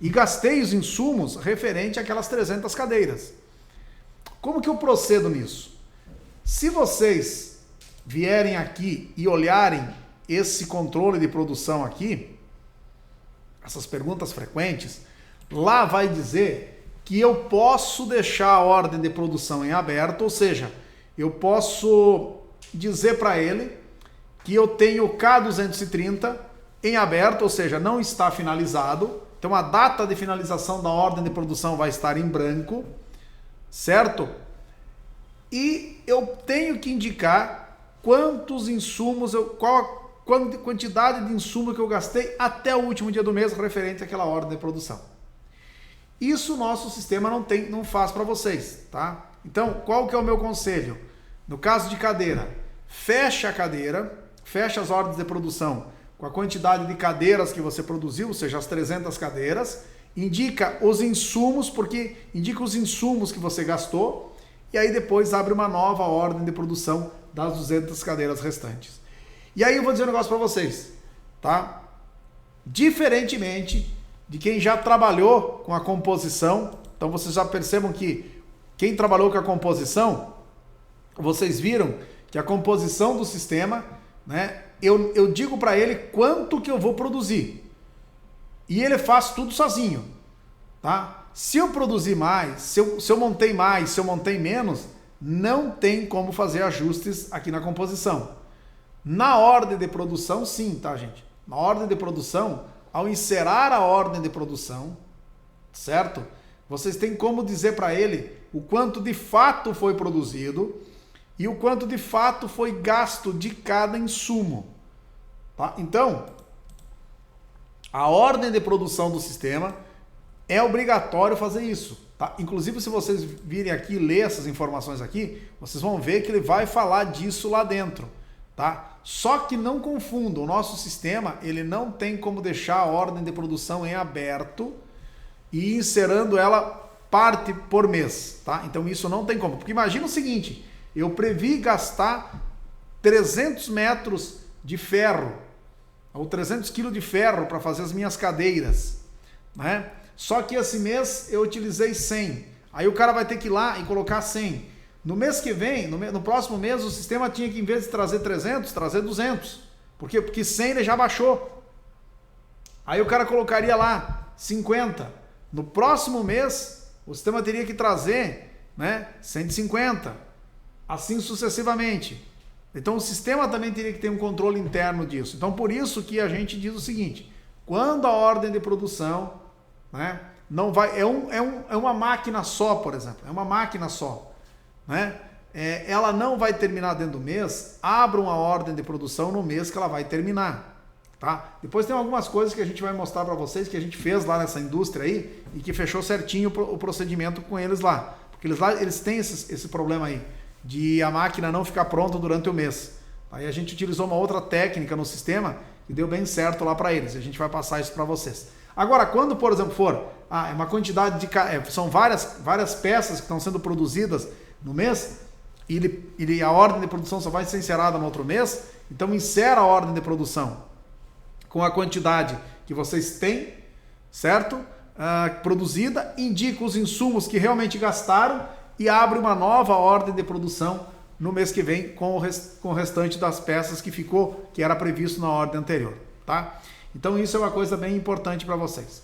e gastei os insumos referente àquelas 300 cadeiras. Como que eu procedo nisso? Se vocês vierem aqui e olharem esse controle de produção aqui, essas perguntas frequentes, lá vai dizer que eu posso deixar a ordem de produção em aberto, ou seja, eu posso dizer para ele que eu tenho o K230 em aberto, ou seja, não está finalizado. Então a data de finalização da ordem de produção vai estar em branco, certo? E eu tenho que indicar quantos insumos, qual a quantidade de insumo que eu gastei até o último dia do mês referente àquela ordem de produção. Isso o nosso sistema não faz para vocês, tá? Então, qual que é o meu conselho? No caso de cadeira, fecha a cadeira, fecha as ordens de produção com a quantidade de cadeiras que você produziu, ou seja, as 300 cadeiras, indica os insumos, porque indica os insumos que você gastou, e aí depois abre uma nova ordem de produção das 200 cadeiras restantes. E aí eu vou dizer um negócio para vocês, tá? Diferentemente de quem já trabalhou com a composição, então vocês já percebam que quem trabalhou com a composição, vocês viram que a composição do sistema, né? Eu digo para ele quanto que eu vou produzir. E ele faz tudo sozinho, tá? Se eu produzir mais, se eu montei mais, se eu montei menos, não tem como fazer ajustes aqui na composição. Na ordem de produção, sim, tá, gente? Na ordem de produção, ao encerrar a ordem de produção, certo? Vocês têm como dizer para ele o quanto de fato foi produzido e o quanto de fato foi gasto de cada insumo, tá? Então, a ordem de produção do sistema é obrigatório fazer isso, tá? Inclusive, se vocês virem aqui ler essas informações aqui, vocês vão ver que ele vai falar disso lá dentro, tá? Só que não confundam, o nosso sistema ele não tem como deixar a ordem de produção em aberto e encerrando ela parte por mês, tá? Então isso não tem como, porque imagina o seguinte, eu previ gastar 300 metros de ferro, ou 300 quilos de ferro para fazer as minhas cadeiras, né? Só que esse mês eu utilizei 100, aí o cara vai ter que ir lá e colocar 100. No mês que vem, no próximo mês, o sistema tinha que, em vez de trazer 300, trazer 200. Por quê? Porque 100 ele já baixou. Aí o cara colocaria lá 50. No próximo mês, o sistema teria que trazer, né, 150. Assim sucessivamente. Então o sistema também teria que ter um controle interno disso. Então por isso que a gente diz o seguinte, quando a ordem de produção, né, não vai, é uma máquina só, por exemplo, é uma máquina só, né? Ela não vai terminar dentro do mês, abram a ordem de produção no mês que ela vai terminar, tá? Depois tem algumas coisas que a gente vai mostrar para vocês que a gente fez lá nessa indústria aí e que fechou certinho o procedimento com eles lá, porque eles têm esse problema aí de a máquina não ficar pronta durante o mês. Aí a gente utilizou uma outra técnica no sistema e deu bem certo lá para eles. A gente vai passar isso para vocês. Agora, quando, por exemplo, for é uma quantidade de são várias peças que estão sendo produzidas no mês, e a ordem de produção só vai ser encerrada no outro mês, então encerra a ordem de produção, com a quantidade que vocês têm, certo? Produzida, indica os insumos que realmente gastaram e abre uma nova ordem de produção no mês que vem com o restante das peças que era previsto na ordem anterior, tá? Então isso é uma coisa bem importante para vocês.